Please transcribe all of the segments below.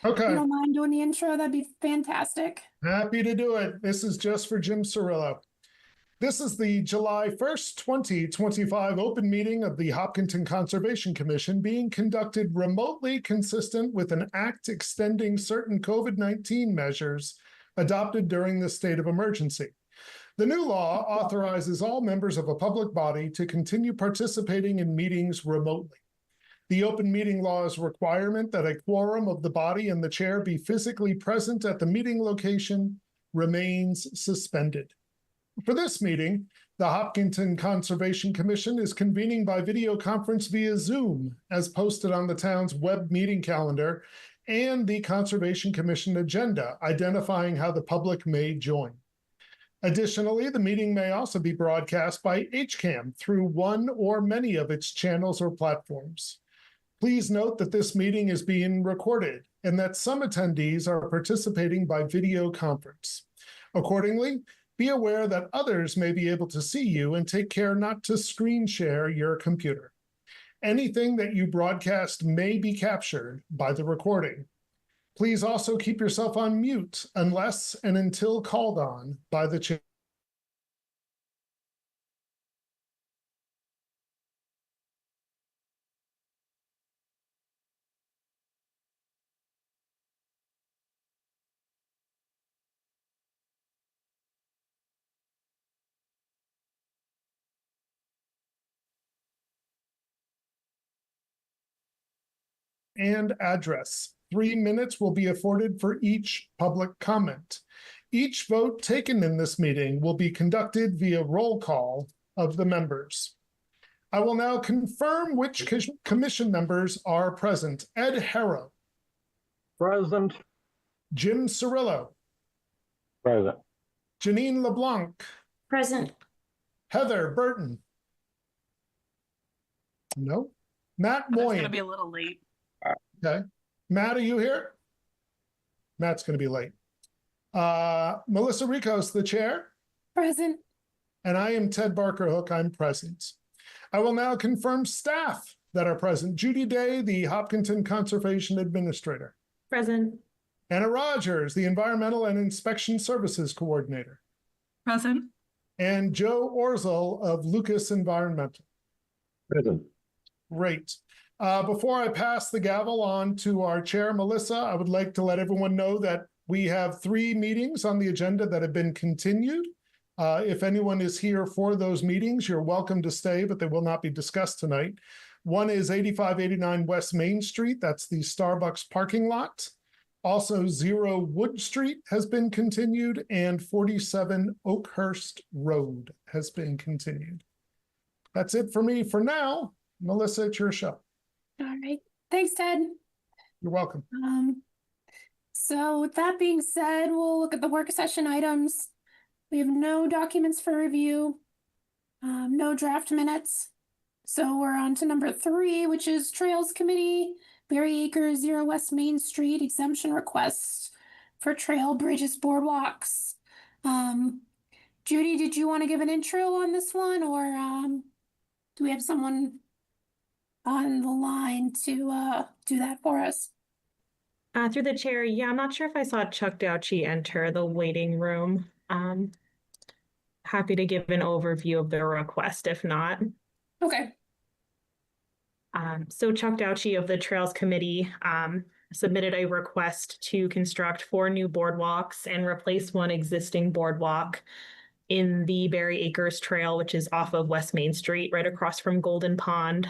If you Okay, don't mind doing the intro, that'd be fantastic. happy to do it. This is just for Jim Cirillo. This is the July 1st, 2025 open meeting of the Hopkinton Conservation Commission being conducted remotely consistent with an act extending certain COVID-19 measures adopted during the state of emergency. The new law authorizes all members of a public body to continue participating in meetings remotely. The open meeting law's requirement that a quorum of the body and the chair be physically present at the meeting location remains suspended. For this meeting, the Hopkinton Conservation Commission is convening by video conference via Zoom, as posted on the town's web meeting calendar and the Conservation Commission agenda, identifying how the public may join. Additionally, the meeting may also be broadcast by HCAM through one or many of its channels or platforms. Please note that this meeting is being recorded and that some attendees are participating by video conference. Accordingly, be aware that others may be able to see you and take care not to screen share your computer. Anything that you broadcast may be captured by the recording. Please also keep yourself on mute unless and until called on by the chair. And address. 3 minutes will be afforded for each public comment. Each vote taken in this meeting will be conducted via roll call of the members. I will now confirm which commission members are present. Ed Harrow. Present. Jim Cirillo. Present. Janine LeBlanc. Present. Heather Burton. No. Matt It's going to Moyen. be a little late. Okay. Matt, are you here? Matt's going to be late. Melissa Ricos, the chair. Present. And I am Ted Barker Hook. I'm present. I will now confirm staff that are present. Judy Day, the Hopkinton Conservation Administrator. Present. Anna Rogers, the Environmental and Inspection Services Coordinator. Present. And Joe Orzel of Lucas Environmental. Present. Great. Before I pass the gavel on to our chair, Melissa, I would like to let everyone know that we have 3 meetings on the agenda that have been continued. If anyone is here for those meetings, you're welcome to stay, but they will not be discussed tonight. One is 8589 West Main Street. That's the Starbucks parking lot. Also, 0 Wood Street has been continued, and 47 Oakhurst Road has been continued. That's it for me for now. Melissa, it's your show. All right. Thanks, Ted. You're welcome. So with that being said, we'll look at the work session items. We have no documents for review, no draft minutes. So we're on to number 3, which is Trails Committee, Berry Acres, 0 West Main Street exemption requests for trail bridges, boardwalks. Judy, did you want to give an intro on this one, or do we have someone on the line to do that for us? Through the chair, yeah, I'm not sure if I saw Chuck Douchy enter the waiting room. Happy to give an overview of the request if not. Okay. So Chuck Douchy of the Trails Committee submitted a request to construct 4 new boardwalks and replace one existing boardwalk in the Berry Acres Trail, which is off of West Main Street, right across from Golden Pond.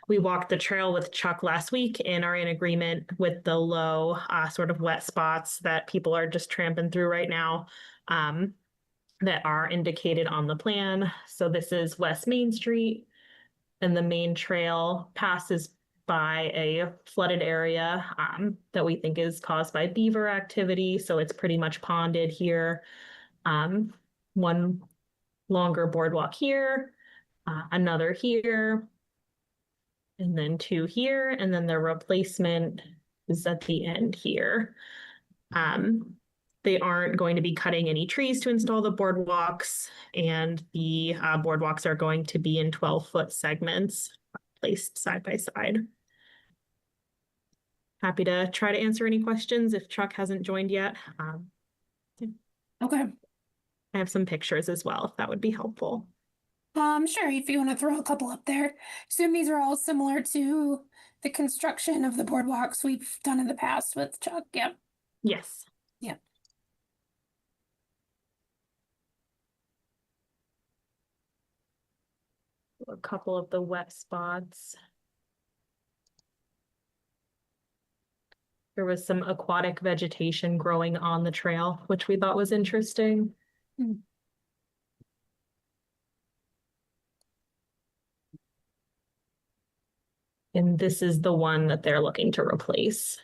We walked the trail with Chuck last week and are in agreement with the low sort of wet spots that people are just tramping through right now that are indicated on the plan. So this is West Main Street, and the main trail passes by a flooded area that we think is caused by beaver activity. So it's pretty much ponded here. One longer boardwalk here, another here, and then 2 here, and then the replacement is at the end here. They aren't going to be cutting any trees to install the boardwalks, and the boardwalks are going to be in 12-foot segments placed side by side. happy to try to answer any questions if Chuck hasn't joined yet. Okay. I have some pictures as well, if that would be helpful. Sure, if you want to throw a couple up there. Assume these are all similar to the construction of the boardwalks we've done in the past with Chuck. Yep. Yes. Yep. A couple of the wet spots. There was some aquatic vegetation growing on the trail, which we thought was interesting. And this is the one that they're looking to replace.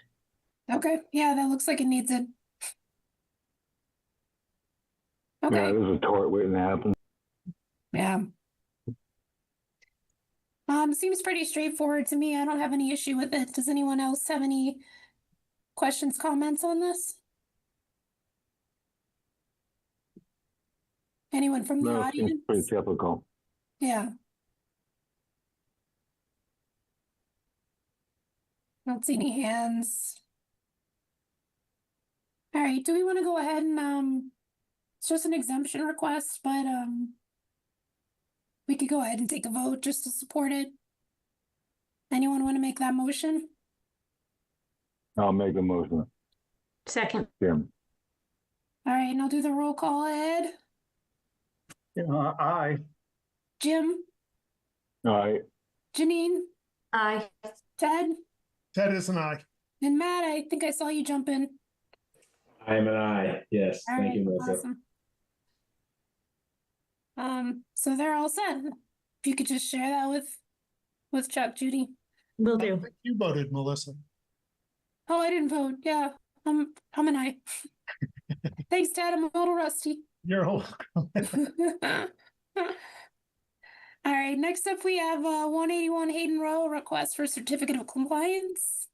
Okay. Yeah, that looks like it needs it. Yeah, Okay. there's a tort waiting to happen. Yeah. Seems pretty straightforward to me. I don't have any issue with it. Does anyone else have any questions, comments on this? Anyone from the No, it seems pretty audience? typical. Yeah. I don't see any hands. All right, do we want to go ahead and it's just an exemption request, but we could go ahead and take a vote just to support it. Anyone want to make that motion? I'll make a motion. Second. Jim. All right, and I'll do the roll call. Ed, Aye. Jim, All right. Janine, Aye. Ted, Ted is an aye. and Matt. I think I saw you jump in. I'm an aye. Yes, All thank right, you, Melissa. awesome. So they're all set. If you could just share that with Chuck, Judy. Will I do. think you voted, Melissa. Oh, I didn't vote. Yeah, I'm an aye. Thanks, Ted. I'm a little rusty. You're welcome. All right, next up we have 181 Hayden Row, request for certificate of compliance.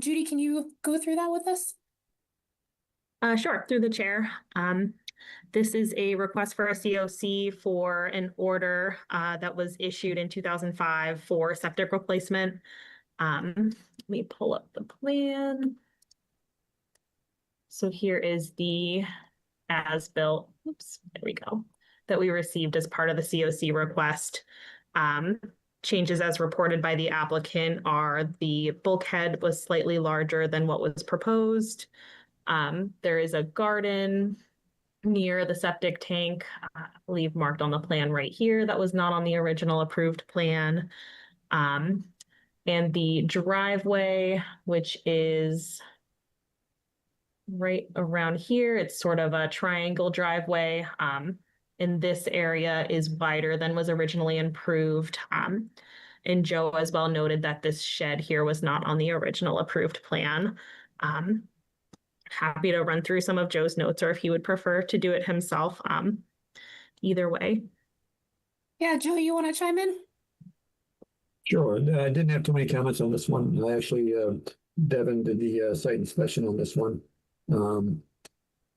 Judy, can you go through that with us? Sure, through the chair. This is a request for a COC for an order that was issued in 2005 for septic replacement. Let me pull up the plan. So here is the as-built, oops, there we go, that we received as part of the COC request. Changes as reported by the applicant are the bulkhead was slightly larger than what was proposed. There is a garden near the septic tank, I believe marked on the plan right here, that was not on the original approved plan. And the driveway, which is right around here, it's sort of a triangle driveway. In this area is wider than was originally approved. And Joe as well noted that this shed here was not on the original approved plan. Happy to run through some of Joe's notes, or if he would prefer to do it himself. Either way. Yeah, Joe, you want to chime in? Sure. I didn't have too many comments on this one. I actually, Devin did the site inspection on this one.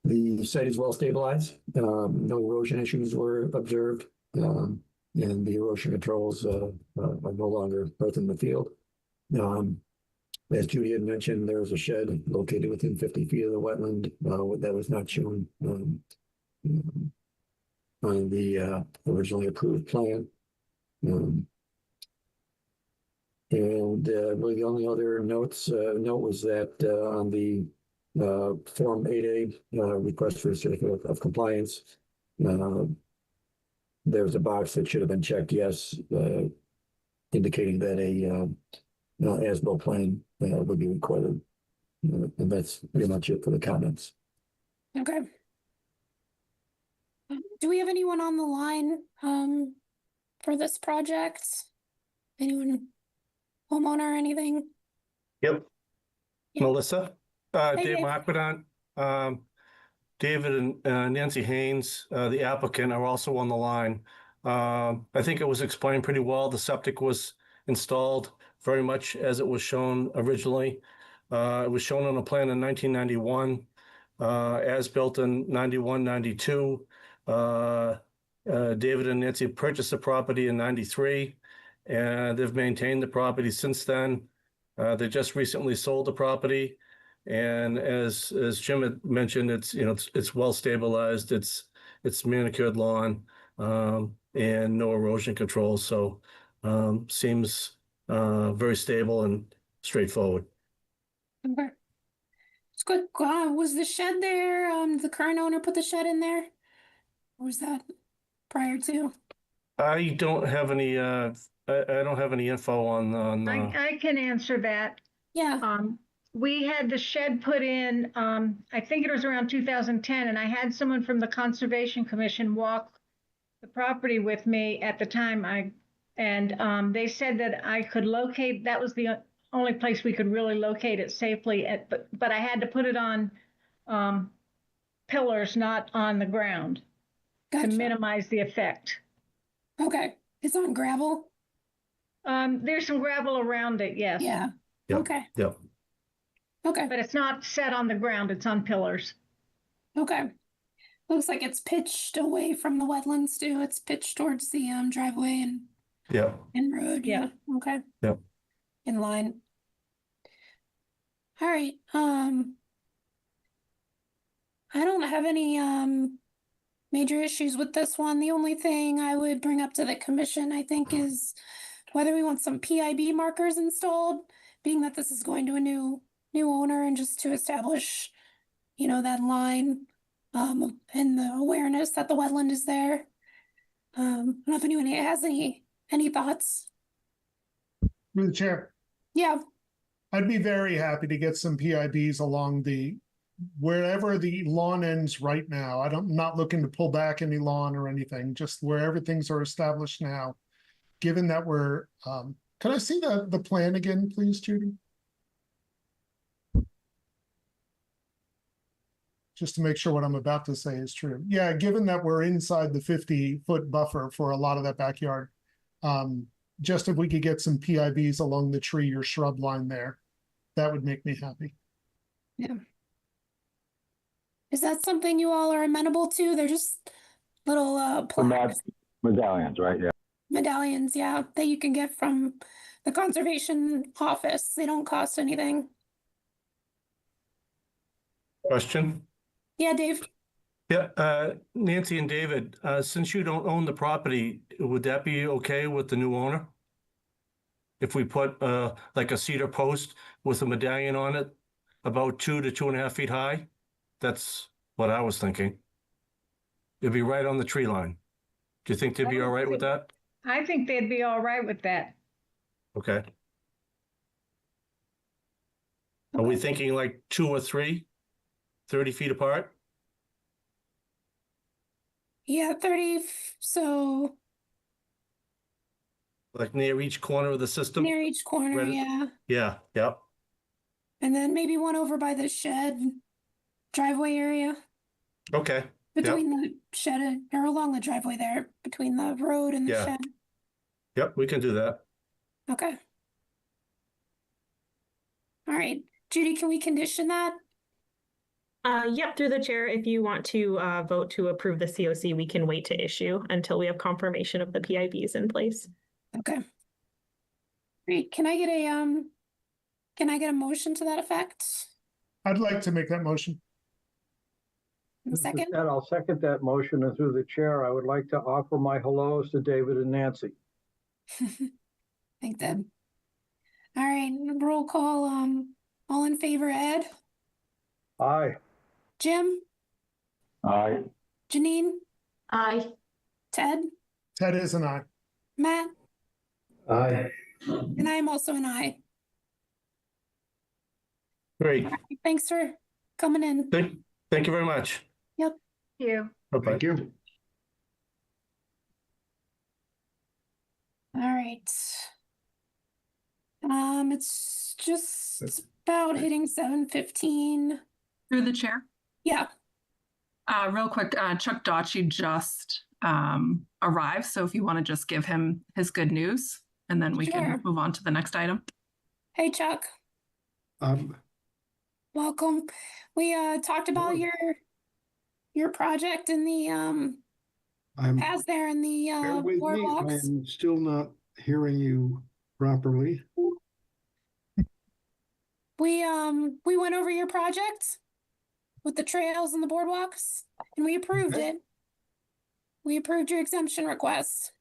The site is well stabilized. No erosion issues were observed. And the erosion controls are no longer present in the field. As Judy had mentioned, there is a shed located within 50 feet of the wetland that was not shown on the originally approved plan. Really the only other note was that on the Form 8A request for a certificate of compliance, there's a box that should have been checked yes, indicating that a as-built plan would be required. And that's pretty much it for the comments. Okay. Do we have anyone on the line for this project? Anyone, homeowner or anything? Yep. Yeah. Melissa, Hey, Dave Dave. Marquardt, David and Nancy Haynes, the applicant, are also on the line. I think it was explained pretty well. The septic was installed very much as it was shown originally. It was shown on a plan in 1991, as built in 91, 92. David and Nancy purchased the property in 93, and they've maintained the property since then. They just recently sold the property. And as Jim had mentioned, it's well stabilized. It's manicured lawn, and no erosion control. So, seems, very stable and straightforward. Okay. It's good. Was the shed there? The current owner put the shed in there? Or was that prior to? I don't have any, I don't have any info on, I can answer that. Yeah. We had the shed put in, I think it was around 2010, and I had someone from the Conservation Commission walk the property with me at the time. They said that I could locate, that was the only place we could really locate it safely but I had to put it on pillars, not on the ground, Gotcha. to minimize the effect. Okay. It's on gravel? There's some gravel around it, yes. Yeah. Yep. Okay. Yep. Okay. But it's not set on the ground, it's on pillars. Okay. Looks like it's pitched away from the wetlands too. It's pitched towards the driveway Yep. and road. Yeah. Okay. Yep. In line. All right. I don't have any major issues with this one. The only thing I would bring up to the commission, I think, is whether we want some PIB markers installed, being that this is going to a new owner, and just to establish, that line, and the awareness that the wetland is there. I don't know if anyone has any thoughts. Through the chair, Yeah. I'd be very happy to get some PIBs along wherever the lawn ends right now. I'm not looking to pull back any lawn or anything, just wherever things are established now. Given that can I see the plan again, please, Judy? Just to make sure what I'm about to say is true. Yeah, given that we're inside the 50-foot buffer for a lot of that backyard, just if we could get some PIBs along the tree or shrub line there, that would make me happy. Yeah. Is that something you all are amenable to? They're just little plaques, Medallions, right? Yeah. medallions, yeah, that you can get from the conservation office. They don't cost anything. Question? Yeah, Dave. Yeah, Nancy and David, since you don't own the property, would that be okay with the new owner? If we put like a cedar post with a medallion on it, about 2 to 2.5 feet high? That's what I was thinking. It'd be right on the tree line. Do you think they'd be all right with that? I think they'd be all right with that. Okay. Are we thinking like 2 or 3, 30 feet apart? Yeah, 30. So Like near each corner of the system? near each corner, Right. yeah. Yeah, yep. And then maybe one over by the shed driveway area. Okay, Between the shed or along the driveway there, between the road and the Yeah. shed. yep, we can do that. Okay. All right. Judy, can we condition that? Yep, through the chair, if you want to vote to approve the COC, we can wait to issue until we have confirmation of the PIBs in place. Okay. Great. Can I get a motion to that effect? I'd like to make that motion. A second? And I'll second that motion, and through the chair, I would like to offer my hellos to David and Nancy. Thank them. All right, roll call. All in favor, Ed? Aye. Jim? Aye. Janine? Aye. Ted? Ted is an aye. Matt? Aye. And I am also an aye. Great, Thanks for coming in. thank you very much. Thank you. Bye-bye. Thank you. All right. It's just about hitting 7:15. Through the chair. Yeah. Real quick, Chuck Dotchie just arrived, so if you want to just give him his good news, and then we Sure. can move on to the next item. Hey, Chuck. Welcome. We talked about your project in the paths there in the Bear with me, boardwalks. I'm still not hearing you properly. we went over your project with the trails and the boardwalks, and we approved it. We approved your exemption request.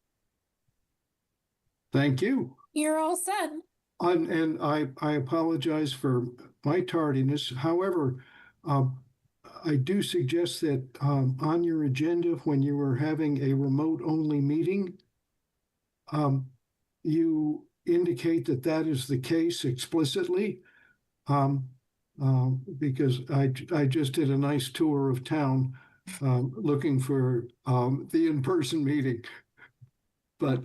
Thank you. You're all set. And I apologize for my tardiness. However, I do suggest that on your agenda, when you were having a remote-only meeting, you indicate that that is the case explicitly, because I just did a nice tour of town looking for the in-person meeting. But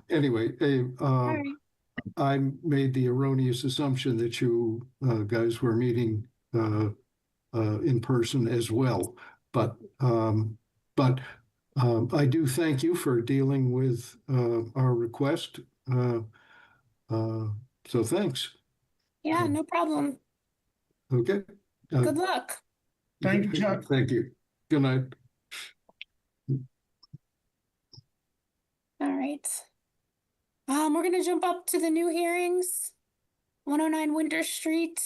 anyway, I made the erroneous assumption that you guys were meeting in person as well. But I do thank you for dealing with our request. So thanks. Yeah, no problem. Okay. Good luck. Thank you, Chuck. Thank you. Good night. All right. We're gonna jump up to the new hearings. 109 Winter Street.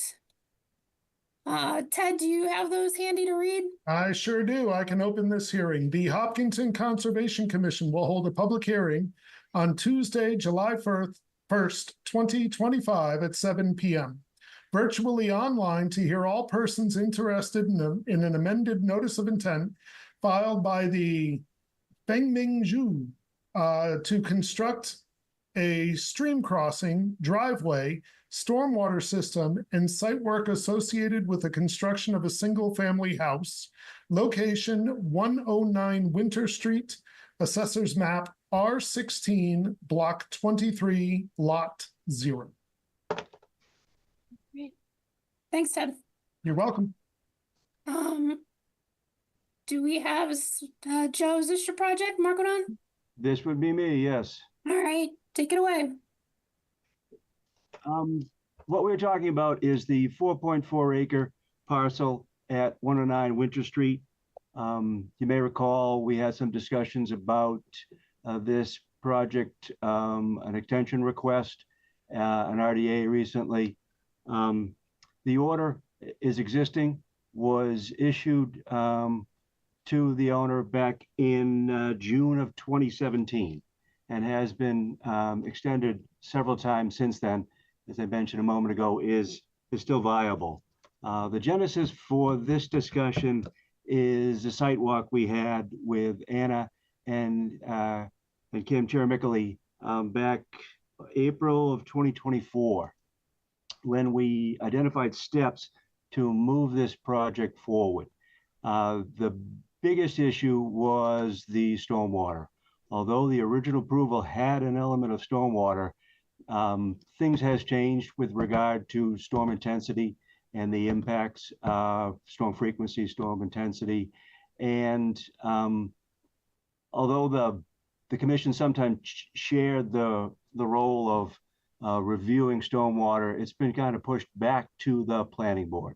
Ted, do you have those handy to read? I sure do. I can open this hearing. The Hopkinton Conservation Commission will hold a public hearing on Tuesday, July 1st, 2025 at 7 p.m. Virtually online to hear all persons interested in an amended notice of intent filed by the Fengming Zhu to construct a stream crossing, driveway, stormwater system, and site work associated with the construction of a single-family house. Location 109 Winter Street, Assessor's Map R16, Block 23, Lot 0. Great. Thanks, Ted. You're welcome. Do we have Joe? Is this your project, Markodon? This would be me, yes. All right, take it away. What we're talking about is the 4.4 acre parcel at 109 Winter Street. You may recall we had some discussions about this project, an extension request, an RDA recently. The order is existing, was issued to the owner back in June of 2017 and has been extended several times since then. As I mentioned a moment ago, is still viable. The genesis for this discussion is a site walk we had with Anna and Kim Chiramicali back April of 2024, when we identified steps to move this project forward. The biggest issue was the stormwater. Although the original approval had an element of stormwater, things has changed with regard to storm intensity and the impacts of storm frequency, storm intensity. And although the commission sometimes shared the role of reviewing stormwater, it's been kind of pushed back to the planning board.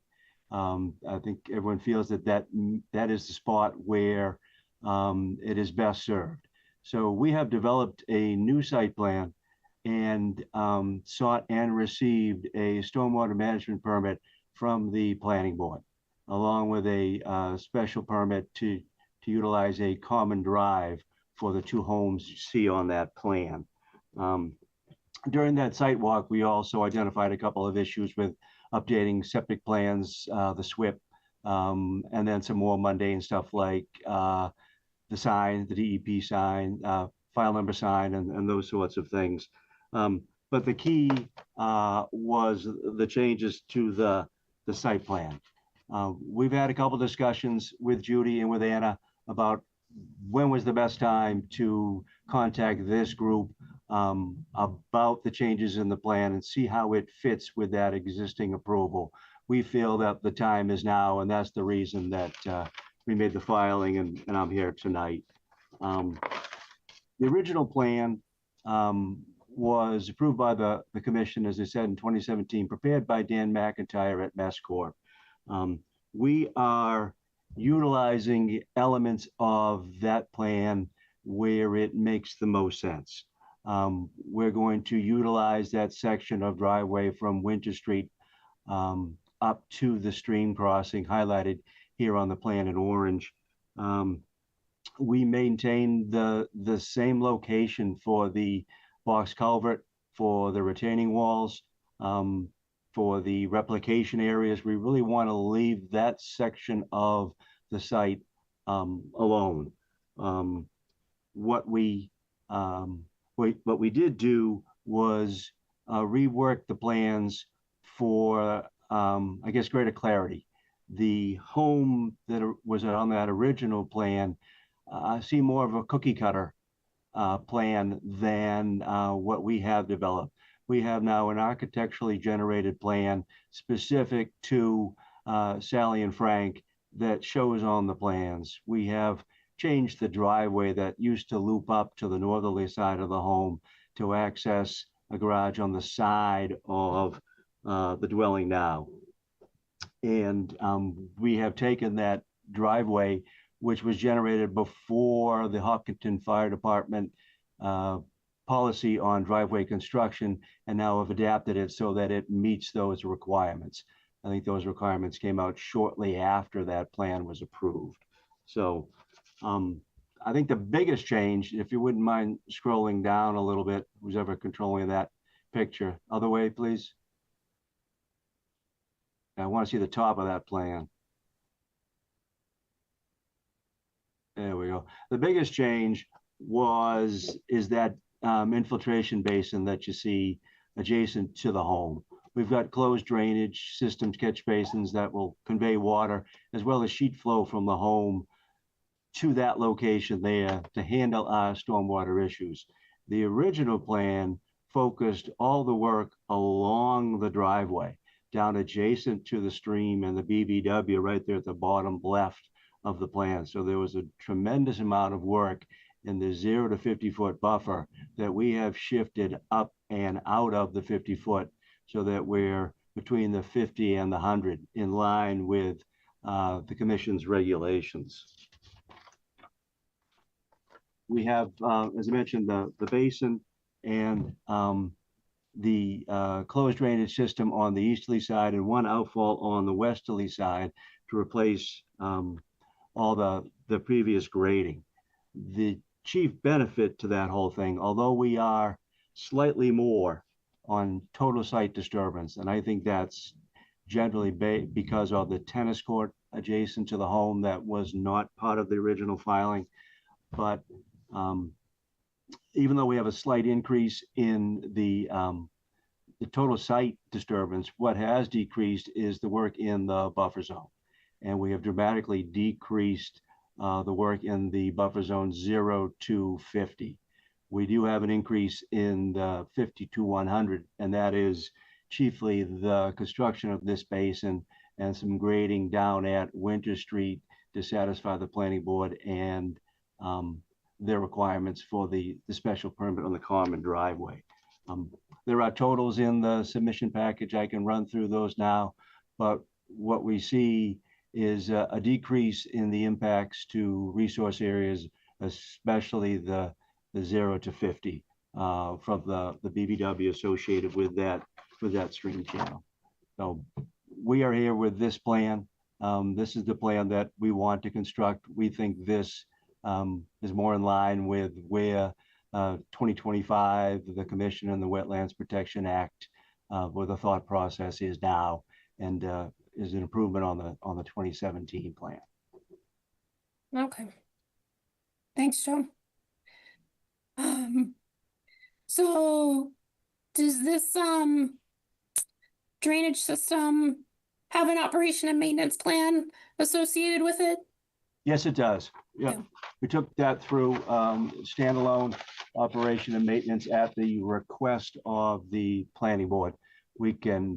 I think everyone feels that is the spot where it is best served. So we have developed a new site plan and sought and received a stormwater management permit from the planning board, along with a special permit to utilize a common drive for the two homes you see on that plan. During that site walk, we also identified a couple of issues with updating septic plans, the SWIP, and then some more mundane stuff like the sign, the DEP sign, file number sign, and those sorts of things. But the key was the changes to the site plan. We've had a couple discussions with Judy and with Anna about when was the best time to contact this group about the changes in the plan and see how it fits with that existing approval. We feel that the time is now, and that's the reason that we made the filing, and I'm here tonight. The original plan was approved by the commission, as I said, in 2017, prepared by Dan McIntyre at MessCorp. We are utilizing elements of that plan where it makes the most sense. We're going to utilize that section of driveway from Winter Street up to the stream crossing highlighted here on the plan in orange. We maintain the same location for the box culvert, for the retaining walls, for the replication areas. We really want to leave that section of the site alone. What we did do was rework the plans for, I guess, greater clarity. The home that was on that original plan, I see more of a cookie cutter plan than what we have developed. We have now an architecturally generated plan specific to Sally and Frank that shows on the plans. We have changed the driveway that used to loop up to the northerly side of the home to access a garage on the side of the dwelling now. And we have taken that driveway, which was generated before the Hopkinton Fire Department policy on driveway construction, and now have adapted it so that it meets those requirements. I think those requirements came out shortly after that plan was approved. So I think the biggest change, if you wouldn't mind scrolling down a little bit, who's ever controlling that picture, other way, please. I want to see the top of that plan. There we go. The biggest change is that infiltration basin that you see adjacent to the home. We've got closed drainage systems, catch basins that will convey water, as well as sheet flow from the home to that location there to handle our stormwater issues. The original plan focused all the work along the driveway, down adjacent to the stream and the BBW right there at the bottom left of the plan. So there was a tremendous amount of work in the 0 to 50 foot buffer that we have shifted up and out of the 50 foot so that we're between the 50 and the 100 in line with the commission's regulations. We have, as I mentioned, the basin and the closed drainage system on the easterly side and one outfall on the westerly side to replace all the previous grading. The chief benefit to that whole thing, although we are slightly more on total site disturbance, and I think that's generally because of the tennis court adjacent to the home that was not part of the original filing. But even though we have a slight increase in the total site disturbance, what has decreased is the work in the buffer zone. And we have dramatically decreased the work in the buffer zone 0 to 50. We do have an increase in the 50 to 100, and that is chiefly the construction of this basin and some grading down at Winter Street to satisfy the planning board and their requirements for the special permit on the common driveway. There are totals in the submission package. I can run through those now, but what we see is a decrease in the impacts to resource areas, especially the 0 to 50 from the BBW associated with that stream channel. So we are here with this plan. This is the plan that we want to construct. We think this is more in line with where 2025, the Commission and the Wetlands Protection Act, where the thought process is now, and is an improvement on the 2017 plan. Okay. Thanks, Joe. So does this drainage system have an operation and maintenance plan associated with it? Yes, it does. Yep. Yeah. We took that through standalone operation and maintenance at the request of the planning board. We can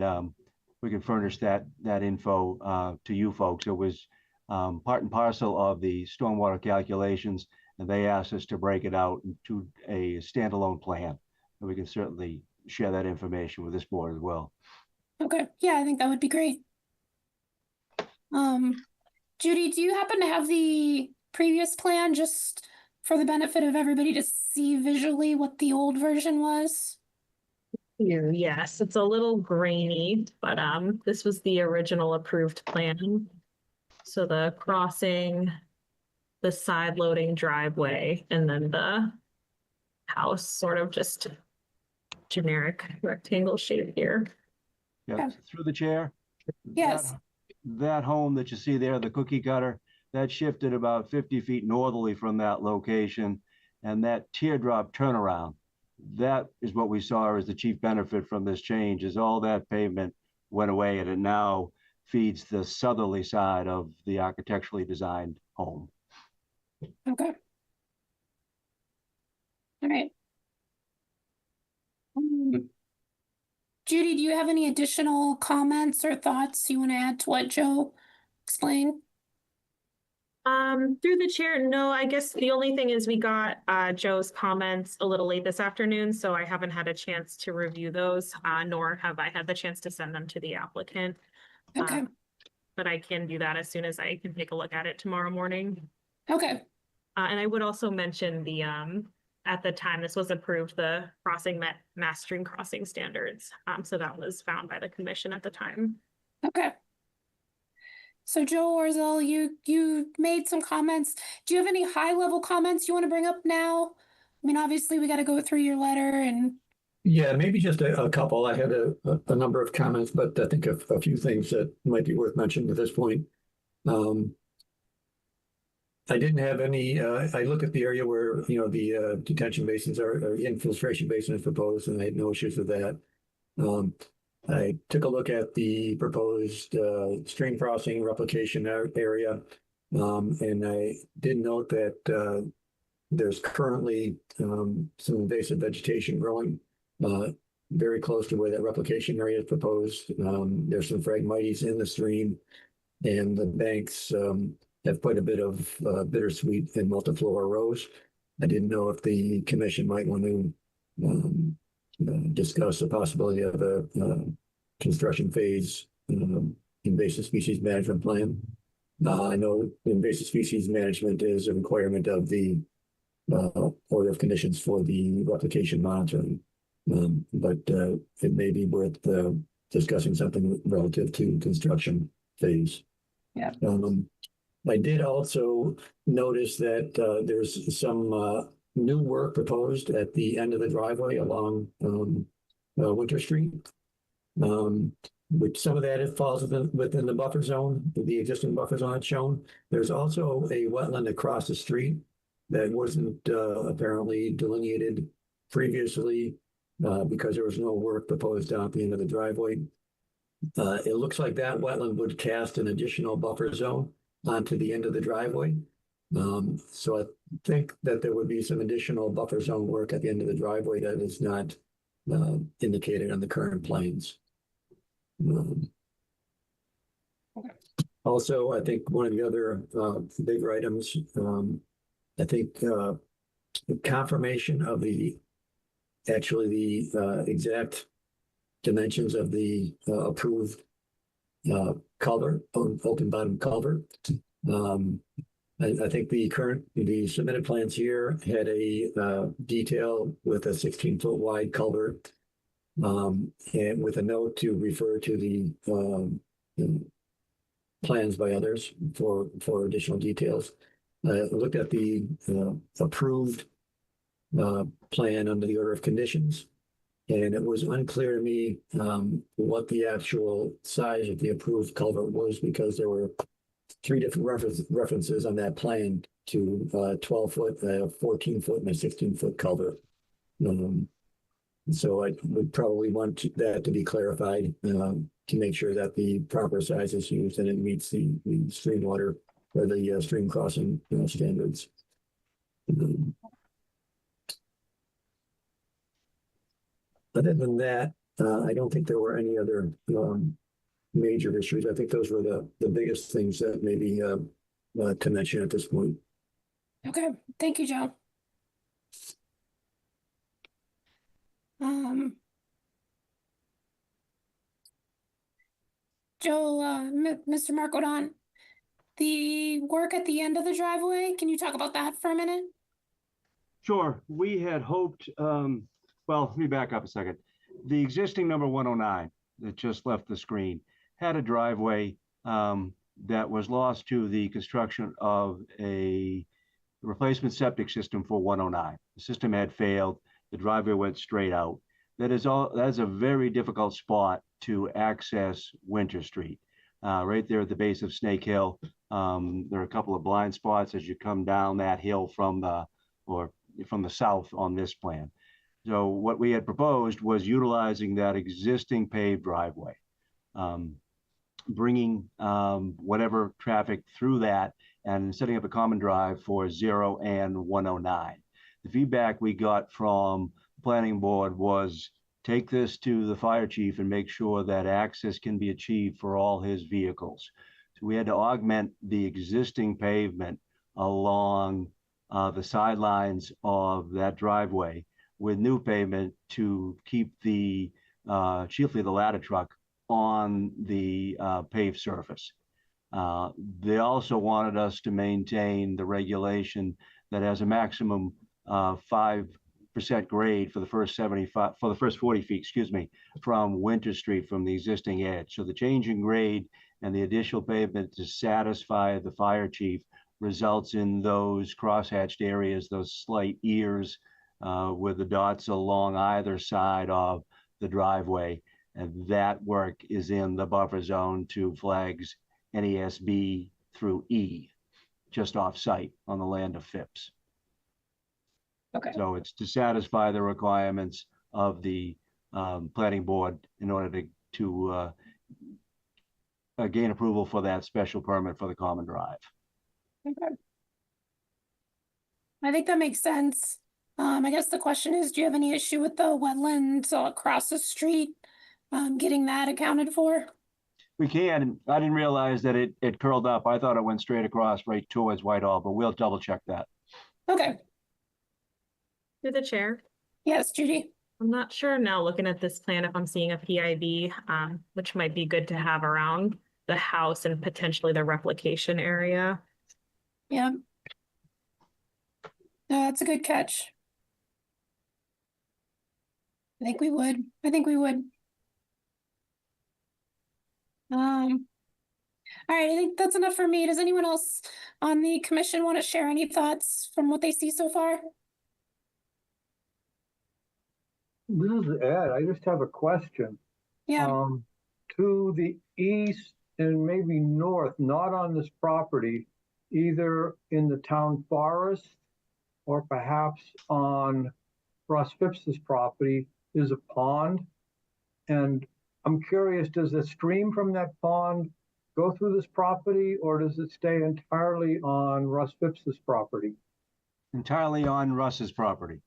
furnish that info to you folks. It was part and parcel of the stormwater calculations, and they asked us to break it out into a standalone plan. And we can certainly share that information with this board as well. Okay. Yeah, I think that would be great. Judy, do you happen to have the previous plan just for the benefit of everybody to see visually what the old version was? Yes, it's a little grainy, but this was the original approved plan. So the crossing, the side loading driveway, and then the house sort of just generic rectangle shape here. Yeah, through the chair. Yes. That home that you see there, the cookie cutter, that shifted about 50 feet northerly from that location. And that teardrop turnaround, that is what we saw as the chief benefit from this change, is all that pavement went away and it now feeds the southerly side of the architecturally designed home. Okay. All right. Judy, do you have any additional comments or thoughts you want to add to what Joe explained? Through the chair, no, I guess the only thing is we got Joe's comments a little late this afternoon, so I haven't had a chance to review those, nor have I had the chance to send them to the applicant. Okay. But I can do that as soon as I can take a look at it tomorrow morning. Okay. And I would also mention the, at the time this was approved, the crossing met mass stream crossing standards. So that was found by the commission at the time. Okay. So Joe Orzel, you made some comments. Do you have any high level comments you want to bring up now? I mean, obviously we got to go through your letter and. Yeah, maybe just a couple. I had a number of comments, but I think a few things that might be worth mentioning at this point. I didn't have any, I looked at the area where, the detention basins or infiltration basin is proposed, and I had no issues with that. I took a look at the proposed stream crossing replication area, and I did note that there's currently some invasive vegetation growing very close to where that replication area is proposed. There's some phragmites in the stream, and the banks have quite a bit of bittersweet and multiflora rose. I didn't know if the commission might want to discuss the possibility of a construction phase invasive species management plan. I know invasive species management is a requirement of the order of conditions for the replication monitoring, but it may be worth discussing something relative to construction phase. Yeah. I did also notice that there's some new work proposed at the end of the driveway along Winter Street, which some of that falls within the buffer zone, the existing buffer zone that's shown. There's also a wetland across the street that wasn't apparently delineated previously because there was no work proposed down at the end of the driveway. It looks like that wetland would cast an additional buffer zone onto the end of the driveway. So I think that there would be some additional buffer zone work at the end of the driveway that is not indicated on the current plans. Also, I think one of the other bigger items, I think the confirmation of the exact dimensions of the approved culvert, open bottom culvert. I think the submitted plans here had a detail with a 16-foot wide culvert, and with a note to refer to the plans by others for additional details. I looked at the approved plan under the order of conditions, and it was unclear to me what the actual size of the approved culvert was, because there were three different references on that plan to 12-foot, 14-foot, and a 16-foot culvert. So I would probably want that to be clarified to make sure that the proper size is used and it meets the stream water or the stream crossing standards. Other than that, I don't think there were any other major issues. I think those were the biggest things that maybe to mention at this point. Okay, thank you, Joe. Joe, Mr. Markodon, the work at the end of the driveway, can you talk about that for a minute? Sure. We had hoped, well, let me back up a second. The existing number 109 that just left the screen had a driveway that was lost to the construction of a replacement septic system for 109. The system had failed. The driveway went straight out. That is a very difficult spot to access Winter Street. Right there at the base of Snake Hill. There are a couple of blind spots as you come down that hill from the south on this plan. So what we had proposed was utilizing that existing paved driveway, bringing whatever traffic through that and setting up a common drive for 0 and 109. The feedback we got from the planning board was take this to the fire chief and make sure that access can be achieved for all his vehicles. So we had to augment the existing pavement along the sidelines of that driveway with new pavement to keep the chiefly the ladder truck on the paved surface. They also wanted us to maintain the regulation that has a maximum 5% grade for the first 40 feet, from Winter Street from the existing edge. So the change in grade and the additional pavement to satisfy the fire chief results in those crosshatched areas, those slight ears with the dots along either side of the driveway. And that work is in the buffer zone to flags NESB through E, just off site on the land of Phipps. Okay. So it's to satisfy the requirements of the planning board in order to gain approval for that special permit for the common drive. Okay. I think that makes sense. I guess the question is, do you have any issue with the wetlands across the street, getting that accounted for? We can. I didn't realize that it curled up. I thought it went straight across right towards Whitehall, but we'll double check that. Okay. Through the chair. Yes, Judy. I'm not sure now looking at this plan if I'm seeing a PIV, which might be good to have around the house and potentially the replication area. Yeah. That's a good catch. I think we would. All right, I think that's enough for me. Does anyone else on the commission want to share any thoughts from what they see so far? This is Ed. I just have a question. Yeah. To the east and maybe north, not on this property, either in the town forest or perhaps on Ross Phipps's property, is a pond. And I'm curious, does the stream from that pond go through this property, or does it stay entirely on Russ Phipps's property? Entirely on Russ's property.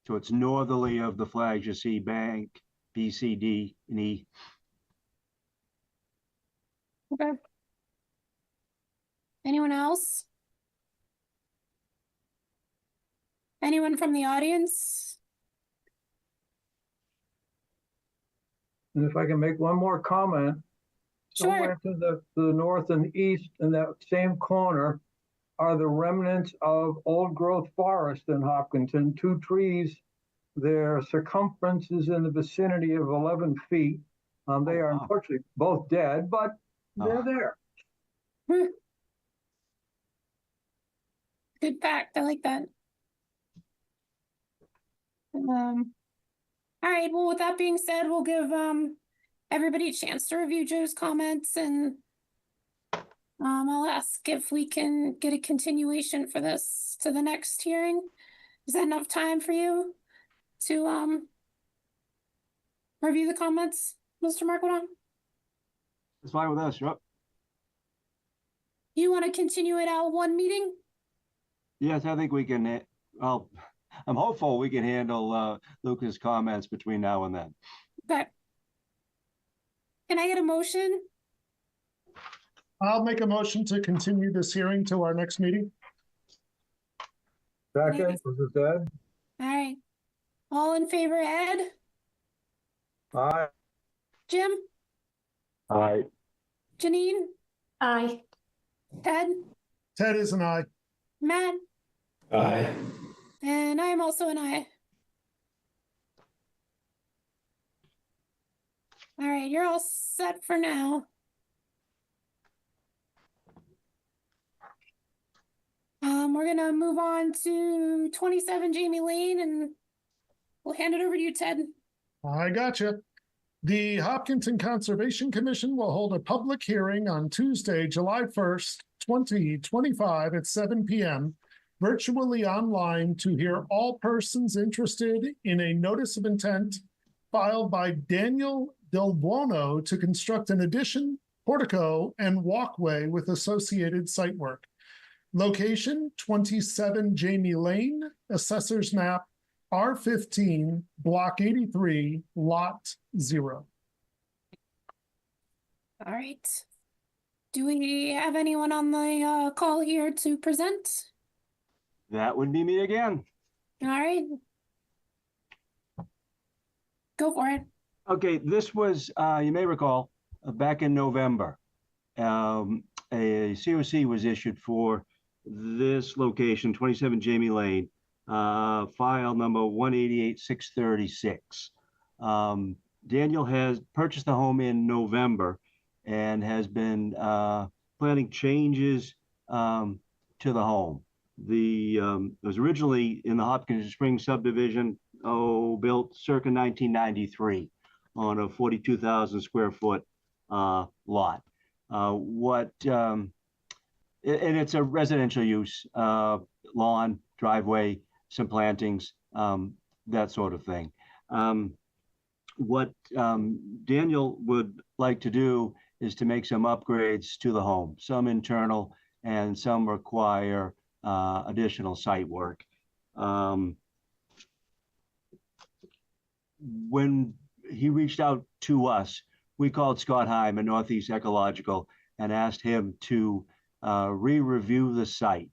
So it's northerly of the flags you see, Bank, B, C, D, and E. Okay. Anyone else? Anyone from the audience? And if I can make one more comment. Sure. Somewhere to the north and east in that same corner are the remnants of old growth forest in Hopkinton, 2 trees. Their circumference is in the vicinity of 11 feet. They are unfortunately both dead, but they're there. Good fact. I like that. All right. Well, with that being said, we'll give everybody a chance to review Joe's comments, and I'll ask if we can get a continuation for this to the next hearing. Is that enough time for you to review the comments, Mr. Marquardt? It's fine with us, yep. You want to continue it out one meeting? Yes, I think we can. Well, I'm hopeful we can handle Lucas' comments between now and then. Okay. Can I get a motion? I'll make a motion to continue this hearing to our next meeting. Second, this is Ed. All right. All in favor, Ed? Aye. Jim? Aye. Janine? Aye. Ted? Ted is an aye. Matt? Aye. And I am also an aye. All right, you're all set for now. We're gonna move on to 27 Jamie Lane, and we'll hand it over to you, Ted. I gotcha. The Hopkinton Conservation Commission will hold a public hearing on Tuesday, July 1st, 2025 at 7 p.m. virtually online to hear all persons interested in a notice of intent filed by Daniel Del Buono to construct an addition, portico, and walkway with associated site work. Location 27 Jamie Lane, Assessor's Map R15, Block 83, Lot 0. All right. Do we have anyone on the call here to present? That would be me again. All right. Go for it. Okay, this was, you may recall, back in November, a COC was issued for this location, 27 Jamie Lane, file number 188636. Daniel has purchased the home in November and has been planning changes to the home. It was originally in the Hopkins Springs subdivision, built circa 1993 on a 42,000 square foot lot. And it's a residential use, lawn, driveway, some plantings, that sort of thing. What Daniel would like to do is to make some upgrades to the home, some internal and some require additional site work. When he reached out to us, we called Scott Heim at Northeast Ecological and asked him to re-review the site.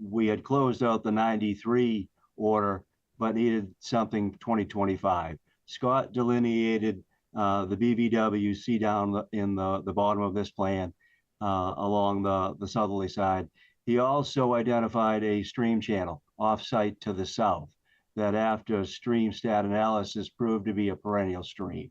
We had closed out the 93 order, but needed something 2025. Scott delineated the BVWC down in the bottom of this plan along the southerly side. He also identified a stream channel off-site to the south that after stream stat analysis proved to be a perennial stream.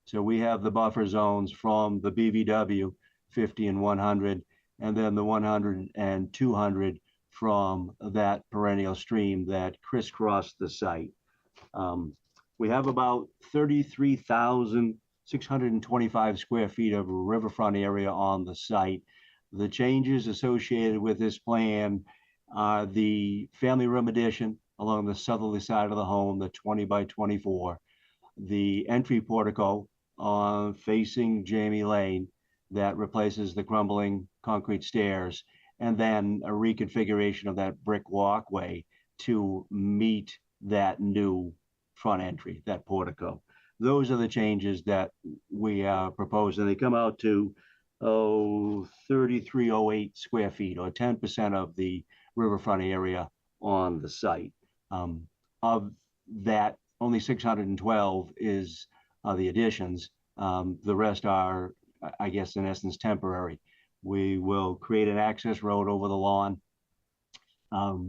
So we have the buffer zones from the BVW 50 and 100, and then the 100 and 200 from that perennial stream that crisscrossed the site. We have about 33,625 square feet of riverfront area on the site. The changes associated with this plan are the family room addition along the southerly side of the home, the 20 by 24, the entry portico facing Jamie Lane that replaces the crumbling concrete stairs, and then a reconfiguration of that brick walkway to meet that new front entry, that portico. Those are the changes that we propose, and they come out to 3,308 square feet, or 10% of the riverfront area on the site. Of that, only 612 is the additions. The rest are, I guess, in essence, temporary. We will create an access road over the lawn.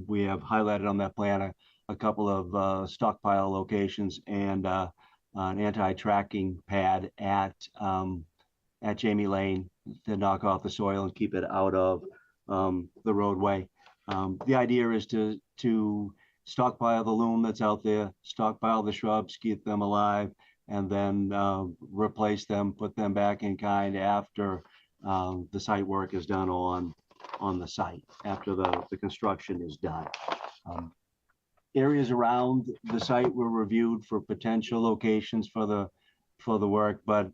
We have highlighted on that plan a couple of stockpile locations and an anti-tracking pad at Jamie Lane to knock off the soil and keep it out of the roadway. The idea is to stockpile the loam that's out there, stockpile the shrubs, keep them alive, and then replace them, put them back in kind after the site work is done on the site, after the construction is done. Areas around the site were reviewed for potential locations for the work, but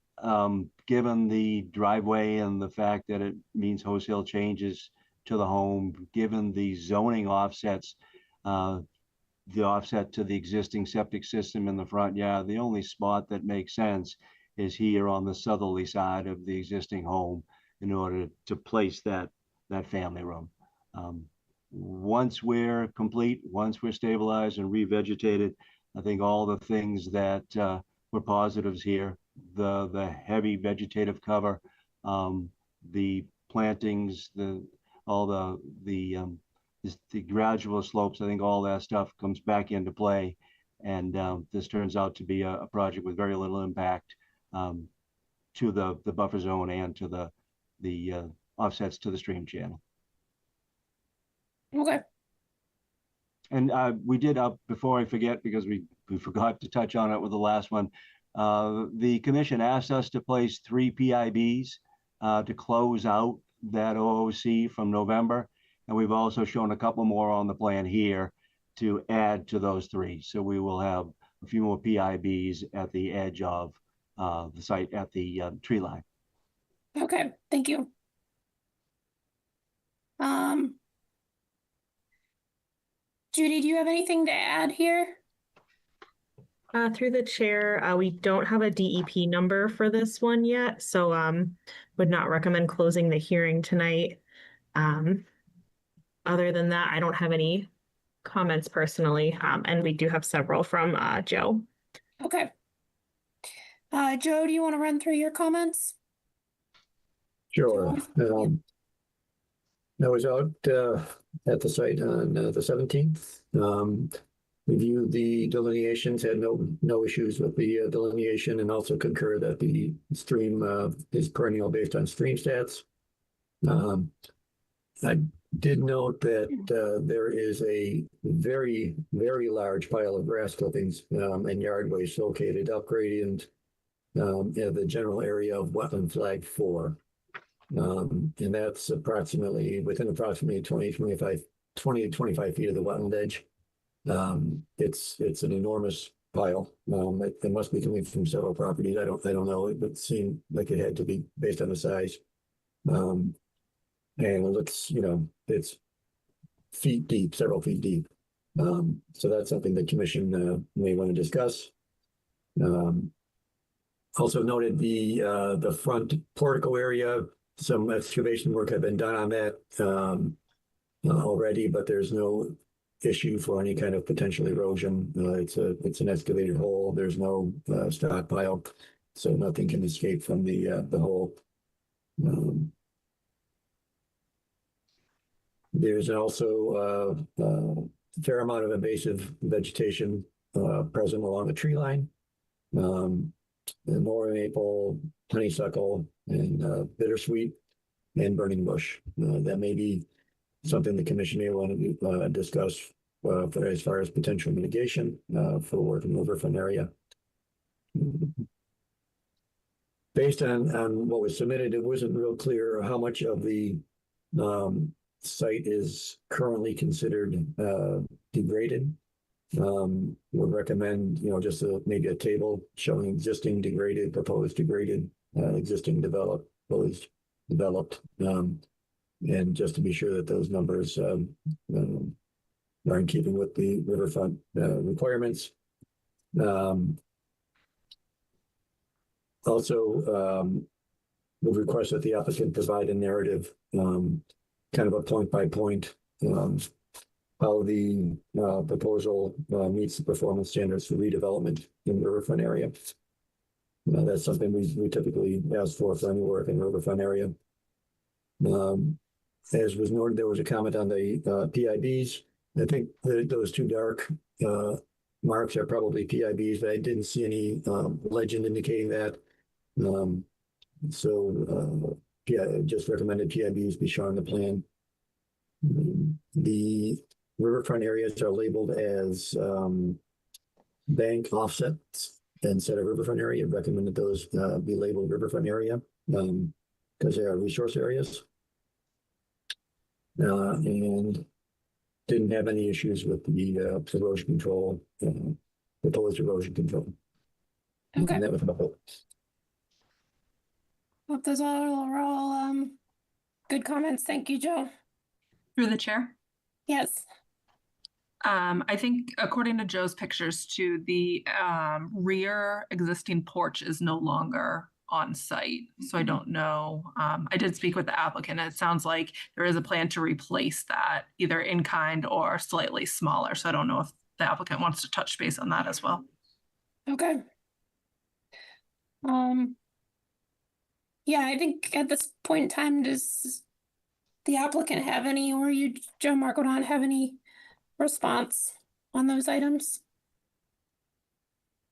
given the driveway and the fact that it means wholesale changes to the home, given the zoning offsets, the offset to the existing septic system in the front yard, the only spot that makes sense is here on the southerly side of the existing home in order to place that family room. Once we're complete, once we're stabilized and revegetated, I think all the things that were positives here, the heavy vegetative cover, the plantings, all the the gradual slopes, I think all that stuff comes back into play. And this turns out to be a project with very little impact to the buffer zone and to the offsets to the stream channel. Okay. And we did, before I forget, because we forgot to touch on it with the last one, the commission asked us to place 3 PIBs to close out that OOC from November. And we've also shown a couple more on the plan here to add to those 3. So we will have a few more PIBs at the edge of the site at the tree line. Okay, thank you. Judy, do you have anything to add here? Through the chair, we don't have a DEP number for this one yet, so would not recommend closing the hearing tonight. Other than that, I don't have any comments personally, and we do have several from Joe. Okay. Joe, do you want to run through your comments? Sure. I was out at the site on the 17th. Reviewed the delineations, had no issues with the delineation, and also concur that the stream is perennial based on stream stats. I did note that there is a very, very large pile of grass clippings and yard waste located up gradient in the general area of wetland flag 4. And that's within approximately 20 to 25 feet of the wetland edge. It's an enormous pile. It must be coming from several properties. I don't know. It would seem like it had to be based on the size. And it's feet deep, several feet deep. So that's something the commission may want to discuss. Also noted the front portico area. Some excavation work had been done on that already, but there's no issue for any kind of potential erosion. It's an excavated hole. There's no stockpile, so nothing can escape from the hole. There's also a fair amount of invasive vegetation present along the tree line. The Norway maple, honeysuckle, and bittersweet, and burning bush. That may be something the commission may want to discuss as far as potential mitigation for work in the riverfront area. Based on what was submitted, it wasn't real clear how much of the site is currently considered degraded. Would recommend, just maybe a table showing existing degraded, proposed degraded, existing developed, proposed developed, and just to be sure that those numbers are in keeping with the riverfront requirements. Also, would request that the applicant provide a narrative, kind of a point by point, how the proposal meets the performance standards for redevelopment in the riverfront area. That's something we typically ask for any work in the riverfront area. As was noted, there was a comment on the PIBs. I think that those 2 dark marks are probably PIBs, but I didn't see any legend indicating that. Just recommended PIBs be shown on the plan. The riverfront areas are labeled as bank offsets instead of riverfront area. Recommended those be labeled riverfront area because they are resource areas. And didn't have any issues with the erosion control, proposed erosion control. Okay. And that was about it. Well, those are all good comments. Thank you, Joe. Through the chair. Yes. I think according to Joe's pictures too, the rear existing porch is no longer on site. So I don't know. I did speak with the applicant and it sounds like there is a plan to replace that either in kind or slightly smaller. So I don't know if the applicant wants to touch base on that as well. Okay. Yeah, I think at this point in time, does the applicant have any, or you, Joe Markwadon, have any response on those items?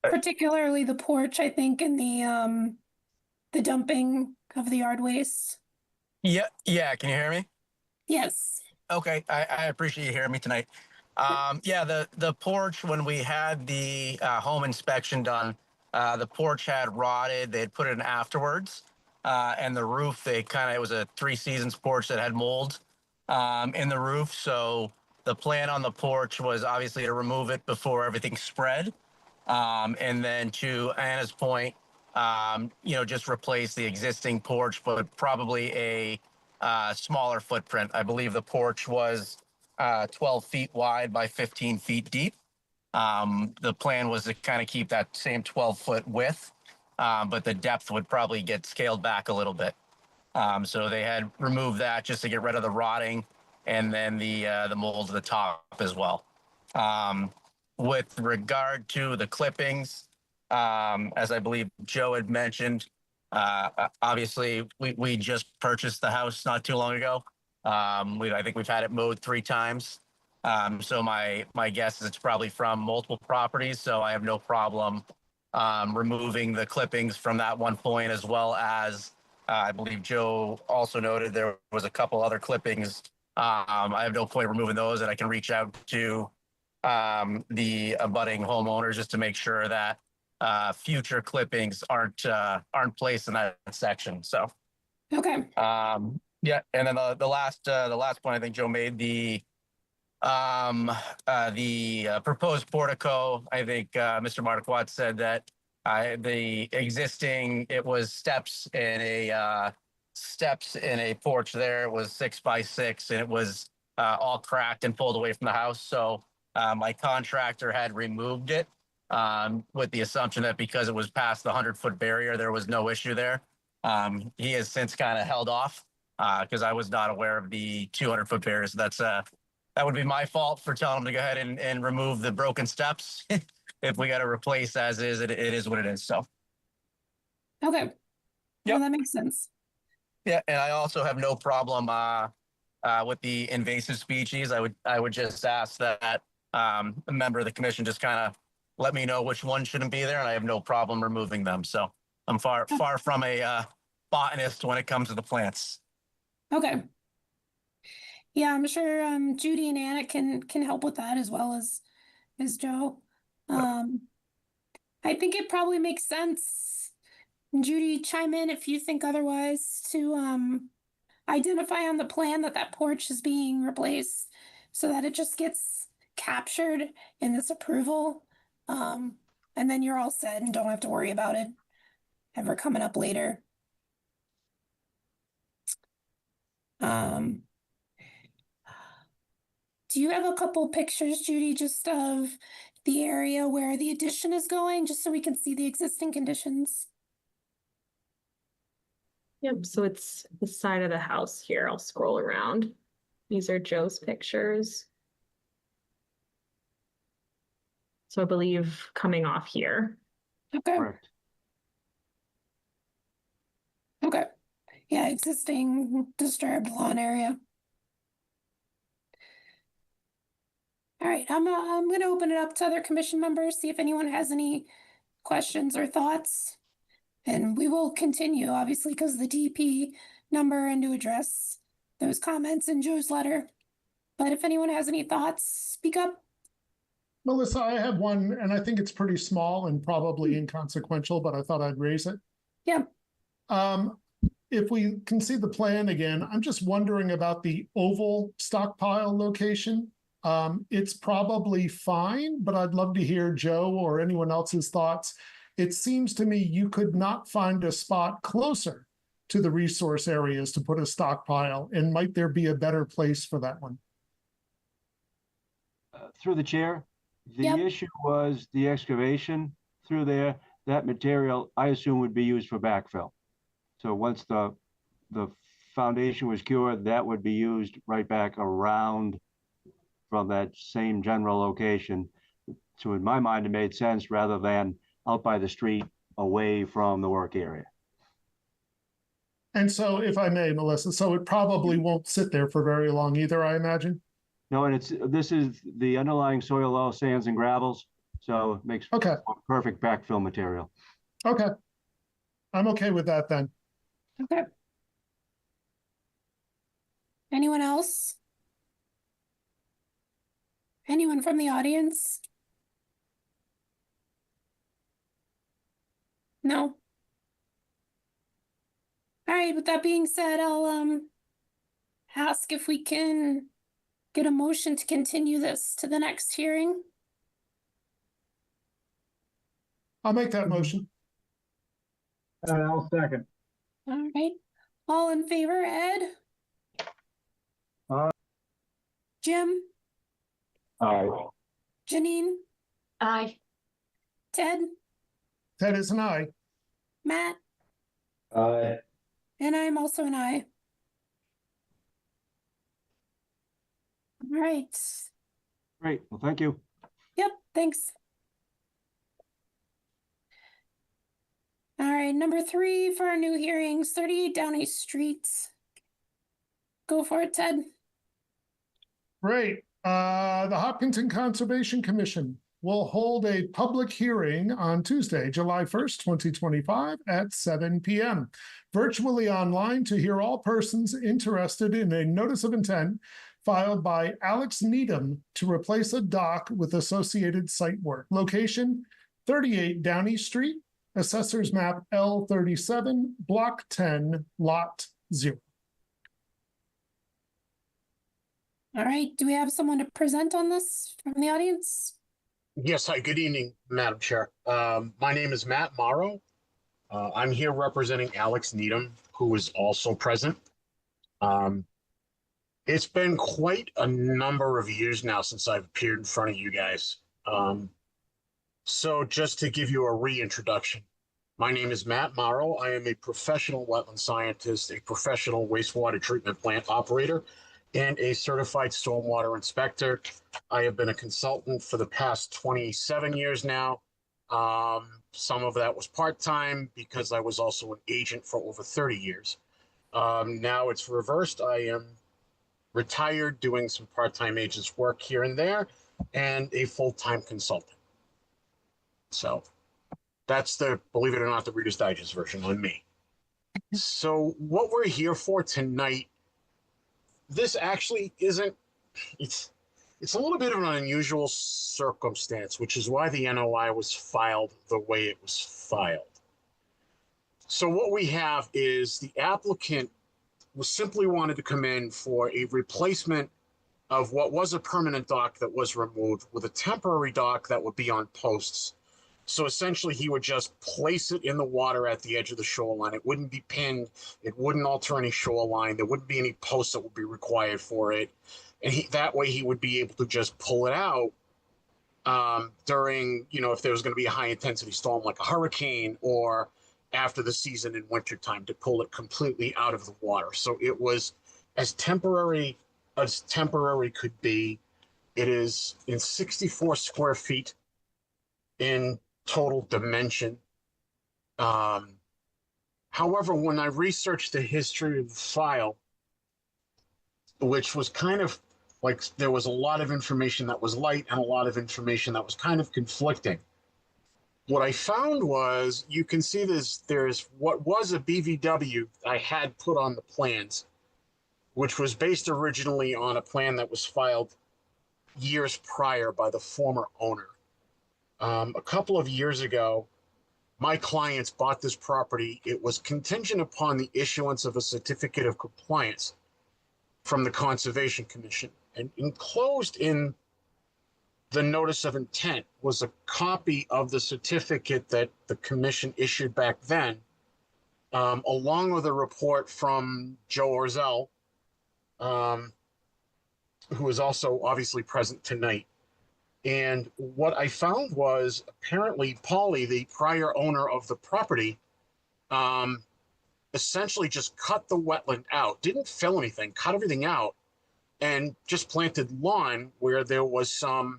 Particularly the porch, I think, and the dumping of the yard waste. Yeah, can you hear me? Yes. Okay, I appreciate you hearing me tonight. Yeah, the porch, when we had the home inspection done, the porch had rotted. They had put it in afterwards. And the roof, it was a 3 seasons porch that had mold in the roof. So the plan on the porch was obviously to remove it before everything spread. And then to Anna's point, just replace the existing porch, but probably a smaller footprint. I believe the porch was 12 feet wide by 15 feet deep. The plan was to kind of keep that same 12-foot width, but the depth would probably get scaled back a little bit. So they had removed that just to get rid of the rotting and then the mold at the top as well. With regard to the clippings, as I believe Joe had mentioned, obviously we just purchased the house not too long ago. I think we've had it mowed 3 times. So my guess is it's probably from multiple properties. So I have no problem removing the clippings from that one point, as well as I believe Joe also noted there was a couple other clippings. I have no point removing those, and I can reach out to the abutting homeowners just to make sure that future clippings aren't placed in that section. So Okay. yeah, and then the last point I think Joe made, the proposed portico. I think Mr. Marquardt said that the existing, it was steps in a porch there. It was 6 by 6, and it was all cracked and pulled away from the house. So my contractor had removed it with the assumption that because it was past the 100-foot barrier, there was no issue there. He has since kind of held off because I was not aware of the 200-foot barrier. So that would be my fault for telling him to go ahead and remove the broken steps. If we got to replace as is, it is what it is. So. Okay. Yep. Well, that makes sense. Yeah, and I also have no problem with the invasive species. I would just ask that a member of the commission just kind of let me know which one shouldn't be there, and I have no problem removing them. So I'm far from a botanist when it comes to the plants. Okay. Yeah, I'm sure Judy and Anna can help with that as well as Joe. I think it probably makes sense. Judy, chime in if you think otherwise, to identify on the plan that porch is being replaced so that it just gets captured in this approval. And then you're all set and don't have to worry about it ever coming up later. Do you have a couple pictures, Judy, just of the area where the addition is going, just so we can see the existing conditions? Yep, so it's the side of the house here. I'll scroll around. These are Joe's pictures. So I believe coming off here. Okay. Correct. Okay. Yeah, existing disturbed lawn area. All right, I'm gonna open it up to other commission members, see if anyone has any questions or thoughts. And we will continue, obviously, because the DP number and to address those comments in Joe's letter. But if anyone has any thoughts, speak up. Melissa, I have one, and I think it's pretty small and probably inconsequential, but I thought I'd raise it. Yeah. If we can see the plan again, I'm just wondering about the oval stockpile location. It's probably fine, but I'd love to hear Joe or anyone else's thoughts. It seems to me you could not find a spot closer to the resource areas to put a stockpile, and might there be a better place for that one? Through the chair, the Yep. issue was the excavation through there. That material, I assume, would be used for backfill. So once the foundation was cured, that would be used right back around from that same general location. So in my mind, it made sense rather than out by the street away from the work area. And so if I may, Melissa, so it probably won't sit there for very long either, I imagine? No, and this is the underlying soil, all sands and gravels, so it makes Okay, perfect backfill material. okay. I'm okay with that then. Okay. Anyone else? Anyone from the audience? No. All right, with that being said, I'll ask if we can get a motion to continue this to the next hearing. I'll make that motion. And I'll second. All right. All in favor, Ed? Aye. Jim? Aye. Janine? Aye. Ted? Ted is an aye. Matt? Aye. And I'm also an aye. All right. Great, well, thank you. Yep, thanks. All right, number 3 for our new hearings, 38 Downey Street. Go for it, Ted. Great. The Hopkinton Conservation Commission will hold a public hearing on Tuesday, July 1st, 2025 at 7 p.m. virtually online to hear all persons interested in a notice of intent filed by Alex Needham to replace a dock with associated site work. Location, 38 Downey Street, Assessor's Map L37, Block 10, Lot 0. All right, do we have someone to present on this from the audience? Yes, hi, good evening, Madam Chair. My name is Matt Morrow. I'm here representing Alex Needham, who is also present. It's been quite a number of years now since I've appeared in front of you guys. So just to give you a reintroduction, my name is Matt Morrow. I am a professional wetland scientist, a professional wastewater treatment plant operator, and a certified stormwater inspector. I have been a consultant for the past 27 years now. Some of that was part-time because I was also an agent for over 30 years. Now it's reversed. I am retired, doing some part-time agent's work here and there, and a full-time consultant. So that's the, believe it or not, the Reader's Digest version on me. So what we're here for tonight, this actually isn't, it's a little bit of an unusual circumstance, which is why the NOI was filed the way it was filed. So what we have is the applicant was simply wanted to come in for a replacement of what was a permanent dock that was removed with a temporary dock that would be on posts. So essentially he would just place it in the water at the edge of the shoreline. It wouldn't be pinned. It wouldn't alter any shoreline. There wouldn't be any posts that would be required for it. And that way he would be able to just pull it out during, if there was going to be a high intensity storm like a hurricane, or after the season in wintertime, to pull it completely out of the water. So it was as temporary could be. It is in 64 square feet in total dimension. However, when I researched the history of the file, which was kind of like, there was a lot of information that was light and a lot of information that was kind of conflicting. What I found was, you can see there's what was a BVW I had put on the plans, which was based originally on a plan that was filed years prior by the former owner. A couple of years ago, my clients bought this property. It was contingent upon the issuance of a certificate of compliance from the Conservation Commission. And enclosed in the notice of intent was a copy of the certificate that the commission issued back then, along with a report from Joe Orzel, who is also obviously present tonight. And what I found was, apparently Paulie, the prior owner of the property, essentially just cut the wetland out, didn't fill anything, cut everything out, and just planted lawn where there was some,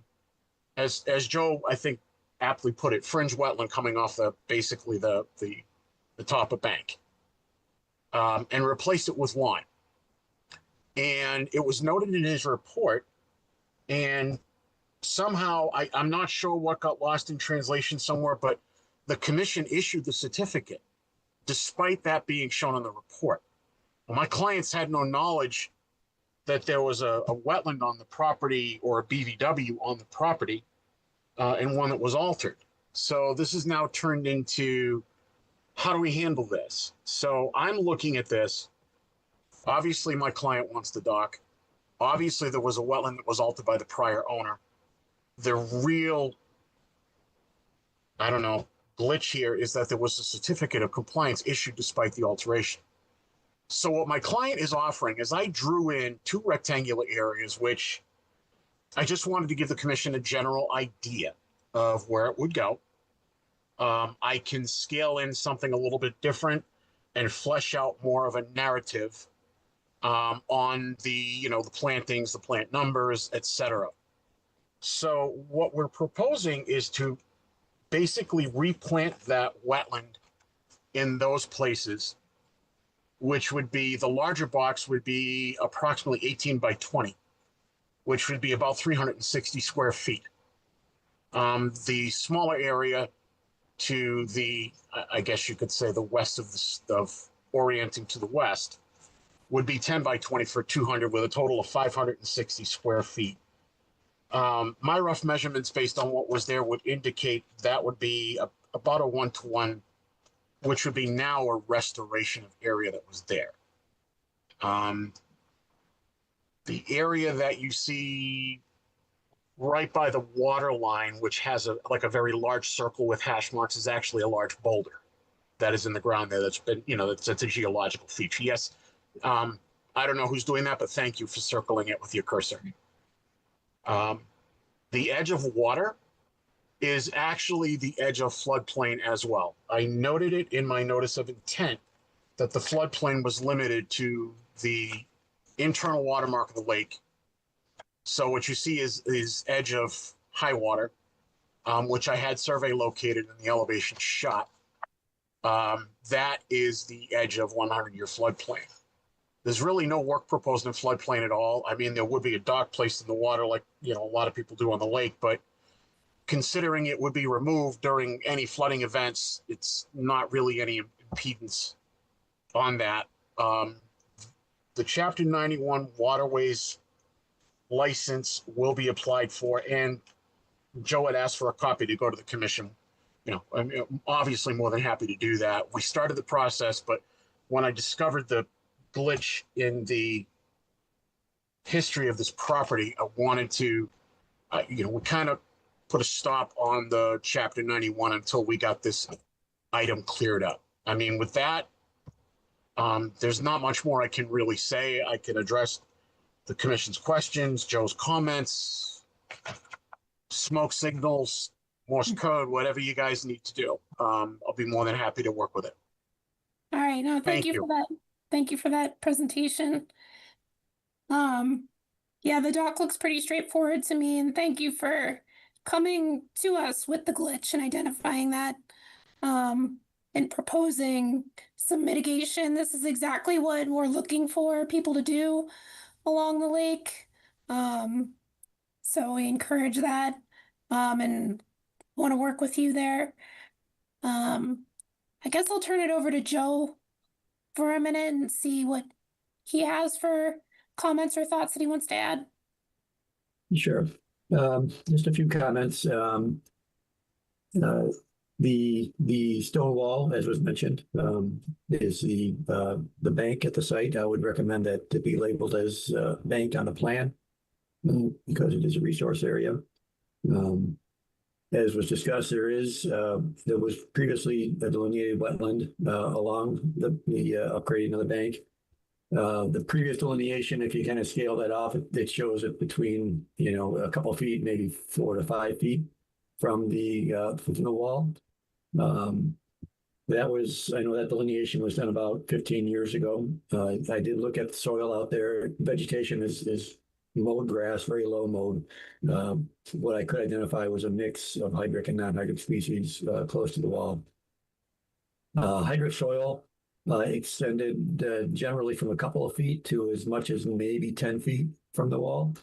as Joe, I think, aptly put it, fringe wetland coming off basically the top of bank. and replaced it with one. And it was noted in his report, and somehow I'm not sure what got lost in translation somewhere, but the commission issued the certificate despite that being shown in the report. Well, my clients had no knowledge that there was a wetland on the property or a BVW on the property, and one that was altered. So this is now turned into, how do we handle this? So I'm looking at this. Obviously, my client wants the dock. Obviously, there was a wetland that was altered by the prior owner. The real, I don't know, glitch here is that there was a certificate of compliance issued despite the alteration. So what my client is offering is I drew in 2 rectangular areas, which I just wanted to give the commission a general idea of where it would go. I can scale in something a little bit different and flesh out more of a narrative on the, the plantings, the plant numbers, etc. So what we're proposing is to basically replant that wetland in those places, which would be, the larger box would be approximately 18 by 20, which would be about 360 square feet. The smaller area to the, I guess you could say, the west of orienting to the west would be 10 by 20 for 200 with a total of 560 square feet. My rough measurements based on what was there would indicate that would be about a 1-to-1, which would be now a restoration of area that was there. The area that you see right by the water line, which has a very large circle with hash marks, is actually a large boulder that is in the ground there. That's been, that's a geological feature. Yes. I don't know who's doing that, but thank you for circling it with your cursor. The edge of water is actually the edge of floodplain as well. I noted it in my notice of intent that the floodplain was limited to the internal watermark of the lake. So what you see is edge of high water, which I had survey located in the elevation shot. That is the edge of 100-year floodplain. There's really no work proposed in floodplain at all. I mean, there would be a dock placed in the water like, a lot of people do on the lake, but considering it would be removed during any flooding events, it's not really any impedance on that. The Chapter 91 waterways license will be applied for, and Joe had asked for a copy to go to the commission. I'm obviously more than happy to do that. We started the process, but when I discovered the glitch in the history of this property, I wanted to, we kind of put a stop on the Chapter 91 until we got this item cleared up. I mean, with that, there's not much more I can really say. I can address the commission's questions, Joe's comments, smoke signals, Morse code, whatever you guys need to do. I'll be more than happy to work with it. All right. No, thank you for that. Thank you for that presentation. Yeah, the doc looks pretty straightforward to me, and thank you for coming to us with the glitch and identifying that, and proposing some mitigation. This is exactly what we're looking for people to do along the lake. So we encourage that, and want to work with you there. I guess I'll turn it over to Joe for a minute and see what he has for comments or thoughts that he wants to add. Sure. Just a few comments. The stone wall, as was mentioned, is the bank at the site. I would recommend that to be labeled as bank on the plan because it is a resource area. As was discussed, there was previously a delineated wetland along the upgrading of the bank. The previous delineation, if you kind of scale that off, it shows it between, a couple of feet, maybe 4 to 5 feet from the wall. I know that delineation was done about 15 years ago. I did look at the soil out there. Vegetation is mowed grass, very low mowed. What I could identify was a mix of hydric and non-hydric species close to the wall. Hydric soil extended generally from a couple of feet to as much as maybe 10 feet from the wall.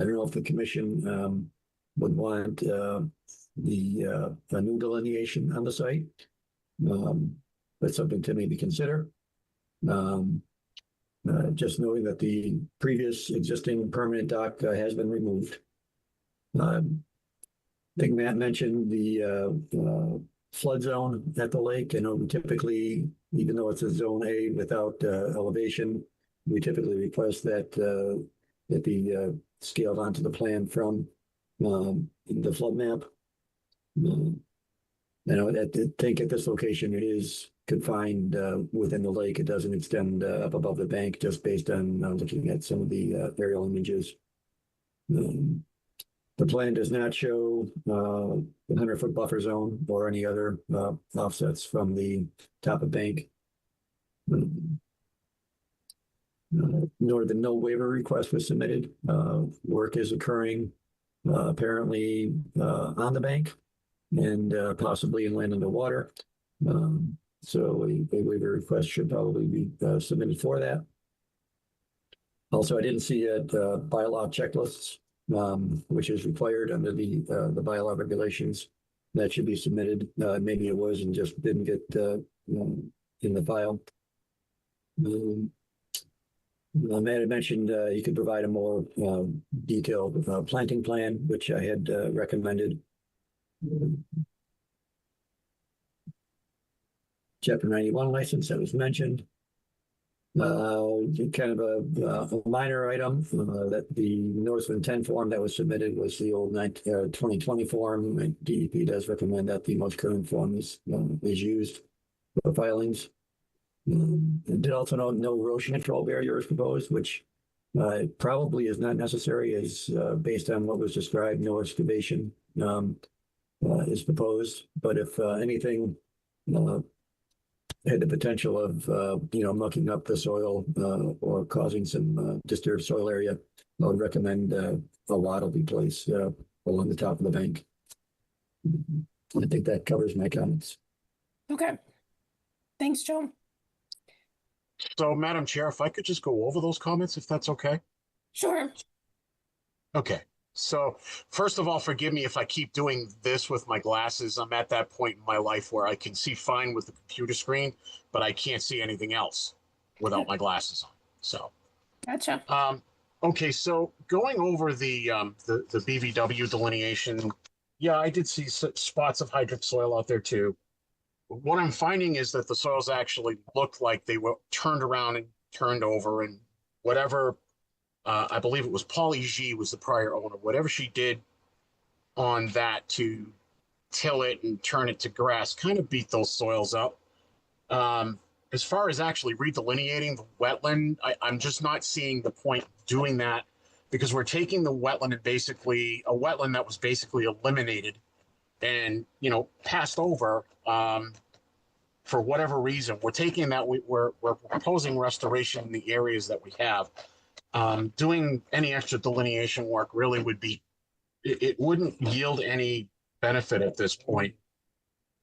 I don't know if the commission would want a new delineation on the site. But something to maybe consider. Just knowing that the previous existing permanent dock has been removed. I think Matt mentioned the flood zone at the lake. I know we typically, even though it's a zone A without elevation, we typically request that it be scaled onto the plan from the flood map. I know that I think at this location it is confined within the lake. It doesn't extend up above the bank, just based on looking at some of the aerial images. The plan does not show the 100-foot buffer zone or any other offsets from the top of bank. Nor the no waiver request was submitted. Work is occurring apparently on the bank and possibly inland underwater. So a waiver request should probably be submitted for that. Also, I didn't see a bylaw checklists, which is required under the bylaw regulations. That should be submitted. Maybe it was and just didn't get in the file. Matt had mentioned you could provide a more detailed planting plan, which I had recommended. Chapter 91 license that was mentioned. Kind of a minor item that the notice of intent form that was submitted was the old 2020 form. And DEP does recommend that the most current form is used for filings. It did also note no erosion control barrier is proposed, which probably is not necessary, as based on what was described, no excavation is proposed. But if anything had the potential of mucking up the soil or causing some disturbed soil area, I would recommend a wattle be placed along the top of the bank. I think that covers my comments. Okay. Thanks, Joe. So, Madam Chair, if I could just go over those comments, if that's okay? Sure. Okay. So, first of all, forgive me if I keep doing this with my glasses. I'm at that point in my life where I can see fine with the computer screen, but I can't see anything else without my glasses on. So, gotcha. Okay, so going over the BVW delineation, yeah, I did see spots of hydric soil out there too. What I'm finding is that the soils actually looked like they were turned around and turned over, and whatever, I believe it was Polly G was the prior owner, whatever she did on that to till it and turn it to grass kind of beat those soils up. As far as actually redelineating the wetland, I'm just not seeing the point doing that, because we're taking the wetland and basically a wetland that was basically eliminated and, passed over for whatever reason. We're taking that, we're proposing restoration in the areas that we have. Doing any extra delineation work really would be, it wouldn't yield any benefit at this point.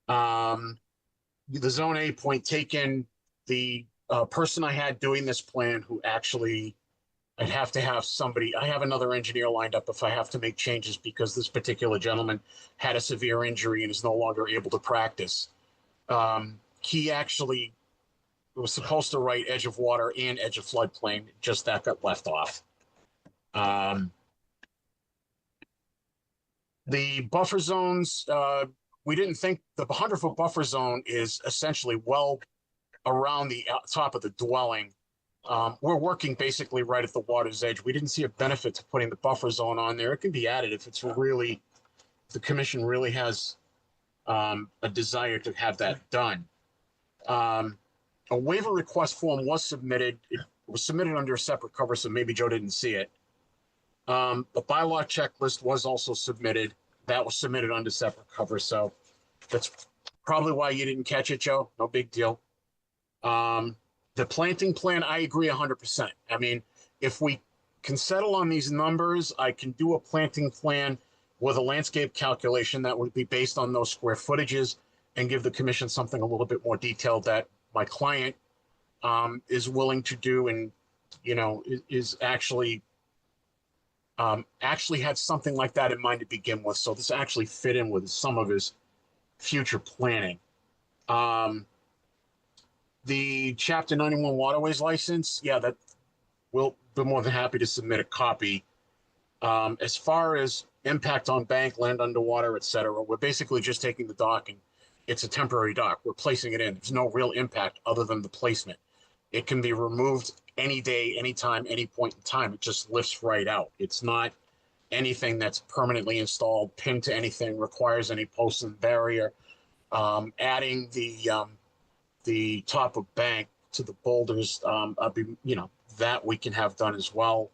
The Zone A point taken, the person I had doing this plan who actually, I'd have to have somebody, I have another engineer lined up if I have to make changes, because this particular gentleman had a severe injury and is no longer able to practice. He actually was supposed to write edge of water and edge of floodplain, just that got left off. The buffer zones, we didn't think the 100-foot buffer zone is essentially well around the top of the dwelling. We're working basically right at the water's edge. We didn't see a benefit to putting the buffer zone on there. It can be added if it's really, the commission really has a desire to have that done. A waiver request form was submitted. It was submitted under a separate cover, so maybe Joe didn't see it. The bylaw checklist was also submitted. That was submitted under separate cover, so that's probably why you didn't catch it, Joe. No big deal. The planting plan, I agree 100%. I mean, if we can settle on these numbers, I can do a planting plan with a landscape calculation that would be based on those square footages and give the commission something a little bit more detailed that my client is willing to do, and is actually had something like that in mind to begin with. So this actually fit in with some of his future planning. The Chapter 91 Waterways license, yeah, that we'll be more than happy to submit a copy. As far as impact on bank, land underwater, et cetera, we're basically just taking the dock, and it's a temporary dock. We're placing it in. There's no real impact other than the placement. It can be removed any day, anytime, any point in time. It just lifts right out. It's not anything that's permanently installed, pinned to anything, requires any post and barrier. Adding the top of bank to the boulders, that we can have done as well.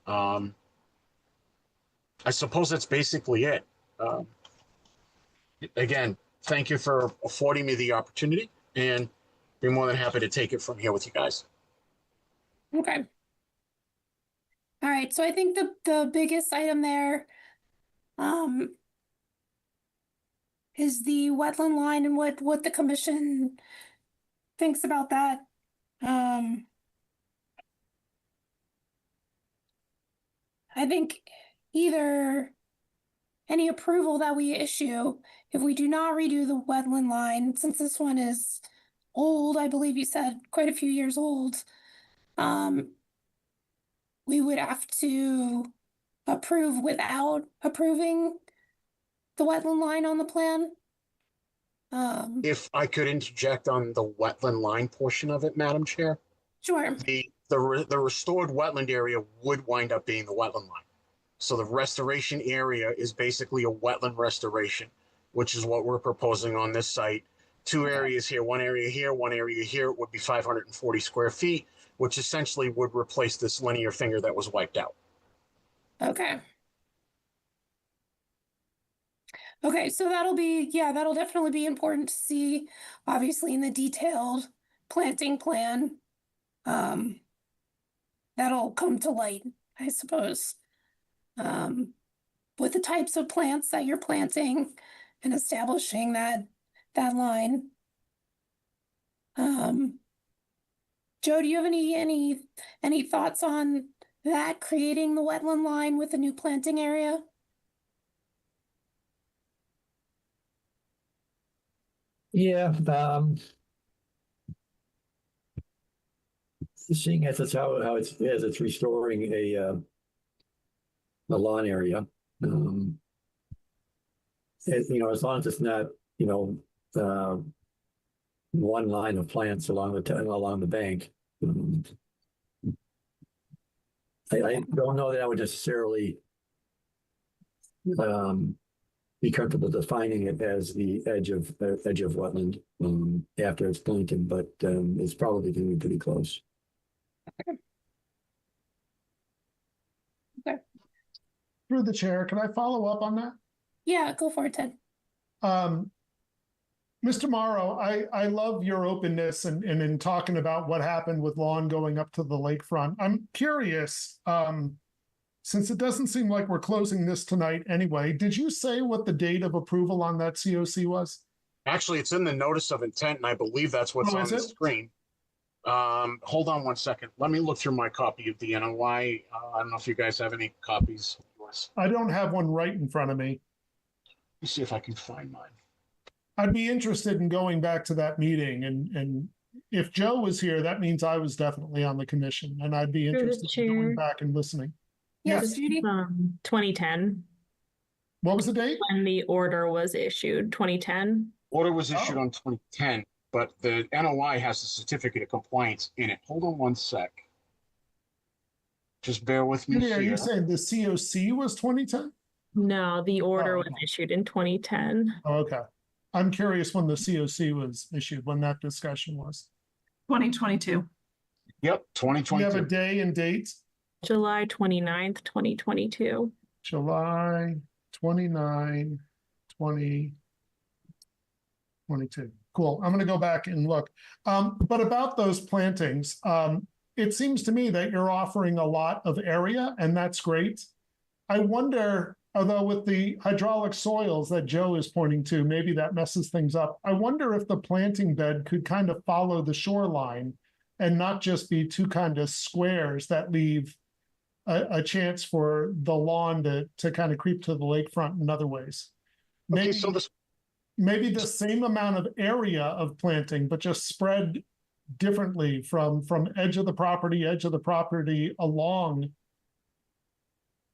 I suppose that's basically it. Again, thank you for affording me the opportunity, and be more than happy to take it from here with you guys. Okay. All right, so I think the biggest item there is the wetland line and what the commission thinks about that. I think either any approval that we issue, if we do not redo the wetland line, since this one is old, I believe you said quite a few years old, we would have to approve without approving the wetland line on the plan. If I could interject on the wetland line portion of it, Madam Chair. Sure. The restored wetland area would wind up being the wetland line. So the restoration area is basically a wetland restoration, which is what we're proposing on this site. Two areas here, one area here, one area here. It would be 540 square feet, which essentially would replace this linear finger that was wiped out. Okay. Okay, so that'll definitely be important to see, obviously, in the detailed planting plan. That'll come to light, I suppose. With the types of plants that you're planting and establishing that line. Joe, do you have any thoughts on that, creating the wetland line with a new planting area? Yeah, seeing as it's how it's restoring a lawn area, as long as it's not, one line of plants along the bank. I don't know that I would necessarily be comfortable defining it as the edge of wetland after it's planted, but it's probably going to be pretty close. Okay. Through the chair, can I follow up on that? Yeah, go for it, Ted. Mr. Morrow, I love your openness and in talking about what happened with lawn going up to the lakefront. I'm curious, since it doesn't seem like we're closing this tonight anyway, did you say what the date of approval on that COC was? Actually, it's in the notice of intent, and I believe that's what's on the screen. Hold on one second. Let me look through my copy of the NOI. I don't know if you guys have any copies of yours. I don't have one right in front of me. Let me see if I can find mine. I'd be interested in going back to that meeting, and if Joe was here, that means I was definitely on the commission, and I'd be interested in going back and listening. Yes, Judy. 2010. What was the date? When the order was issued, 2010. Order was issued on 2010, but the NOI has a certificate of compliance in it. Hold on one sec. Just bear with me. Are you saying the COC was 2010? No, the order was issued in 2010. Oh, okay. I'm curious when the COC was issued, when that discussion was. 2022. Yep, 2022. Do you have a day and date? July 29th, 2022. July 29, 2022. Cool. I'm going to go back and look. But about those plantings, it seems to me that you're offering a lot of area, and that's great. I wonder, although with the hydraulic soils that Joe is pointing to, maybe that messes things up. I wonder if the planting bed could kind of follow the shoreline and not just be two kind of squares that leave a chance for the lawn to kind of creep to the lakefront in other ways. Okay, so this, Maybe the same amount of area of planting, but just spread differently from edge of the property along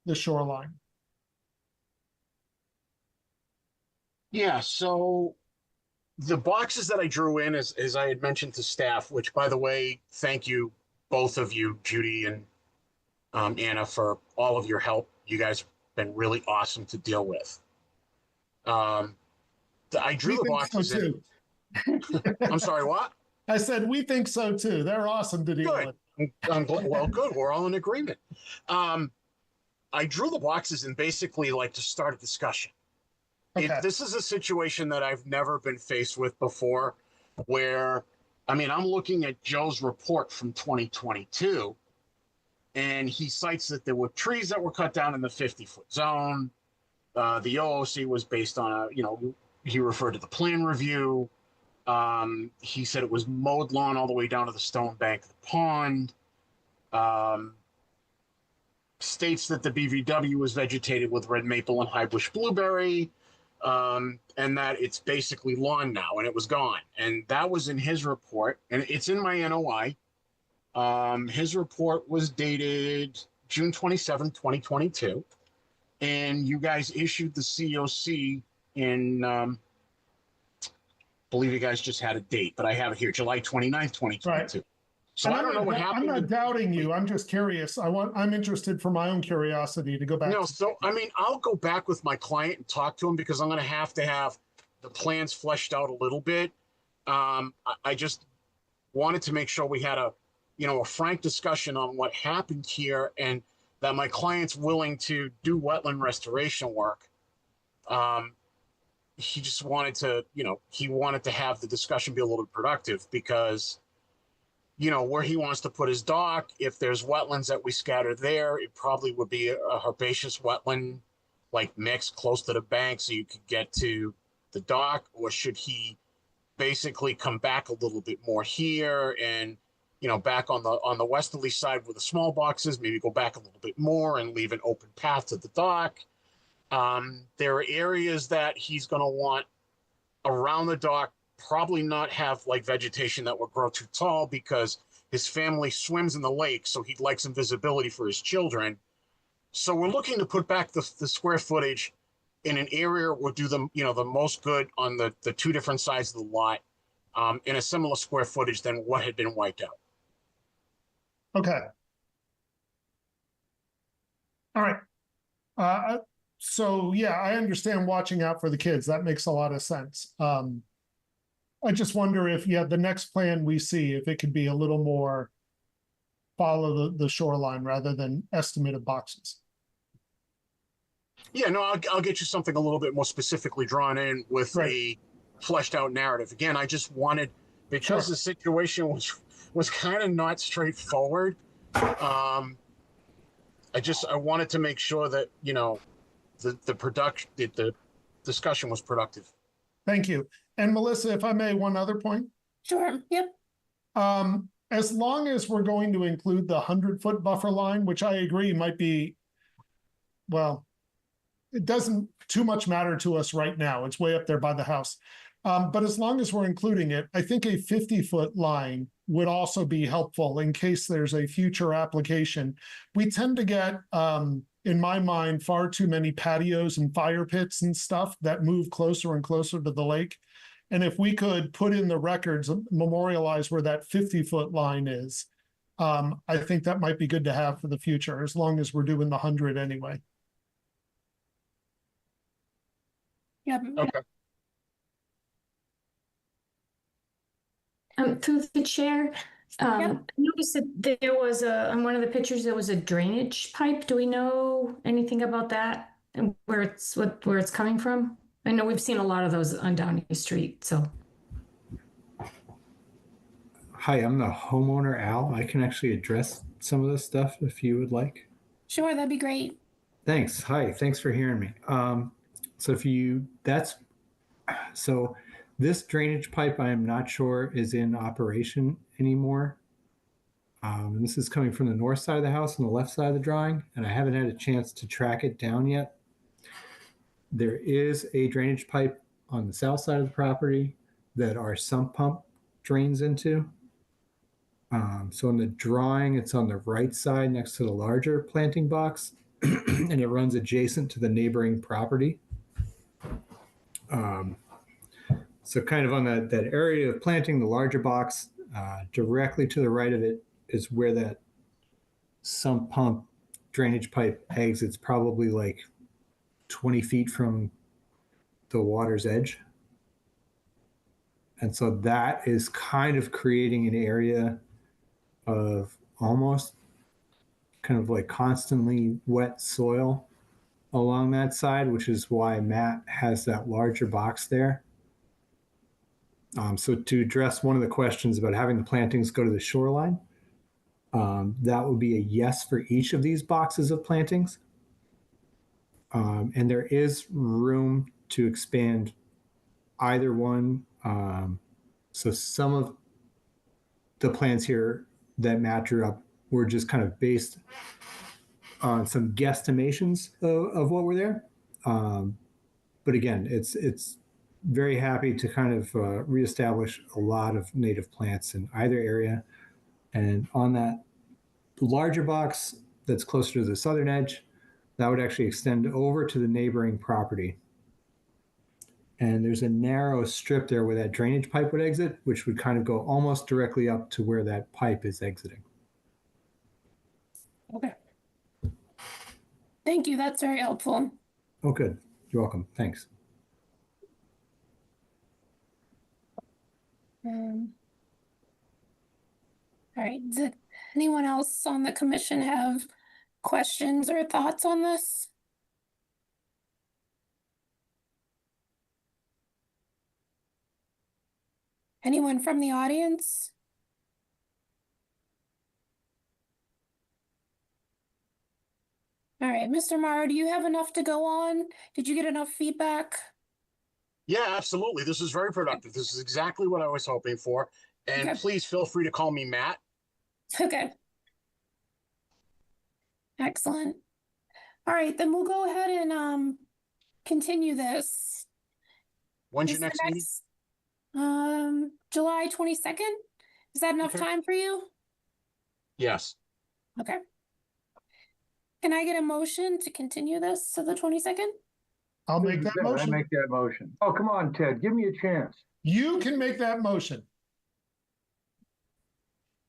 the shoreline. yeah, so the boxes that I drew in, as I had mentioned to staff, which by the way, thank you, both of you, Judy and Anna, for all of your help. You guys have been really awesome to deal with. I drew the boxes in. I'm sorry, what? I said, we think so too. They're awesome to deal with. I'm glad, well, good. We're all in agreement. I drew the boxes in basically like to start a discussion. Okay. This is a situation that I've never been faced with before, where, I mean, I'm looking at Joe's report from 2022, and he cites that there were trees that were cut down in the 50-foot zone. The OOC was based on he referred to the plan review. He said it was mowed lawn all the way down to the stone bank of the pond. States that the BVW was vegetated with red maple and high bush blueberry, and that it's basically lawn now, and it was gone. And that was in his report, and it's in my NOI. His report was dated June 27, 2022, and you guys issued the COC in, believe you guys just had a date, but I have it here, July 29th, 2022. Right. So And I don't know what happened. I'm not doubting you. I'm just curious. I'm interested for my own curiosity to go back. No, so I mean, I'll go back with my client and talk to him because I'm going to have the plans fleshed out a little bit. I just wanted to make sure we had a frank discussion on what happened here, and that my client's willing to do wetland restoration work. He just wanted to, he wanted to have the discussion be a little productive because, where he wants to put his dock, if there's wetlands that we scatter there, it probably would be a herbaceous wetland, like mix close to the bank so you could get to the dock, or should he basically come back a little bit more here and, back on the westerly side where the small box is, maybe go back a little bit more and leave an open path to the dock. There are areas that he's going to want around the dock, probably not have like vegetation that will grow too tall because his family swims in the lake, so he'd like some visibility for his children. So we're looking to put back the square footage in an area where do the most good on the two different sides of the lot, in a similar square footage than what had been wiped out. Okay. All right. So yeah, I understand watching out for the kids. That makes a lot of sense. I just wonder if, the next plan we see, if it could be a little more follow the shoreline rather than estimate of boxes. Yeah, no, I'll get you something a little bit more specifically drawn in with a fleshed out narrative. Again, I just wanted, because the situation was kind of not straightforward. I wanted to make sure that, the discussion was productive. Thank you. And Melissa, if I may, one other point. Sure. Yep. As long as we're going to include the 100-foot buffer line, which I agree might be, well, it doesn't too much matter to us right now. It's way up there by the house. But as long as we're including it, I think a 50-foot line would also be helpful in case there's a future application. We tend to get, in my mind, far too many patios and fire pits and stuff that move closer and closer to the lake. And if we could put in the records, memorialize where that 50-foot line is, I think that might be good to have for the future, as long as we're doing the 100 anyway. Yep. Okay. Through the chair, I noticed that there was on one of the pictures, there was a drainage pipe. Do we know anything about that and where it's coming from? I know we've seen a lot of those on Downey Street, so. Hi, I'm the homeowner, Al. I can actually address some of this stuff if you would like. Sure, that'd be great. Thanks. Hi, thanks for hearing me. So this drainage pipe, I am not sure is in operation anymore. And this is coming from the north side of the house and the left side of the drawing, and I haven't had a chance to track it down yet. There is a drainage pipe on the south side of the property that our sump pump drains into. So in the drawing, it's on the right side next to the larger planting box, and it runs adjacent to the neighboring property. So kind of on that area of planting, the larger box, directly to the right of it is where that sump pump drainage pipe exits, probably like 20 feet from the water's edge. And so that is kind of creating an area of almost kind of like constantly wet soil along that side, which is why Matt has that larger box there. So to address one of the questions about having the plantings go to the shoreline, that would be a yes for each of these boxes of plantings. And there is room to expand either one. So some of the plans here that Matt drew up were just kind of based on some guesstimations of what were there. But again, it's very happy to kind of reestablish a lot of native plants in either area. And on that larger box that's closer to the southern edge, that would actually extend over to the neighboring property. And there's a narrow strip there where that drainage pipe would exit, which would kind of go almost directly up to where that pipe is exiting. Okay. Thank you. That's very helpful. Oh, good. You're welcome. Thanks. All right. Does anyone else on the commission have questions or thoughts on this? Anyone from the audience? All right, Mr. Morrow, do you have enough to go on? Did you get enough feedback? Yeah, absolutely. This is very productive. This is exactly what I was hoping for. And please feel free to call me Matt. Okay. Excellent. All right, then we'll go ahead and continue this. When's your next meeting? July 22nd. Is that enough time for you? Yes. Okay. Can I get a motion to continue this to the 22nd? I'll make that motion. I make that motion. Oh, come on, Ted, give me a chance. You can make that motion.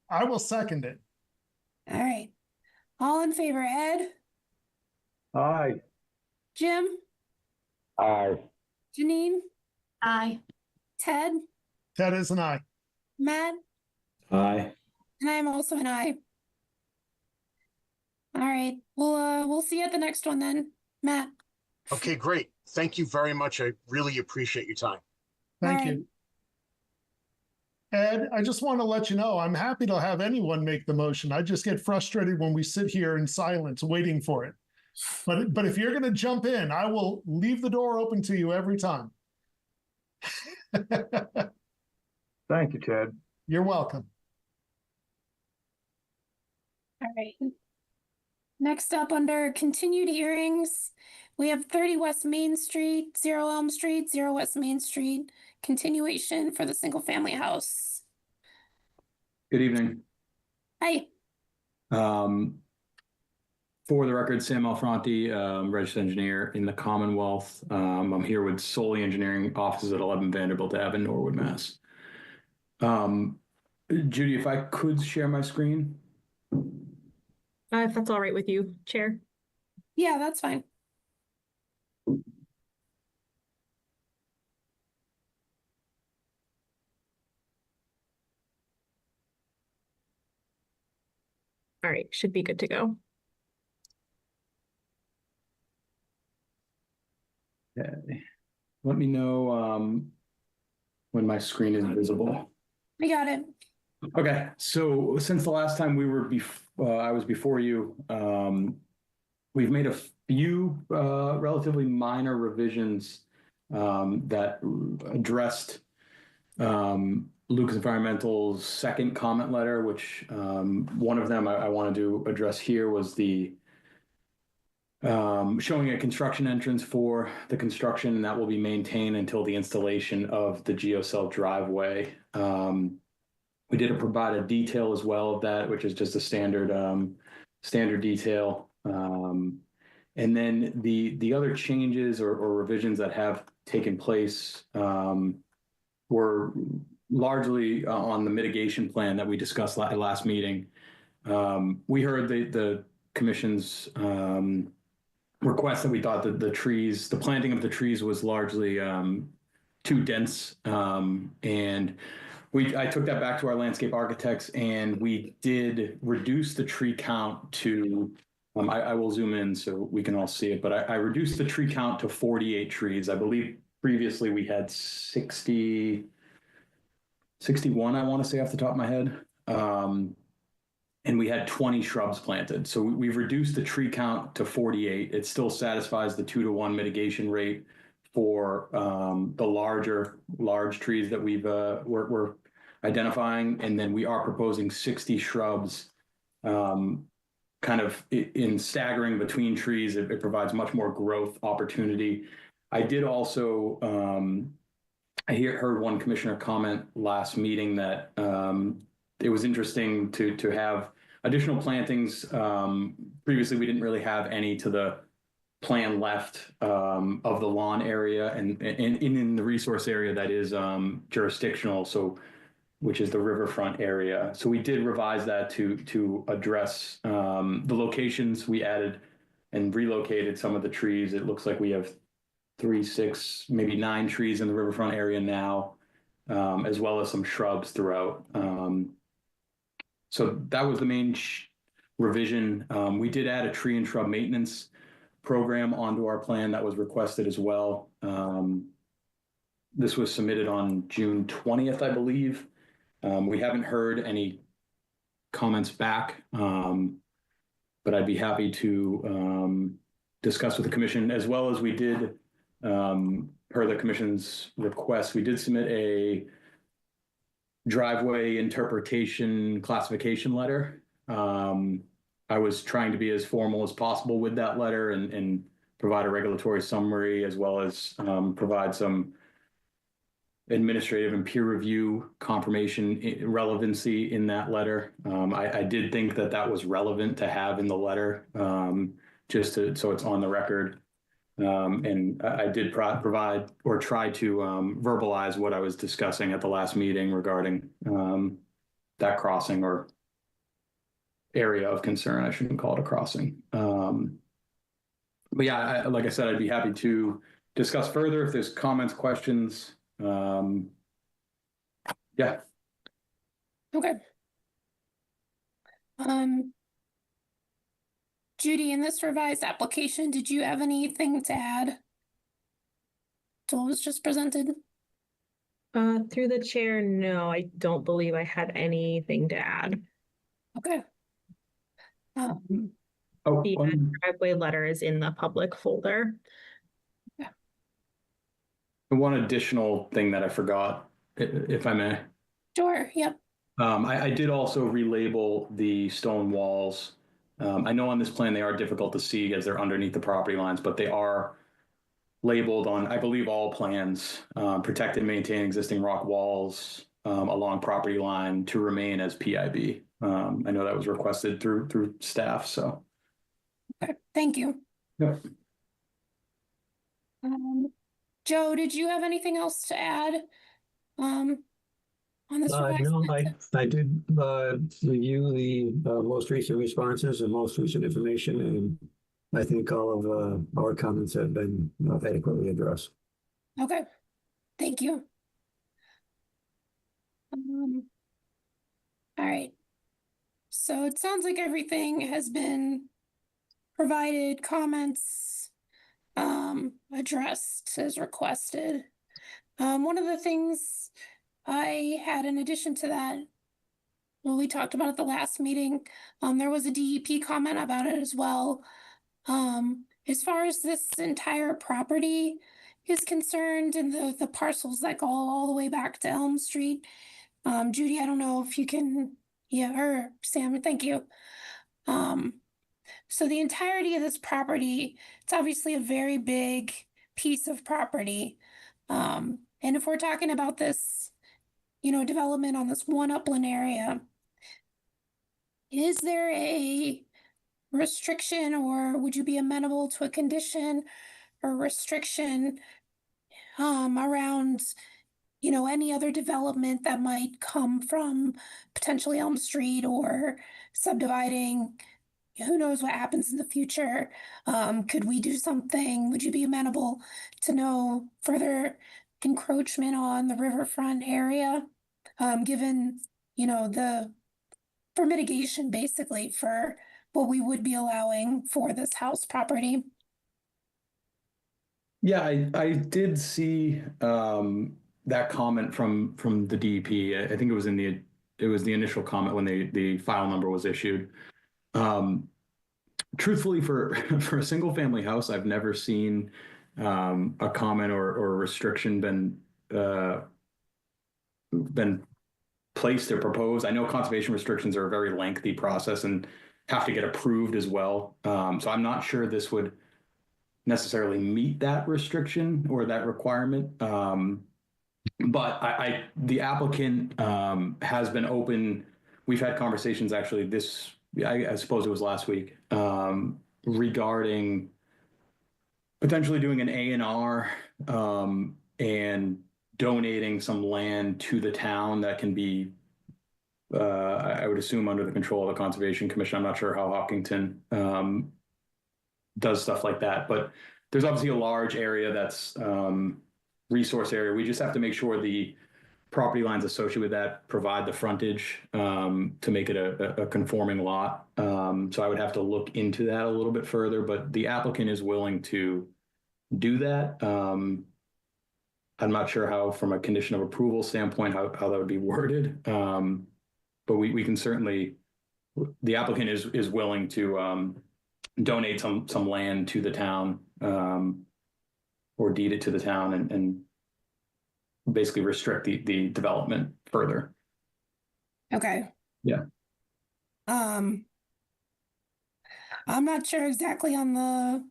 I will second it. All right. All in favor, Ed? Aye. Jim? Aye. Janine? Aye. Ted? Ted is an aye. Matt? Aye. And I'm also an aye. All right. We'll see you at the next one then, Matt. Okay, great. Thank you very much. I really appreciate your time. Thank you. Ed, I just want to let you know, I'm happy to have anyone make the motion. I just get frustrated when we sit here in silence waiting for it. But if you're going to jump in, I will leave the door open to you every time. Thank you, Ted. You're welcome. All right. Next up, under continued hearings, we have 30 West Main Street, 0 Elm Street, 0 West Main Street, continuation for the single family house. Good evening. Hi. For the record, Sam Alfronti, registered engineer in the Commonwealth. I'm here with Solely Engineering offices at 11 Vanderbilt Ave in Norwood, Mass. Judy, if I could share my screen. If that's all right with you, Chair. Yeah, that's fine. All right, should be good to go. Okay. Let me know when my screen is visible. We got it. Okay, so since the last time we were I was before you, we've made a few relatively minor revisions that addressed Lucas Environmental's second comment letter, which one of them I wanted to address here was the showing a construction entrance for the construction, and that will be maintained until the installation of the geocell driveway. We did provide a detail as well of that, which is just a standard detail. And then the other changes or revisions that have taken place were largely on the mitigation plan that we discussed last meeting. We heard the commission's request that we thought that the planting of the trees was largely too dense. And I took that back to our landscape architects, and we did reduce the tree count to, I will zoom in so we can all see it, but I reduced the tree count to 48 trees. I believe previously we had 61, I want to say off the top of my head. And we had 20 shrubs planted. So we've reduced the tree count to 48. It still satisfies the 2-to-1 mitigation rate for the large trees that we're identifying. And then we are proposing 60 shrubs kind of in staggering between trees. It provides much more growth opportunity. I did also, I heard one commissioner comment last meeting that it was interesting to have additional plantings. Previously, we didn't really have any to the plan left of the lawn area and in the resource area that is jurisdictional, so which is the riverfront area. So we did revise that to address the locations. We added and relocated some of the trees. It looks like we have 3, 6, maybe 9 trees in the riverfront area now, as well as some shrubs throughout. So that was the main revision. We did add a tree and shrub maintenance program onto our plan that was requested as well. This was submitted on June 20th, I believe. We haven't heard any comments back, but I'd be happy to discuss with the commission, as well as we did, per the commission's request, we did submit a driveway interpretation classification letter. I was trying to be as formal as possible with that letter and provide a regulatory summary, as well as provide some administrative and peer review confirmation relevancy in that letter. I did think that was relevant to have in the letter, so it's on the record. And I did provide or try to verbalize what I was discussing at the last meeting regarding that crossing or area of concern. I shouldn't call it a crossing. But yeah, like I said, I'd be happy to discuss further if there's comments, questions. Yeah. Okay. Judy, in this revised application, did you have anything to add to what was just presented? Through the chair, no, I don't believe I had anything to add. Okay. The driveway letter is in the public folder. One additional thing that I forgot, if I may. Sure, yep. I did also relabel the stone walls. I know on this plan they are difficult to see as they're underneath the property lines, but they are labeled on, I believe, all plans, protect and maintain existing rock walls along property line to remain as PIB. I know that was requested through staff, so. Okay, thank you. Yep. Joe, did you have anything else to add on this? No, I did review the most recent responses and most recent information, and I think all of our comments have been adequately addressed. Okay, thank you. All right. So it sounds like everything has been provided, comments addressed as requested. One of the things I had in addition to that, well, we talked about at the last meeting, there was a DEP comment about it as well. As far as this entire property, is concerned and the parcels that go all the way back to Elm Street. Judy, I don't know if you can, yeah, or Sam, thank you. So the entirety of this property, it's obviously a very big piece of property. And if we're talking about this, development on this one upland area, is there a restriction, or would you be amenable to a condition or restriction around any other development that might come from potentially Elm Street or subdividing? Who knows what happens in the future? Could we do something? Would you be amenable to no further encroachment on the riverfront area, given, for mitigation, basically, for what we would be allowing for this house property? Yeah, I did see that comment from the DEP. I think it was the initial comment when the file number was issued. Truthfully, for a single family house, I've never seen a comment or a restriction been placed or proposed. I know conservation restrictions are a very lengthy process and have to get approved as well. So I'm not sure this would necessarily meet that restriction or that requirement. But the applicant has been open. We've had conversations actually I suppose it was last week, regarding potentially doing an A&R and donating some land to the town that can be, I would assume, under the control of the Conservation Commission. I'm not sure how Hopkinton does stuff like that, but there's obviously a large area that's resource area. We just have to make sure the property lines associated with that provide the frontage to make it a conforming lot. So I would have to look into that a little bit further, but the applicant is willing to do that. I'm not sure how, from a condition of approval standpoint, how that would be worded. But we can certainly, the applicant is willing to donate some land to the town, or deed it to the town and basically restrict the development further. Okay. Yeah. I'm not sure exactly on the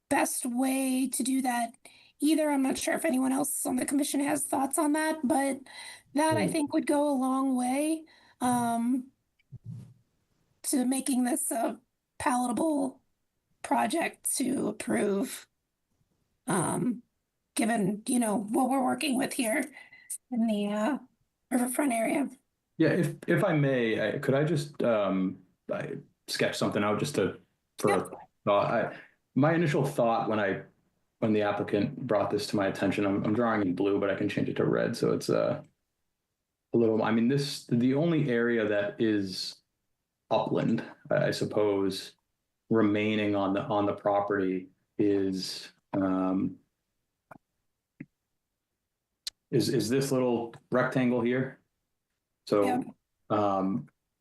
best way to do that either. I'm not sure if anyone else on the commission has thoughts on that, but that I think would go a long way to making this a palatable project to approve, given, what we're working with here in the riverfront area. Yeah, if I may, could I just sketch something out just for a thought? My initial thought when the applicant brought this to my attention, I'm drawing in blue, but I can change it to red, so it's a little. I mean, the only area that is upland, I suppose, remaining on the property is this little rectangle here. So yeah.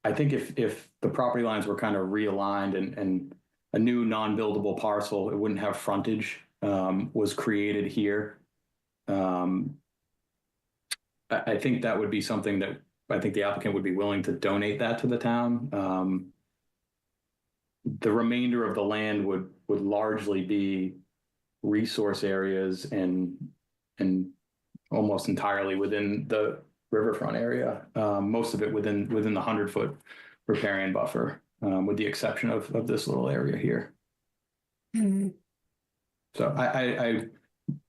I think if the property lines were kind of realigned and a new non-buildable parcel, it wouldn't have frontage, was created here. I think that would be something that I think the applicant would be willing to donate that to the town. The remainder of the land would largely be resource areas and almost entirely within the riverfront area. Most of it within the 100-foot riparian buffer, with the exception of this little area here. Mm-hmm. So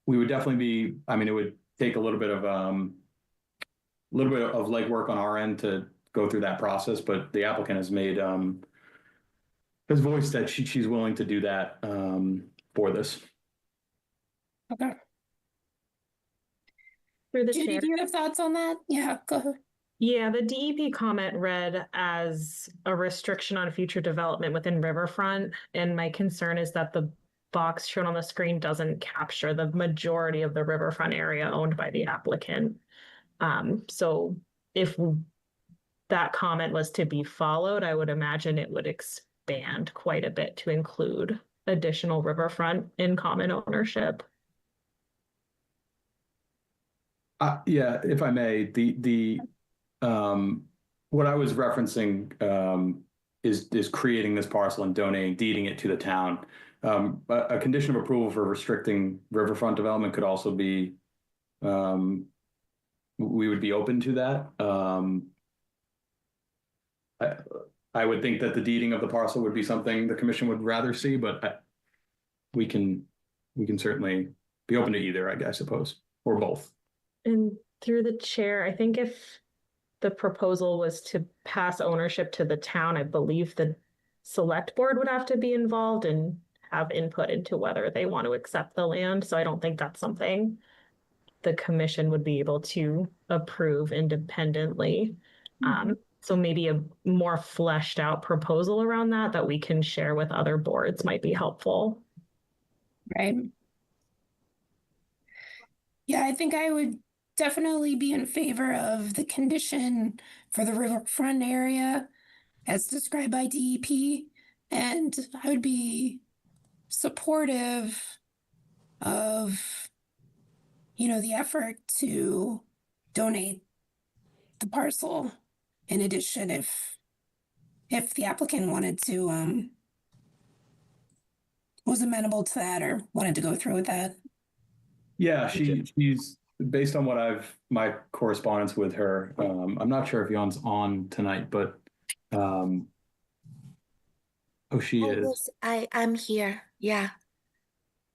we would definitely be. I mean, it would take a little bit of legwork on our end to go through that process, but the applicant has has voiced that she's willing to do that for this. Okay. Through the Judy, chair. do you have thoughts on that? Yeah, go ahead. Yeah, the DEP comment read as a restriction on future development within riverfront, and my concern is that the box shown on the screen doesn't capture the majority of the riverfront area owned by the applicant. So if that comment was to be followed, I would imagine it would expand quite a bit to include additional riverfront in common ownership. Yeah, if I may, what I was referencing is creating this parcel and deeding it to the town. A condition of approval for restricting riverfront development could also be, we would be open to that. I would think that the deeding of the parcel would be something the commission would rather see, but we can certainly be open to either, I suppose, or both. And through the chair, I think if the proposal was to pass ownership to the town, I believe the select board would have to be involved and have input into whether they want to accept the land. So I don't think that's something the commission would be able to approve independently. So maybe a more fleshed out proposal around that we can share with other boards might be helpful. Right. Yeah, I think I would definitely be in favor of the condition for the riverfront area as described by DEP. And I would be supportive of, the effort to donate the parcel in addition if the applicant wanted to, was amenable to that or wanted to go through with that. Yeah, she's based on my correspondence with her. I'm not sure if Jan's on tonight, but she is. Yes, I'm here. Yeah.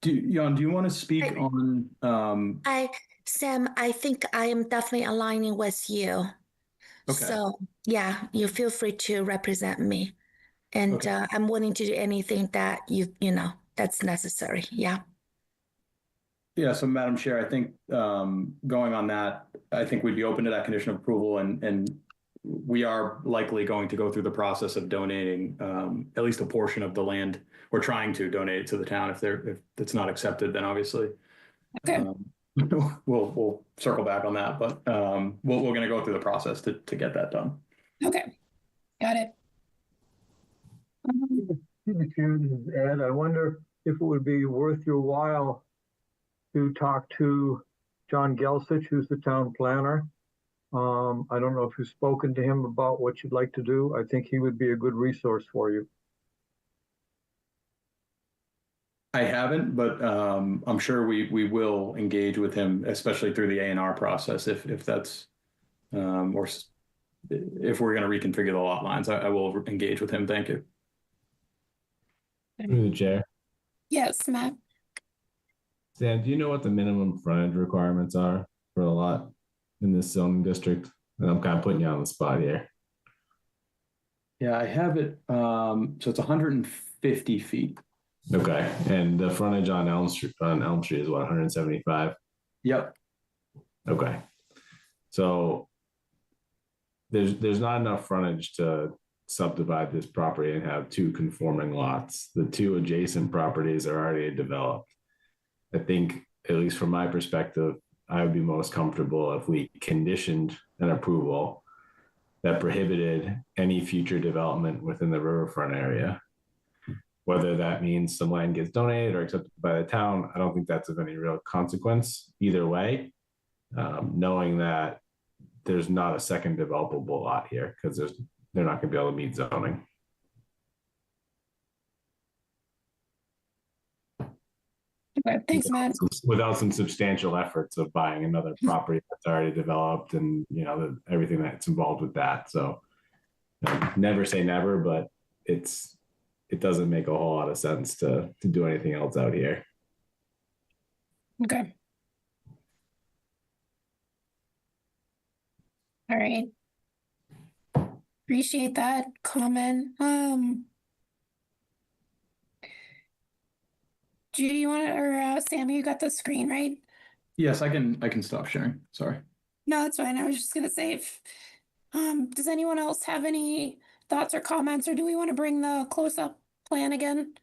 Jan, do you want to speak on? Sam, I think I am definitely aligning with you. Okay. So yeah, you feel free to represent me, and I'm willing to do anything that that's necessary. Yeah. Yeah. So, Madam Chair, I think going on that, I think we'd be open to that condition of approval, and we are likely going to go through the process of donating at least a portion of the land. We're trying to donate it to the town. If it's not accepted, then obviously we'll circle back on that. But we're going to go through the process to get that done. Okay, got it. Ed, I wonder if it would be worth your while to talk to John Gelsich, who's the town planner. I don't know if you've spoken to him about what you'd like to do. I think he would be a good resource for you. I haven't, but I'm sure we will engage with him, especially through the A&R process, if that's or if we're going to reconfigure the lot lines. I will engage with him. Thank you. Through the chair. Yes, Matt. Sam, do you know what the minimum frontage requirements are for a lot in this zoning district? And I'm kind of putting you on the spot here. Yeah, I have it. So it's 150 feet. Okay, and the frontage on Elm Street is what, 175? Yep. Okay, so there's not enough frontage to subdivide this property and have two conforming lots. The two adjacent properties are already developed. I think, at least from my perspective, I would be most comfortable if we conditioned an approval that prohibited any future development within the riverfront area. Whether that means some land gets donated or accepted by the town, I don't think that's of any real consequence either way, knowing that there's not a second developable lot here because they're not going to be able to meet zoning. Okay, thanks, Matt. Without some substantial efforts of buying another property that's already developed and everything that's involved with that. So never say never, but it doesn't make a whole lot of sense to do anything else out here. Okay. All right. Appreciate that comment. Judy, you want to, or Sammy, you got the screen, right? Yes, I can stop sharing. Sorry. No, that's fine. I was just gonna say, does anyone else have any thoughts or comments, or do we want to bring the close-up plan again?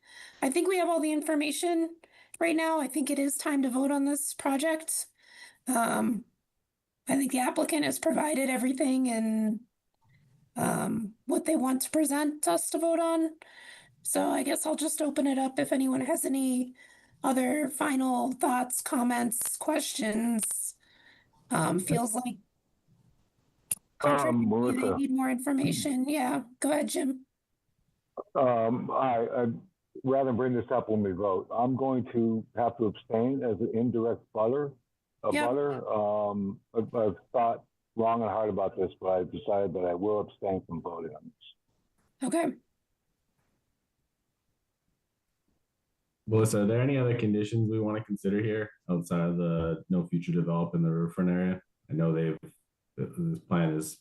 I think we have all the information right now. I think it is time to vote on this project. I think the applicant has provided everything and what they want to present us to vote on. So I guess I'll just open it up if anyone has any other final thoughts, comments, questions. feels like contrary to me, they Melissa, need more information. Yeah, go ahead, Jim. I rather than bring this up when we vote, I'm going to have to abstain as an indirect butter. Yep. I've thought long and hard about this, but I decided that I will abstain from voting on this. Okay. Melissa, are there any other conditions we want to consider here outside of the no future develop in the riverfront area? I know this plan is,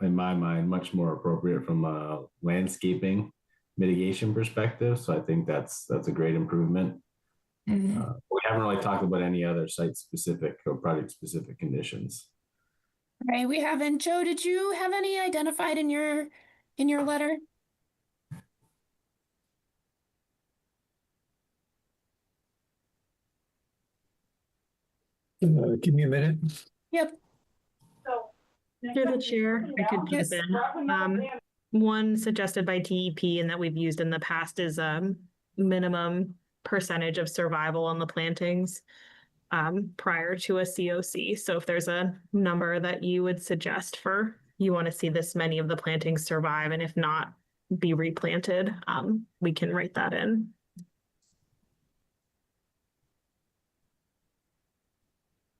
in my mind, much more appropriate from a landscaping mitigation perspective. So I think that's a great improvement. Mm-hmm. We haven't really talked about any other site specific or project specific conditions. Right, we haven't. Joe, did you have any identified in your letter? Give me a minute. Yep. Through the chair, I could jump in. One suggested by DEP and that we've used in the past is minimum percentage of survival on the plantings prior to a COC. So if there's a number that you would suggest for, you want to see this many of the plantings survive, and if not, be replanted, we can write that in.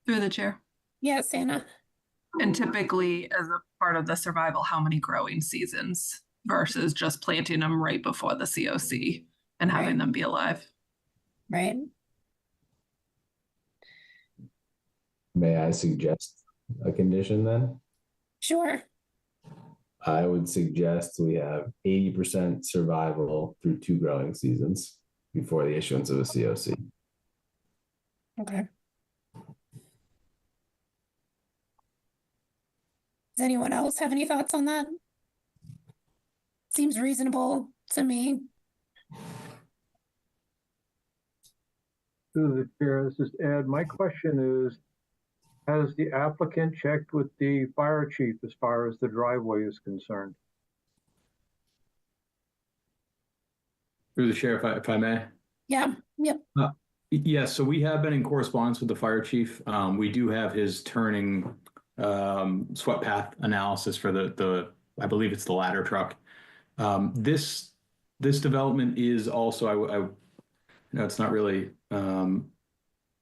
Through the chair. Yes, Anna. And typically, as a part of the survival, how many growing seasons versus just planting them right before the COC and having them be alive? Right. May I suggest a condition then? Sure. I would suggest we have 80% survival through 2 growing seasons before the issuance of a COC. Okay. Does anyone else have any thoughts on that? Seems reasonable to me. Through the chair, this is Ed. My question is, has the applicant checked with the fire chief as far as the driveway is concerned? Through the chair, if I may. Yeah. Yep. Yes, so we have been in correspondence with the fire chief. We do have his turning swept path analysis for the I believe it's the ladder truck. This development is also I know it's not really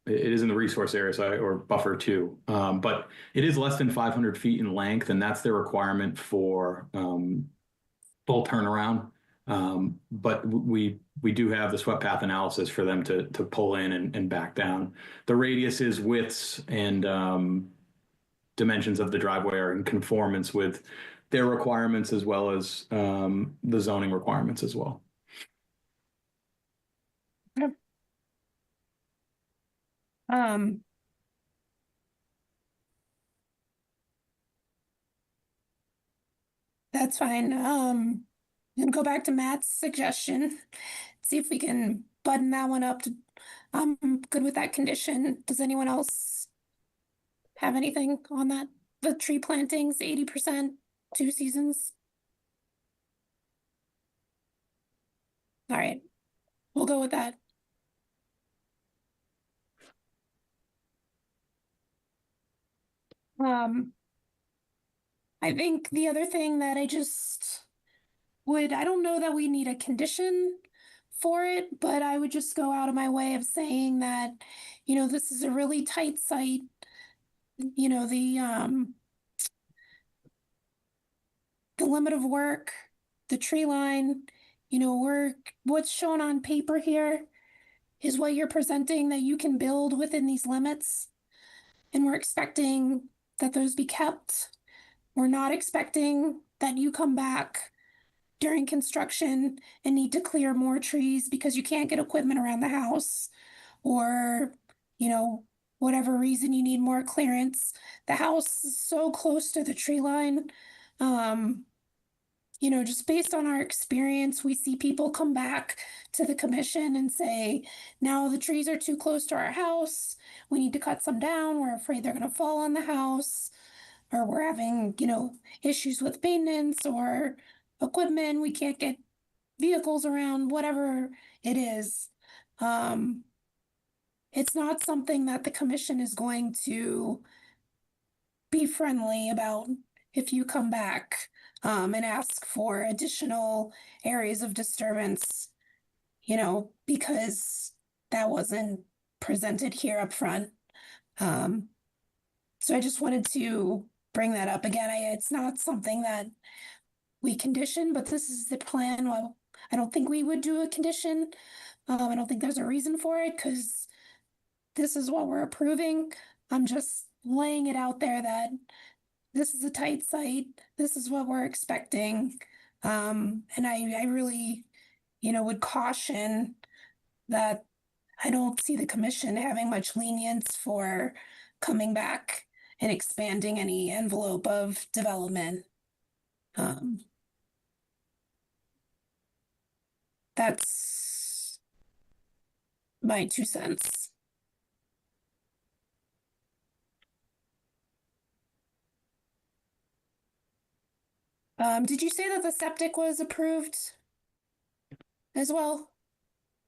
it is in the resource area, or buffer 2, but it is less than 500 feet in length, and that's the requirement for full turnaround. But we do have the swept path analysis for them to pull in and back down. The radiuses, widths, and dimensions of the driveway are in conformance with their requirements as well as the zoning requirements as well. Yep. That's fine. I'm gonna go back to Matt's suggestion, see if we can button that one up. I'm good with that condition. Does anyone else have anything on that? The tree plantings, 80%, 2 seasons. All right, we'll go with that. I think the other thing that I don't know that we need a condition for it, but I would just go out of my way of saying that, this is a really tight site. The limit of work, the tree line, what's shown on paper here is what you're presenting that you can build within these limits. And we're expecting that those be kept. We're not expecting that you come back during construction and need to clear more trees because you can't get equipment around the house, or, whatever reason you need more clearance. The house is so close to the tree line. Just based on our experience, we see people come back to the commission and say, now the trees are too close to our house. We need to cut some down. We're afraid they're going to fall on the house, or we're having, issues with maintenance or equipment. We can't get vehicles around, whatever it is. It's not something that the commission is going to be friendly about if you come back and ask for additional areas of disturbance, because that wasn't presented here up front. So I just wanted to bring that up again. It's not something that we condition, but this is the plan. Well, I don't think we would do a condition. I don't think there's a reason for it because this is what we're approving. I'm just laying it out there that this is a tight site. This is what we're expecting. And I really, would caution that I don't see the commission having much lenience for coming back and expanding any envelope of development. That's my 2 cents. Did you say that the septic was approved as well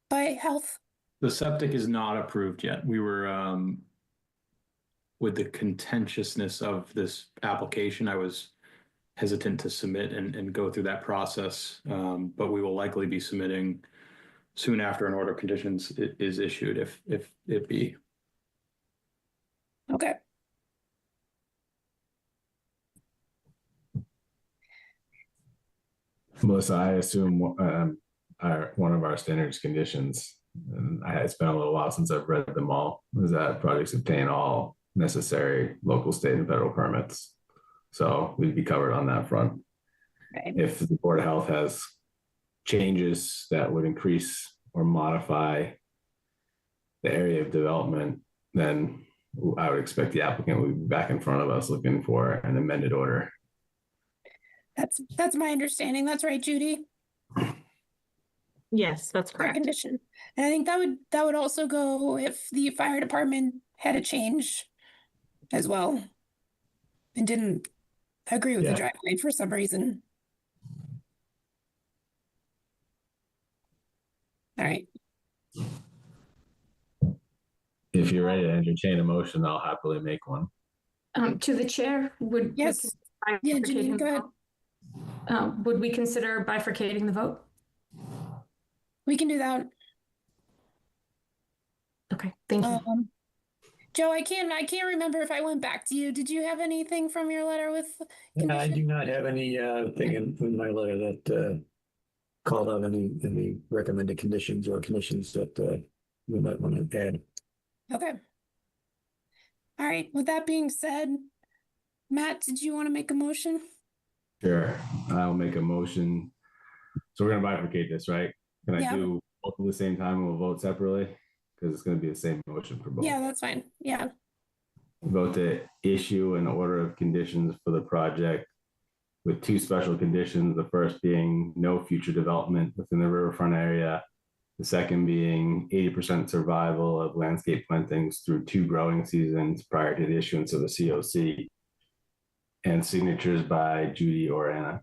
by health? The septic is not approved yet. We were, with the contentiousness of this application, I was hesitant to submit and go through that process. But we will likely be submitting soon after an order of conditions is issued, if it be. Okay. Melissa, I assume one of our standards conditions, and it's been a little while since I've read them all, is that projects obtain all necessary local, state, and federal permits. So we'd be covered on that front. Right. If the Board of Health has changes that would increase or modify the area of development, then I would expect the applicant would be back in front of us looking for an amended order. That's my understanding. That's right, Judy. Yes, that's For correct. condition. And I think that would also go if the fire department had a change as well and didn't agree with the driveway for some reason. All right. If you're ready to entertain a motion, I'll happily make one. To the chair, would Yes. Yeah, Janine, go ahead. Would we consider bifurcating the vote? We can do that. Okay, thank you. Joe, I can't remember if I went back to you. Did you have anything from your letter with Yeah, I do not have any thing in my letter that called out any recommended conditions or conditions that we might want to add. Okay. All right. With that being said, Matt, did you want to make a motion? Sure, I'll make a motion. So we're gonna bifurcate this, right? Can I do both at the same time and we'll vote separately? Because it's gonna be the same motion for both. Yeah, that's fine. Yeah. Vote to issue an order of conditions for the project with 2 special conditions. The first being no future development within the riverfront area. The second being 80% survival of landscape plantings through 2 growing seasons prior to the issuance of a COC. And signatures by Judy or Anna.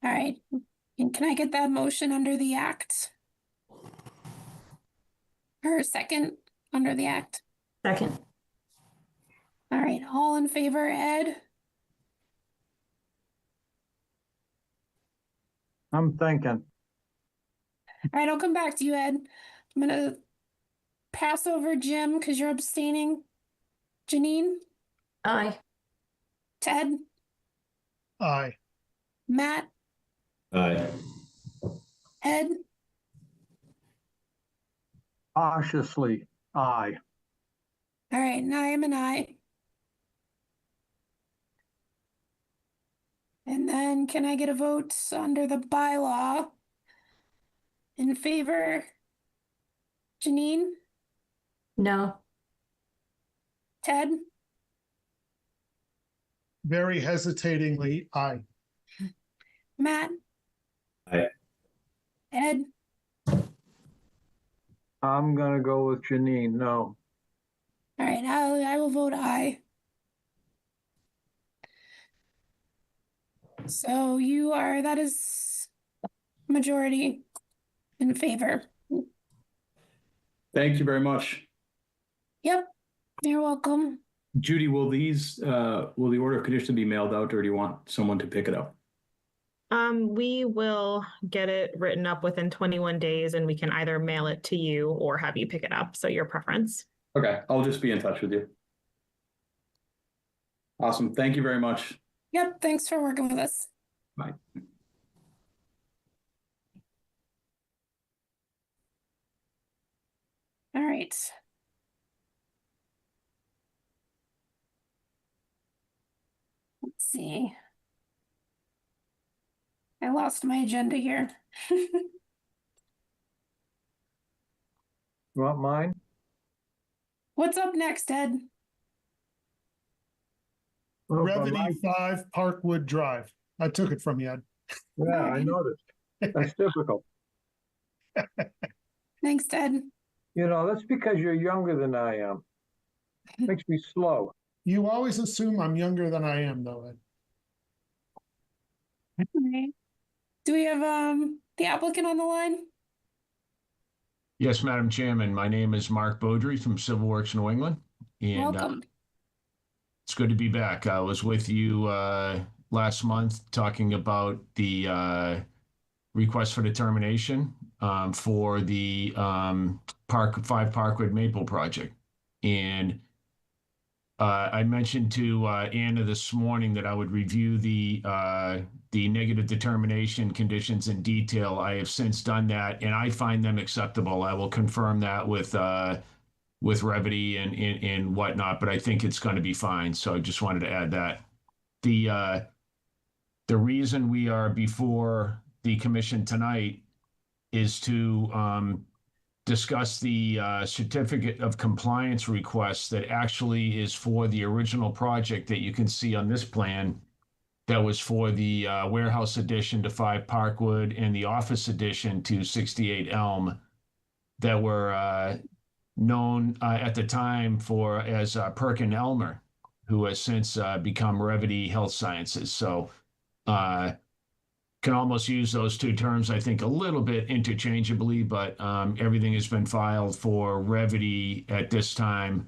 All right. And can I get that motion under the act? Or second under the act? Second. All right. All in favor, Ed? I'm thinking. All right, I'll come back to you, Ed. I'm gonna pass over Jim because you're abstaining. Janine? Aye. Ted? Aye. Matt? Aye. Ed? Cautiously, aye. All right, and I am an aye. And then can I get a vote under the bylaw? In favor? Janine? No. Ted? Very hesitatingly, aye. Matt? Aye. Ed? I'm gonna go with Janine, no. All right, I will vote aye. So that is majority in favor. Thank you very much. Yep, you're welcome. Judy, will the order of condition be mailed out, or do you want someone to pick it up? We will get it written up within 21 days and we can either mail it to you or have you pick it up. So your preference. Okay, I'll just be in touch with you. Awesome. Thank you very much. Yep, thanks for working with us. Bye. All right. Let's see. I lost my agenda here. You want mine? What's up next, Ed? Brevity 5 Parkwood Drive. I took it from you, Ed. Yeah, I noticed. That's difficult. Thanks, Ed. You know, that's because you're younger than I am. Makes me slow. You always assume I'm younger than I am, though, Ed. Okay. Do we have the applicant on the line? Yes, Madam Chairman. My name is Mark Beaudry from Civil Works New England. And Welcome. it's good to be back. I was with you last month talking about the request for determination for the 5 Parkwood Maple project. And I mentioned to Anna this morning that I would review the negative determination conditions in detail. I have since done that, and I find them acceptable. I will confirm that with Revity and whatnot, but I think it's going to be fine. So I just wanted to add that. The reason we are before the commission tonight is to discuss the certificate of compliance request that actually is for the original project that you can see on this plan that was for the warehouse addition to 5 Parkwood and the office addition to 68 Elm that were known at the time as Perkin Elmer, who has since become Revity Health Sciences. So can almost use those two terms, I think, a little bit interchangeably, but everything has been filed for Revity at this time.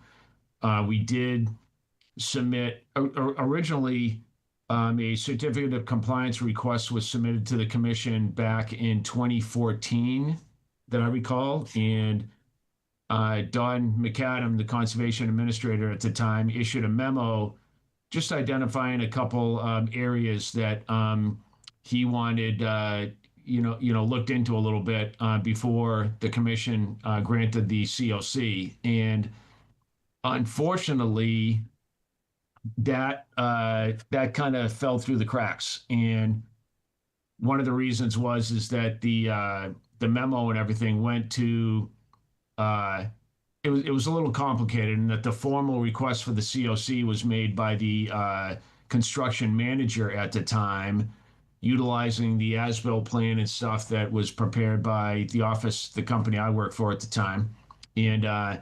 We did submit originally a certificate of compliance request was submitted to the commission back in 2014 that I recall. And Don McAdam, the conservation administrator at the time, issued a memo just identifying a couple areas that he wanted, looked into a little bit before the commission granted the COC. And unfortunately, that kind of fell through the cracks. And one of the reasons is that the memo and everything went to it was a little complicated, in that the formal request for the COC was made by the construction manager at the time, utilizing the as-built plan and stuff that was prepared by the company I worked for at the time. And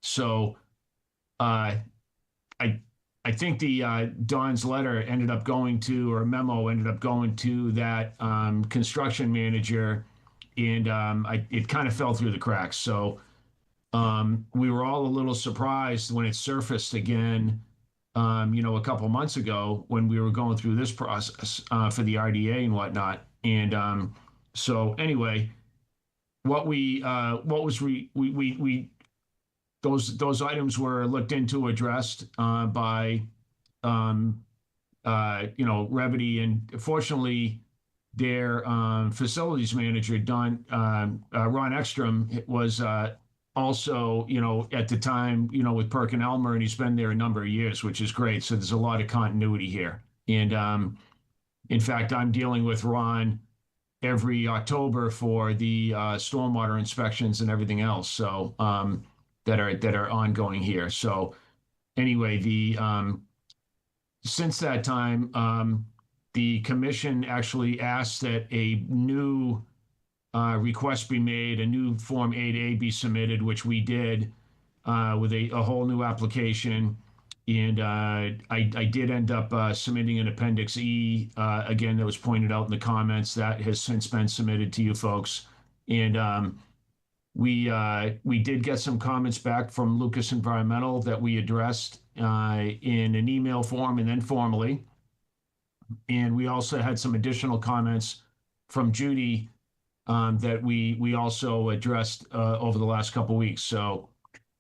so I think Don's letter ended up going to, or memo ended up going to that construction manager, and it kind of fell through the cracks. So we were all a little surprised when it surfaced again, a couple months ago when we were going through this process for the RDA and whatnot. And so anyway, those items were looked into, addressed by Revity, and fortunately their facilities manager Ron Ekstrom was also at the time with Perkin Elmer, and he's been there a number of years, which is great. So there's a lot of continuity here. And in fact, I'm dealing with Ron every October for the stormwater inspections and everything else. So that are ongoing here. So anyway, since that time, the commission actually asked that a new request be made, a new Form 8A be submitted, which we did with a whole new application. And I did end up submitting an Appendix E, again, that was pointed out in the comments. That has since been submitted to you folks. And we did get some comments back from Lucas Environmental that we addressed in an email form and then formally. And we also had some additional comments from Judy that we also addressed over the last couple of weeks. So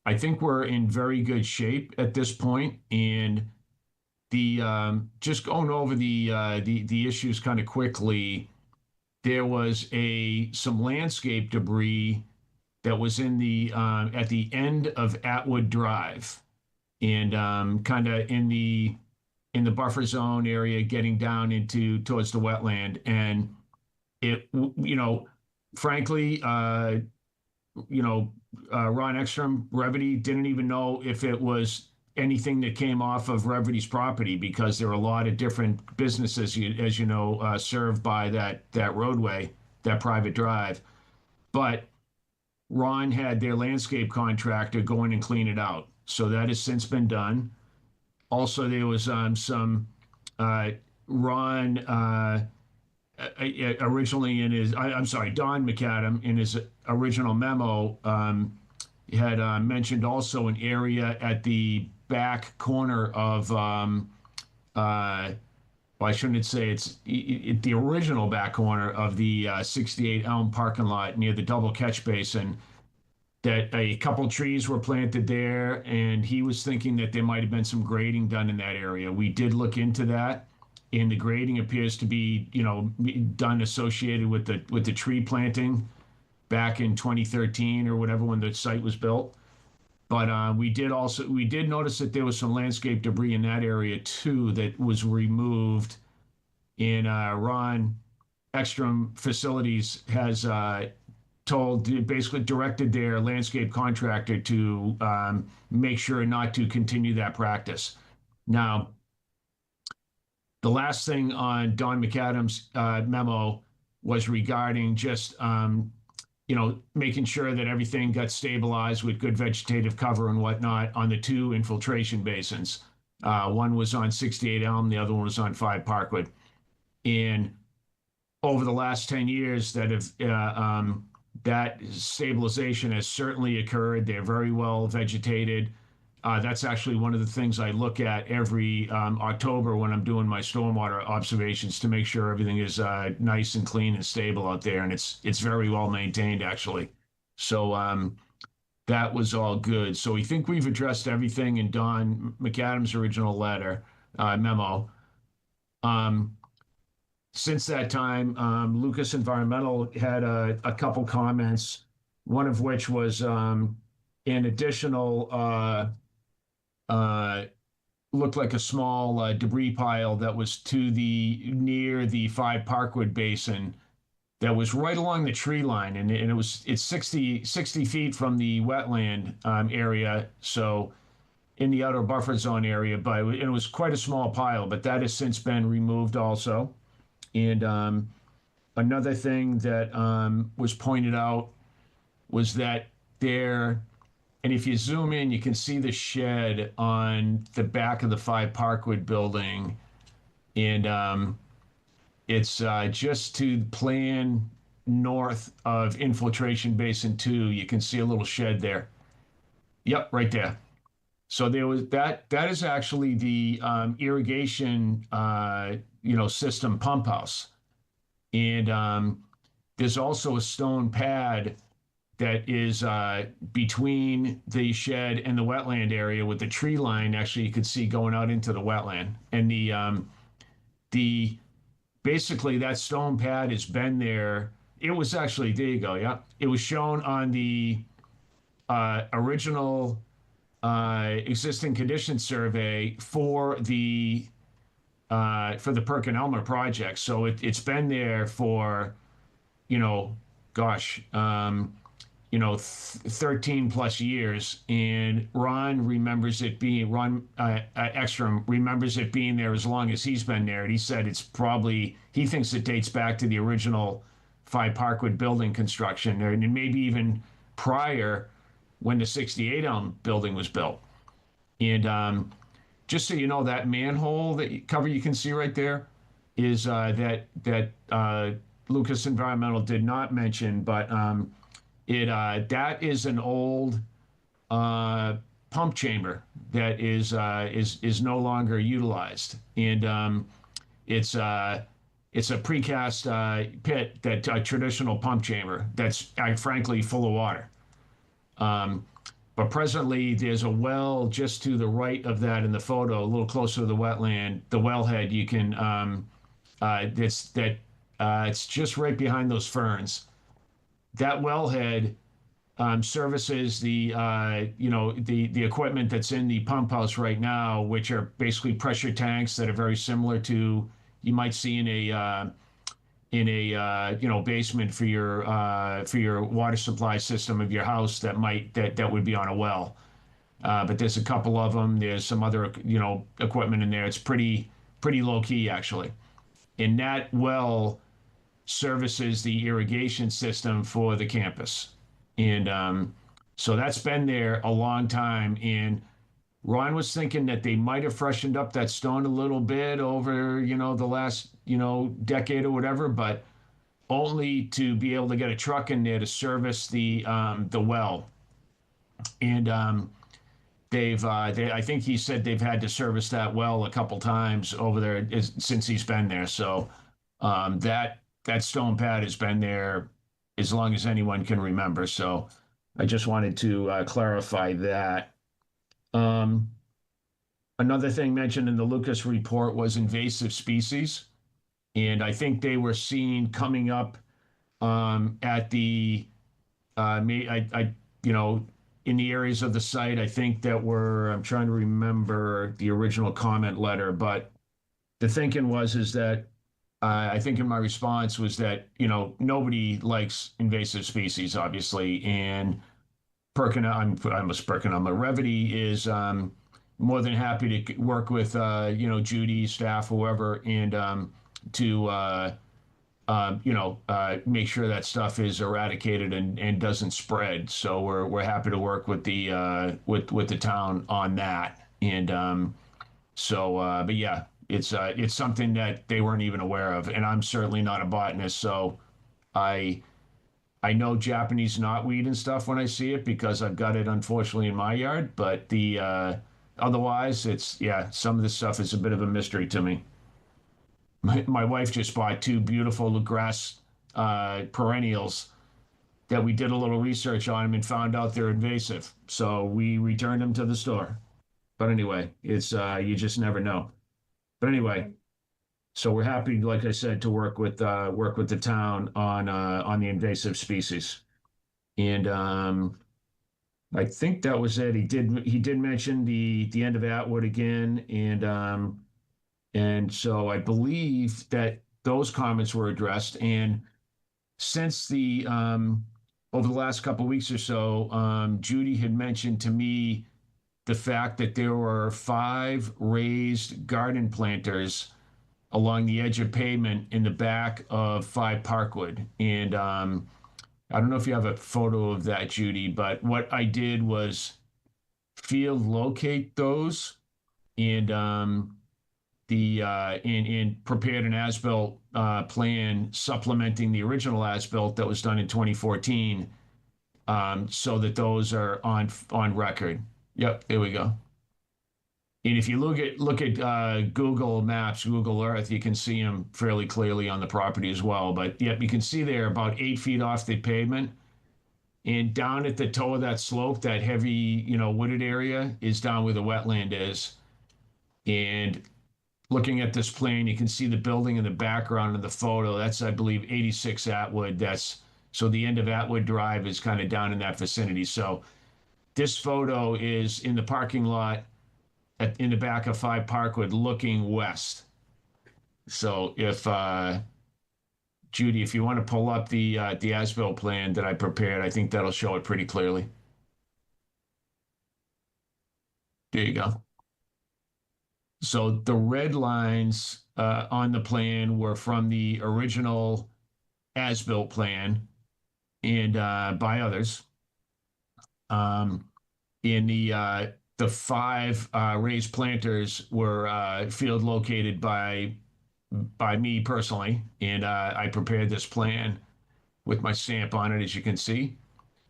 I think we're in very good shape at this point. And the just going over the issues kind of quickly, there was some landscape debris that was in the at the end of Atwood Drive, and kind of in the buffer zone area, getting down towards the wetland. And it, frankly, Ron Ekstrom, Revity, didn't even know if it was anything that came off of Revity's property, because there are a lot of different businesses, as you know, served by that roadway, that private drive. But Ron had their landscape contractor go in and clean it out. So that has since been done. Also, there was some Ron originally in his, I'm sorry, Don McAdam in his original memo had mentioned also an area at the back corner of, well, I shouldn't say it's the original back corner of the 68 Elm parking lot near the double catch basin, that a couple trees were planted there, and he was thinking that there might have been some grading done in that area. We did look into that, and the grading appears to be, done associated with the tree planting back in 2013 or whatever, when the site was built. But we did notice that there was some landscape debris in that area too that was removed. And Ron Ekstrom Facilities has basically directed their landscape contractor to make sure not to continue that practice. Now, the last thing on Don McAdam's memo was regarding just making sure that everything got stabilized with good vegetative cover and whatnot on the two infiltration basins. One was on 68 Elm, the other one was on 5 Parkwood. And over the last 10 years, that stabilization has certainly occurred. They're very well vegetated. That's actually one of the things I look at every October when I'm doing my stormwater observations, to make sure everything is nice and clean and stable out there. And it's very well maintained, actually. So that was all good. So we think we've addressed everything in Don McAdam's original letter, memo. Since that time, Lucas Environmental had a couple comments, one of which was an additional looked like a small debris pile that was near the 5 Parkwood basin, that was right along the tree line, and it's 60 feet from the wetland area, so in the outer buffer zone area. But it was quite a small pile, but that has since been removed also. And another thing that was pointed out was that there, and if you zoom in, you can see the shed on the back of the 5 Parkwood building. And it's just to plan north of Infiltration Basin 2. You can see a little shed there. Yep, right there. So there was that is actually the irrigation system pump house. And there's also a stone pad that is between the shed and the wetland area, with the tree line actually you could see going out into the wetland. And the basically that stone pad has been there. It was actually, there you go, yeah. It was shown on the original existing condition survey for the Perkin-Elmer project. So it's been there for, 13 plus years. And Ron Ekstrom remembers it being there as long as he's been there. And he said he thinks it dates back to the original 5 Parkwood building construction, and maybe even prior, when the 68 Elm building was built. And just so you know, that manhole cover you can see right there is that Lucas Environmental did not mention, but that is an old pump chamber that is no longer utilized, and it's a precast pit, that a traditional pump chamber that's frankly full of water. But presently, there's a well just to the right of that in the photo, a little closer to the wetland. The wellhead, you can it's just right behind those ferns. That wellhead services the the equipment that's in the pump house right now, which are basically pressure tanks that are very similar to you might see in a basement for your water supply system of your house that would be on a well. But there's a couple of them. There's some other equipment in there. It's pretty low key actually. And that well services the irrigation system for the campus. And so that's been there a long time. And Ron was thinking that they might have freshened up that stone a little bit over, the last, decade or whatever, but only to be able to get a truck in there to service the well. And I think he said they've had to service that well a couple times over there since he's been there. So that stone pad has been there as long as anyone can remember. So I just wanted to clarify that. Another thing mentioned in the Lucas report was invasive species. And I think they were seen coming up at the, in the areas of the site, I think that I'm trying to remember the original comment letter, but the thinking is that I think in my response was that, nobody likes invasive species, obviously, and Revity is more than happy to work with, Judy, staff, whoever, and to make sure that stuff is eradicated and doesn't spread. So we're happy to work with the with the town on that. And but yeah, it's something that they weren't even aware of, and I'm certainly not a botanist, so I know Japanese knotweed and stuff when I see it because I've got it unfortunately in my yard, but the otherwise some of this stuff is a bit of a mystery to me. My wife just bought 2 beautiful grass perennials that we did a little research on them and found out they're invasive. So we returned them to the store. But anyway, it's you just never know. But anyway, so we're happy, like I said, to work with the town on the invasive species. And I think that was it. He did mention the end of Atwood again, and so I believe that those comments were addressed. And since over the last couple of weeks or so, Judy had mentioned to me the fact that there were 5 raised garden planters along the edge of pavement in the back of 5 Parkwood. And I don't know if you have a photo of that, Judy, but what I did was field locate those and prepared an as-built plan supplementing the original as-built that was done in 2014, so that those are on record. Yep, there we go. And if you look at Google Maps, Google Earth, you can see them fairly clearly on the property as well. But yep, you can see they're about 8 feet off the pavement. And down at the toe of that slope, that heavy, wooded area is down where the wetland is. And looking at this plan, you can see the building in the background of the photo. That's, I believe, 86 Atwood. So the end of Atwood Drive is kind of down in that vicinity. So this photo is in the parking lot in the back of 5 Parkwood looking west. So if Judy, if you want to pull up the as-built plan that I prepared, I think that'll show it pretty clearly. There you go. So the red lines on the plan were from the original as-built plan and by others. In the 5 raised planters were field located by me personally, and I prepared this plan with my stamp on it, as you can see,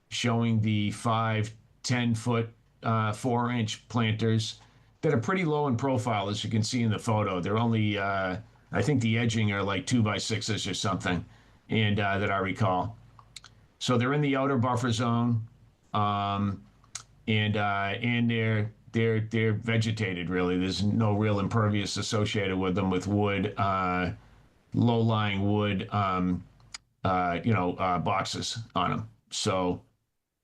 showing the 5 10-foot 4-inch planters that are pretty low in profile, as you can see in the photo. They're only, I think the edging are like 2x6s or something, and that I recall. So they're in the outer buffer zone, and they're vegetated really. There's no real impervious associated with them with wood, low-lying wood, boxes on them. So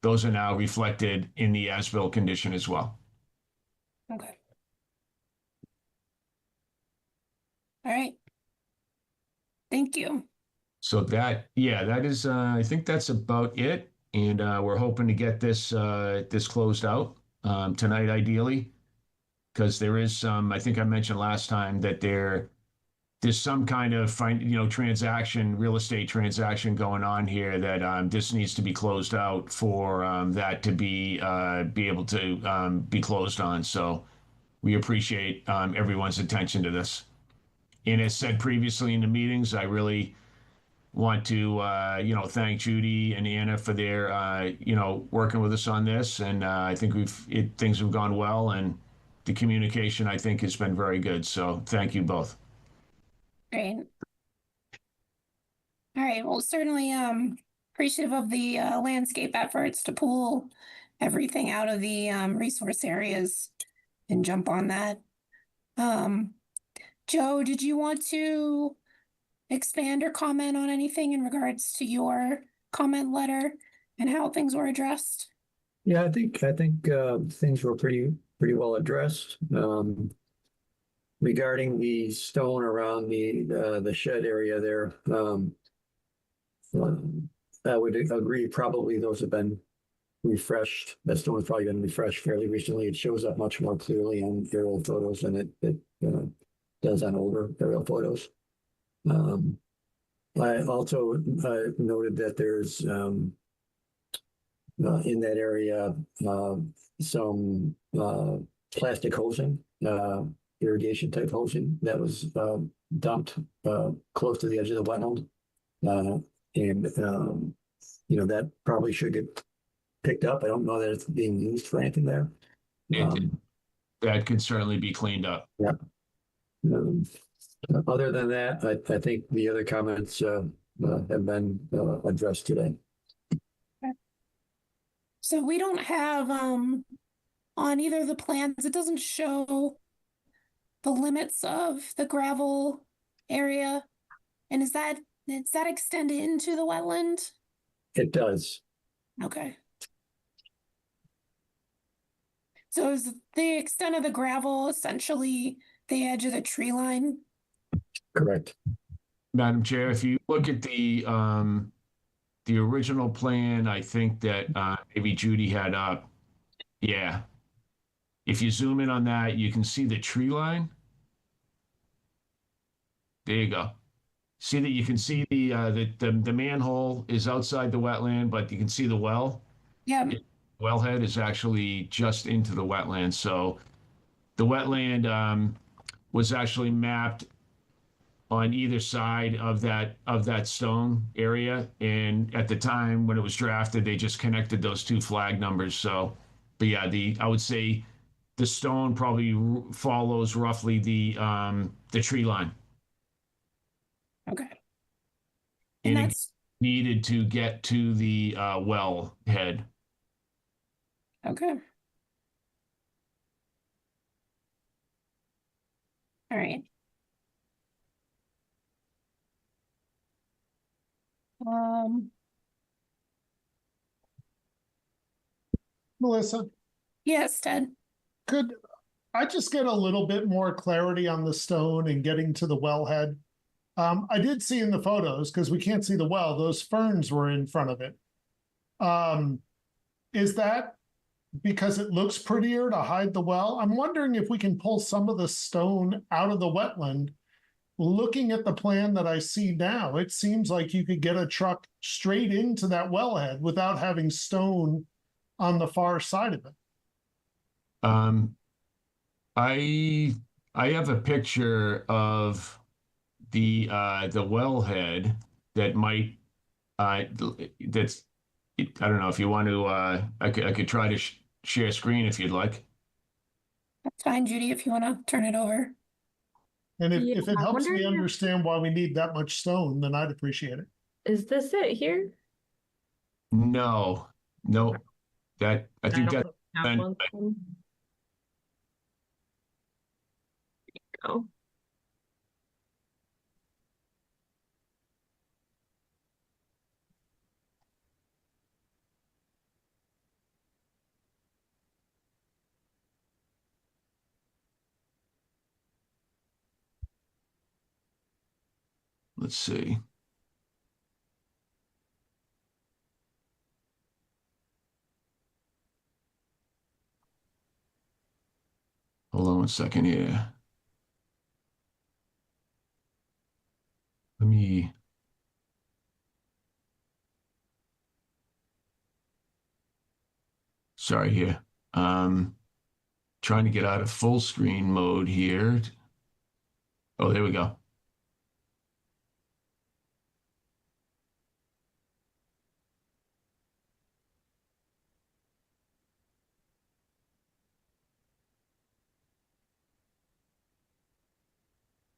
those are now reflected in the as-built condition as well. Okay. All right. Thank you. So that is, I think that's about it. And we're hoping to get this closed out tonight, ideally, because there is some, I think I mentioned last time that there's some kind of transaction, real estate transaction going on here that this needs to be closed out for that to be able to be closed on. So we appreciate everyone's attention to this. And as said previously in the meetings, I really want to thank Judy and Anna for their working with us on this, and I think things have gone well, and the communication I think has been very good. So thank you both. Great. All right. Well, certainly appreciative of the landscape efforts to pull everything out of the resource areas and jump on that. Joe, did you want to expand or comment on anything in regards to your comment letter and how things were addressed? Yeah, I think things were pretty well addressed. Regarding the stone around the shed area there, I would agree. Probably those have been refreshed. That stone has probably been refreshed fairly recently. It shows up much more clearly on aerial photos than it does on older aerial photos. I also noted that there's in that area some plastic hosing, irrigation type hosing that was dumped close to the edge of the wetland, and that probably should get picked up. I don't know that it's being used for anything there. That could certainly be cleaned up. Yeah. Other than that, I think the other comments have been addressed today. So we don't have on either of the plans, it doesn't show the limits of the gravel area. And is that extended into the wetland? It does. Okay. So is the extent of the gravel essentially the edge of the tree line? Correct. Madam Chair, if you look at the original plan, I think that maybe Judy had up. Yeah. If you zoom in on that, you can see the tree line. There you go. See that you can see the manhole is outside the wetland, but you can see the well. Yeah. Wellhead is actually just into the wetland. So the wetland was actually mapped on either side of that stone area. And at the time when it was drafted, they just connected those two flag numbers. So, but yeah, I would say the stone probably follows roughly the tree line. Okay. And that's needed to get to the well head. Okay. All right. Melissa? Yes, Ted. Could I just get a little bit more clarity on the stone and getting to the wellhead? I did see in the photos, because we can't see the well, those ferns were in front of it. Is that because it looks prettier to hide the well? I'm wondering if we can pull some of the stone out of the wetland. Looking at the plan that I see now, it seems like you could get a truck straight into that wellhead without having stone on the far side of it. I have a picture of the wellhead that might that's I don't know if you want to I could try to share screen if you'd like. That's fine, Judy, if you want to turn it over. And Yeah, if it I helps wonder me if- understand why we need that much stone, then I'd appreciate it. Is this it here? No, no, that I think don't that. have one. There you go. Let's see. Hold on one second here. Let me. Sorry here. Trying to get out of full screen mode here. Oh, there we go.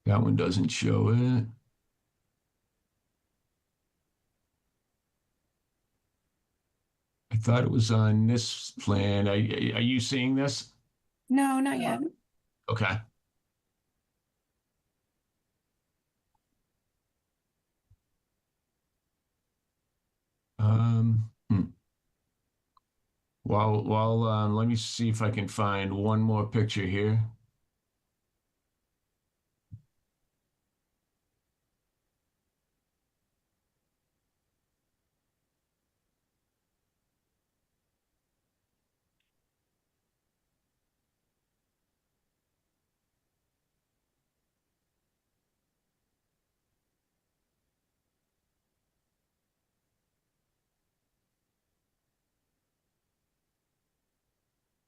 That one doesn't show it. I thought it was on this plan. Are you seeing this? No, not yet. Okay. Hmm. Let me see if I can find one more picture here.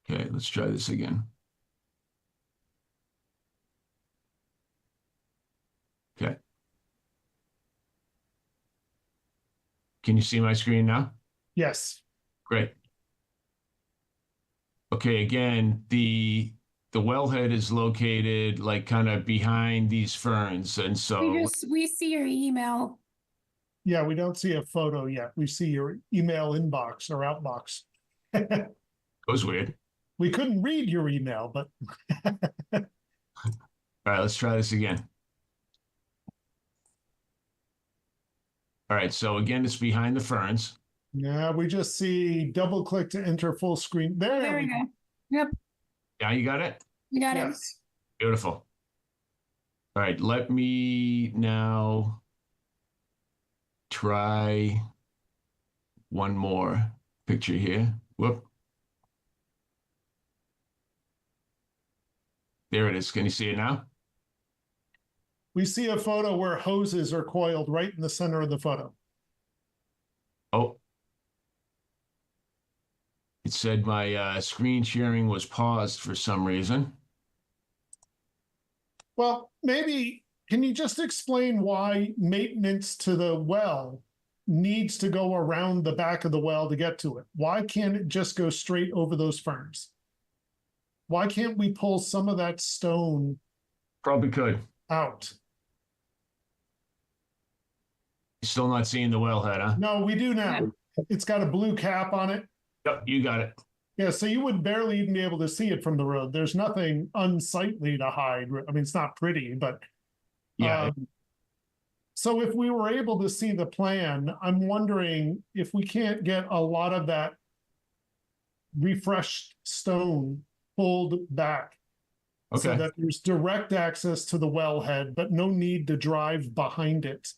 Okay, let's try this again. Okay. Can you see my screen now? Yes. Great. Okay, again, the wellhead is located like kind of behind these ferns, and so We see your email. Yeah, we don't see a photo yet. We see your email inbox or outbox. That was weird. We couldn't read your email, but All right, let's try this again. All right, so again, it's behind the ferns. yeah, we just see double click to enter full screen. There we go. Yep, Yeah, you got it? you got it. Yes. Beautiful. All right, let me now try one more picture here. Whoop. There it is. Can you see it now? We see a photo where hoses are coiled right in the center of the photo. Oh. It said my screen sharing was paused for some reason. Well, maybe, can you just explain why maintenance to the well needs to go around the back of the well to get to it? Why can't it just go straight over those ferns? Why can't we pull some of that stone Probably could. out? Still not seeing the wellhead, huh? No, we do now. It's got a blue cap on it. Yep, you got it. Yeah, so you would barely even be able to see it from the road. There's nothing unsightly to hide. I mean, it's not pretty, but Yeah. so if we were able to see the plan, I'm wondering if we can't get a lot of that refreshed stone pulled back. So Okay. that there's direct access to the wellhead, but no need to drive behind it.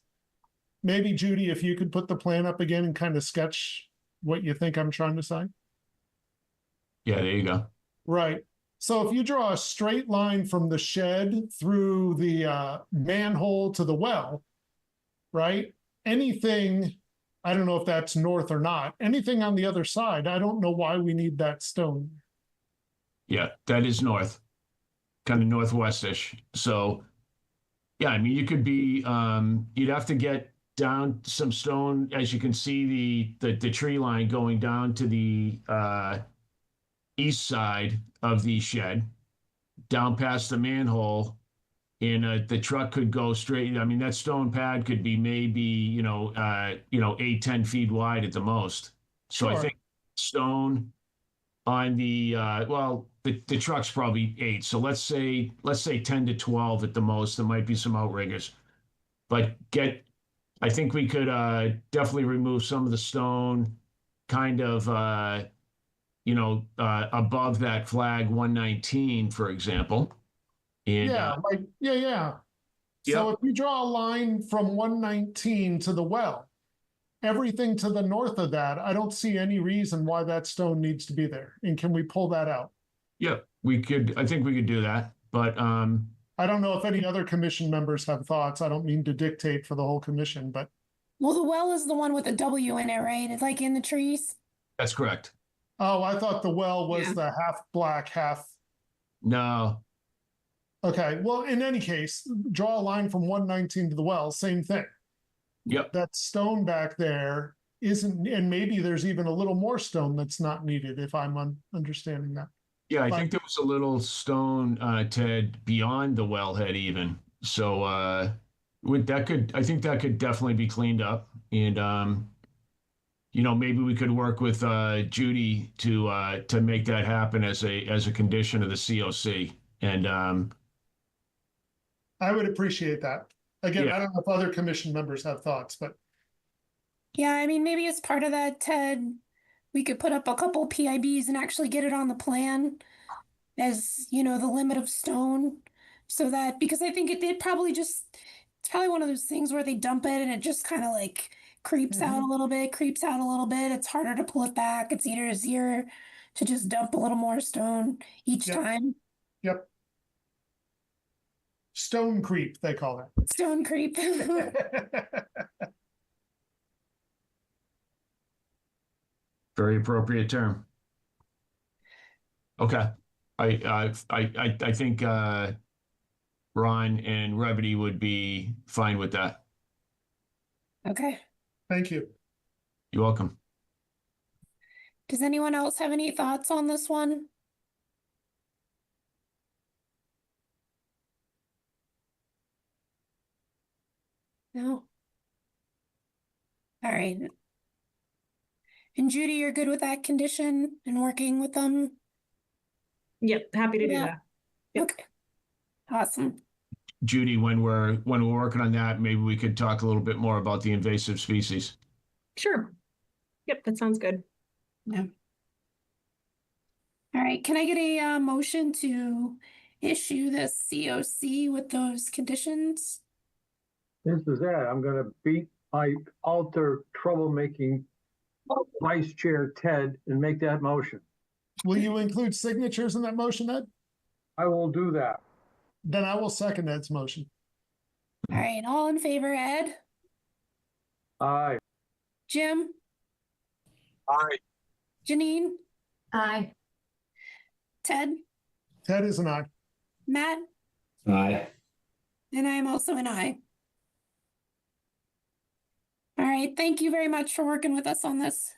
Maybe Judy, if you could put the plan up again and kind of sketch what you think I'm trying to say. Yeah, there you go. Right. So if you draw a straight line from the shed through the manhole to the well, right? Anything, I don't know if that's north or not, anything on the other side, I don't know why we need that stone. Yeah, that is north, kind of northwestish. So, yeah, I mean, you could be, you'd have to get down some stone, as you can see the tree line going down to the east side of the shed, down past the manhole, and the truck could go straight. I mean, that stone pad could be maybe 8-10 feet wide at the most. So I Sure. think stone on the the truck's probably 8. So let's say 10 to 12 at the most. There might be some outriggers, but I think we could definitely remove some of the stone, kind of above that flag 119, for example. And Yeah. So if you draw a line from 119 to the well, everything to the north of that, I don't see any reason why that stone needs to be there. And can we pull that out? yeah, I think we could do that. But I don't know if any other commission members have thoughts. I don't mean to dictate for the whole commission, but Well, the well is the one with the W in it, right? It's like in the trees. that's correct. oh, I thought the well was Yeah. the half black, half. No, Okay, well, in any case, draw a line from 119 to the well, same thing. yep. That stone back there isn't, and maybe there's even a little more stone that's not needed if I'm understanding that. Yeah, I Fine. think there was a little stone, Ted, beyond the wellhead even. So I think that could definitely be cleaned up. And maybe we could work with Judy to make that happen as a condition of the COC. And I would appreciate that. Again, Yeah. I don't know if other commission members have thoughts, but Yeah, I mean, maybe as part of that, Ted, we could put up a couple PIBs and actually get it on the plan as, the limit of stone. So that, because I think it's probably one of those things where they dump it and it just kind of like creeps out a little bit. It's harder to pull it back. It's easier to just dump a little more stone each Yep. time. Yep. Stone creep, they call it. Stone creep. very appropriate term. Okay, I think Ron and Revity would be fine with that. Okay. Thank you. You're welcome. Does anyone else have any thoughts on this one? No? All right. And Judy, you're good with that condition and working with them? Yep, happy to do Yeah. that. Yep. Okay. Awesome. Judy, when we're working on that, maybe we could talk a little bit more about the invasive species. Sure. Yep, that sounds good. Yeah. All right, can I get a motion to issue the COC with those conditions? This is Ed. I'm gonna beat my alter troublemaking Vice Chair Ted and make that motion. Will you include signatures in that motion, Ed? I will do that. Then I will second Ed's motion. All right, all in favor, Ed? Aye. Jim? Aye. Janine? Aye. Ted? Ted is an aye. Matt? Aye. And I am also an aye. All right, thank you very much for working with us on this.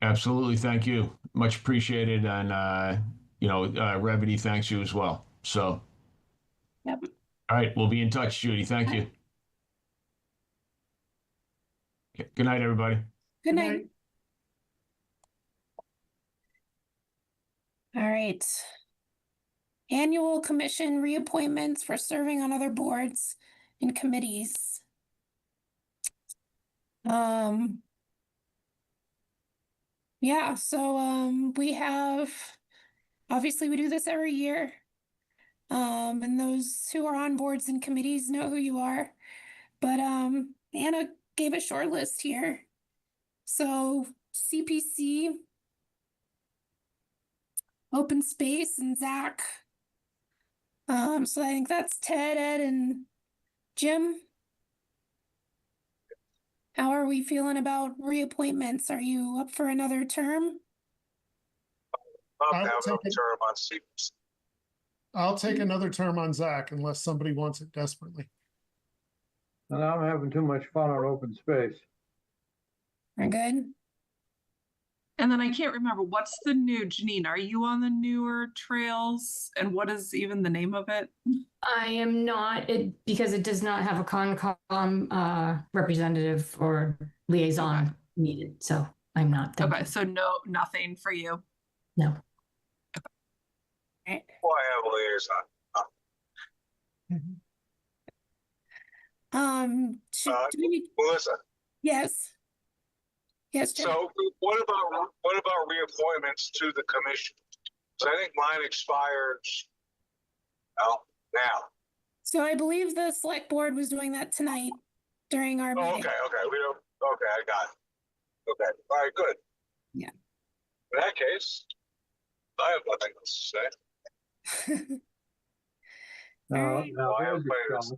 Absolutely, thank you. Much appreciated, and Revity thanks you as well. So, Yep. all right, we'll be in touch, Judy. Thank you. Okay, good night, everybody. Good night. All right. Annual commission reappointments for serving on other boards and committees. Yeah, so we have, obviously we do this every year. And those who are on boards and committees know who you are. But Anna gave a short list here. So CPC, Open Space, and Zach. So I think that's Ted, Ed, and Jim. How are we feeling about reappointments? Are you up for another term? I'll take another term on Zach unless somebody wants it desperately. And I'm having too much fun on open space. We're good. And then I can't remember, what's the new, Janine, are you on the newer trails? And what is even the name of it? I am not, because it does not have a Concom representative or liaison needed, so I'm not. Thank Okay, you. so nothing for you. No. Well, I have a liaison. Do we need? Melissa, Yes. Yes, Jim. so what about reappointments to the commission? So I think mine expires now. So I believe the select board was doing that tonight during our Oh, meeting. okay, we don't. Okay, I got it. Okay, all right, good. Yeah. In that case, I have nothing else to say. Now, I have there's a plenty to challenge. say.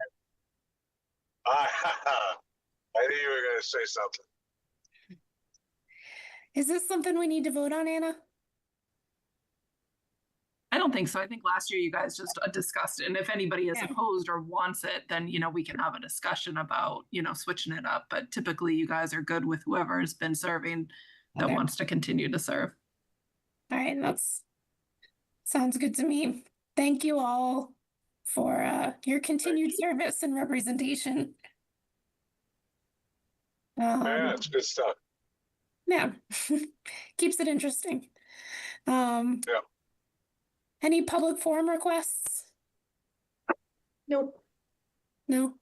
I knew you were going to say something. Is this something we need to vote on, Anna? I don't think so. I think last year you guys just discussed it. And if anybody is Yeah. opposed or wants it, then, we can have a discussion about, switching it up. But typically you guys are good with whoever has been serving that Okay. wants to continue to serve. All right, sounds good to me. Thank you all for your continued service and representation. Yeah, it's good stuff. Yeah, keeps it interesting. Yeah. Any public forum requests? Nope. No.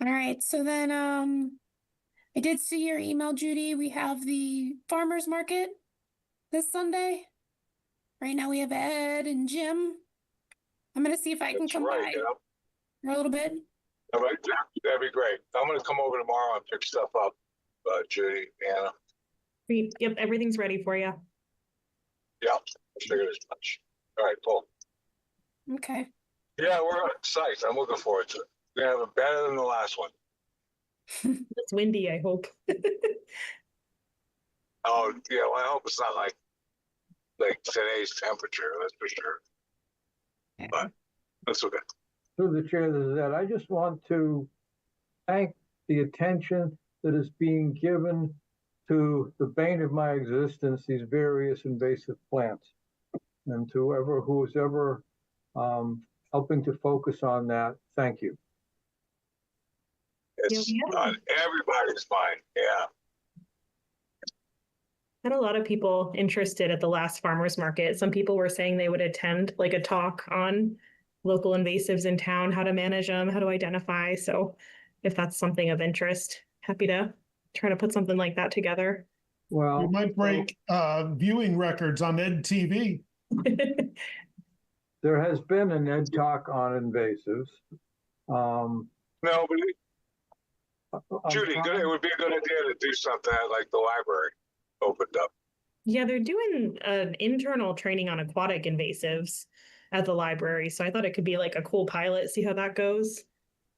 All right, so then I did see your email, Judy. We have the farmers market this Sunday. Right now we have Ed and Jim. I'm gonna see if I can That's come right, by yeah. for a little bit. All right, that'd be great. I'm going to come over tomorrow and pick stuff up, Judy, Anna. Great. Yep, everything's ready for you. Yeah, I figured as much. All right, cool. Okay. Yeah, we're psyched. I'm looking forward to it. We're going to have it better than the last one. It's windy, I hope. Oh, yeah, well, I hope it's not like today's temperature, that's for sure. But that's okay. Through the chair, this is Ed. I just want to thank the attention that is being given to the bane of my existence, these various invasive plants. And to who's ever helping to focus on that, thank you. It's on everybody's mind, yeah. Had a lot of people interested at the last farmers market. Some people were saying they would attend like a talk on local invasives in town, how to manage them, how to identify. So if that's something of interest, happy to try to put something like that together. Well, you might break viewing records on Ed TV. There has been an Ed talk on invasives. No, but Judy, it would be a good idea to do something like the library opened up. Yeah, they're doing an internal training on aquatic invasives at the library. So I thought it could be like a cool pilot, see how that goes.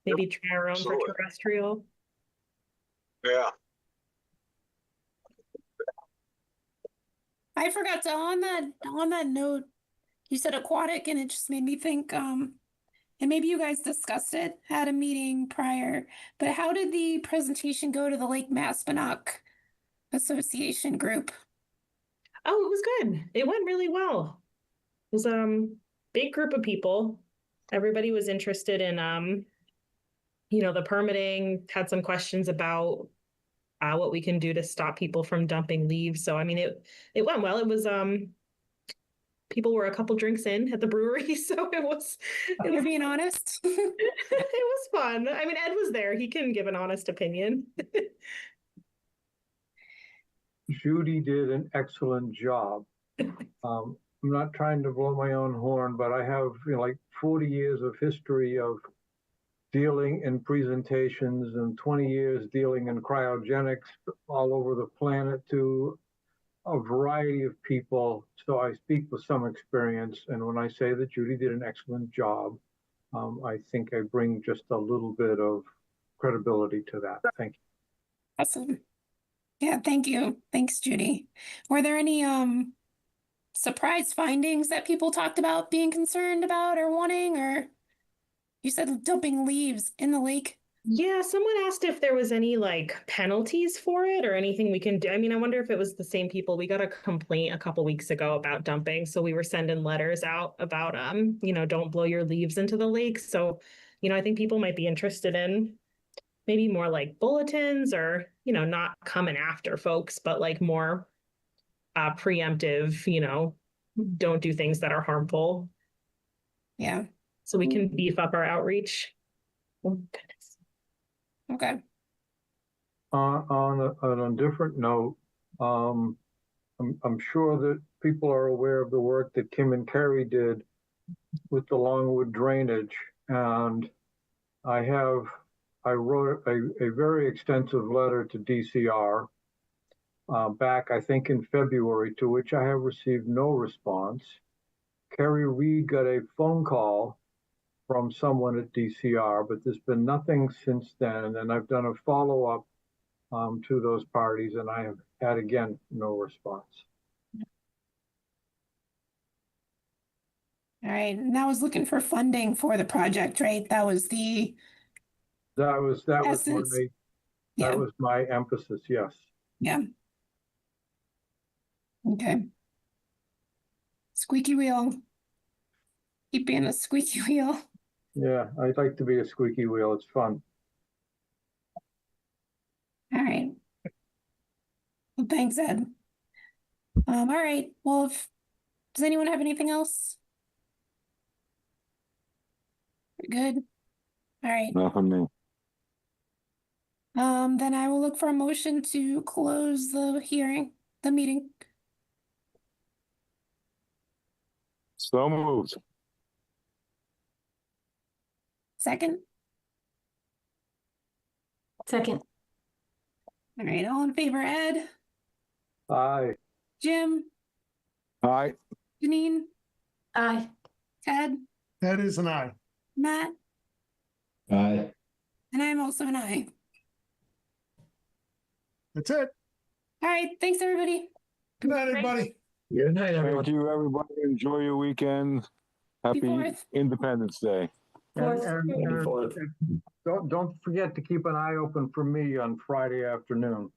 Maybe try our own absolutely. for terrestrial. Yeah. I forgot to on that note, you said aquatic and it just made me think and maybe you guys discussed it at a meeting prior, but how did the presentation go to the Lake Maspinock Association group? Oh, it was good. It went really well. It was big group of people. Everybody was interested in the permitting, had some questions about what we can do to stop people from dumping leaves. So I mean it went well. It was people were a couple drinks in at the brewery, so it was You're being honest. It was fun. I mean, Ed was there. He can give an honest opinion. Judy did an excellent job. I'm not trying to blow my own horn, but I have like 40 years of history of dealing in presentations and 20 years dealing in cryogenics all over the planet to a variety of people. So I speak with some experience. And when I say that Judy did an excellent job, I think I bring just a little bit of credibility to that. Thank you. Awesome. Yeah, thank you. Thanks, Judy. Were there any surprise findings that people talked about being concerned about or wanting, or you said dumping leaves in the lake? Yeah, someone asked if there was any like penalties for it or anything we can do. I mean, I wonder if it was the same people. We got a complaint a couple weeks ago about dumping, so we were sending letters out about don't blow your leaves into the lake. So, I think people might be interested in maybe more like bulletins or, not coming after folks, but like more preemptive, don't do things that are harmful. Yeah. So we can beef up our outreach. Oh, goodness. Okay. On a different note, I'm sure that people are aware of the work that Kim and Carrie did with the Longwood drainage, and I wrote a very extensive letter to DCR back, I think, in February, to which I have received no response. Carrie Reed got a phone call from someone at DCR, but there's been nothing since then. And I've done a follow-up to those parties, and I have had, again, no response. All right. And that was looking for funding for the project, right? That was essence. That was my emphasis, yes. Yeah. Okay. Squeaky wheel. Keep being a squeaky wheel. Yeah, I'd like to be a squeaky wheel. It's fun. All right. Well, thanks, Ed. All right. Well, does anyone have anything else? We're good. All right. Not from me. Then I will look for a motion to close the meeting. So moved. Second. Second. All right. All in favor, Ed? Aye. Jim? Aye. Janine? Aye. Ted? That is an aye. Matt? Aye. And I'm also an aye. That's it. All right. Thanks, everybody. Good night, everybody. Good night, everyone. Thank you, everybody. Enjoy your weekend. Happy 4th. Independence Day. And don't forget to keep an eye open for me on Friday afternoon.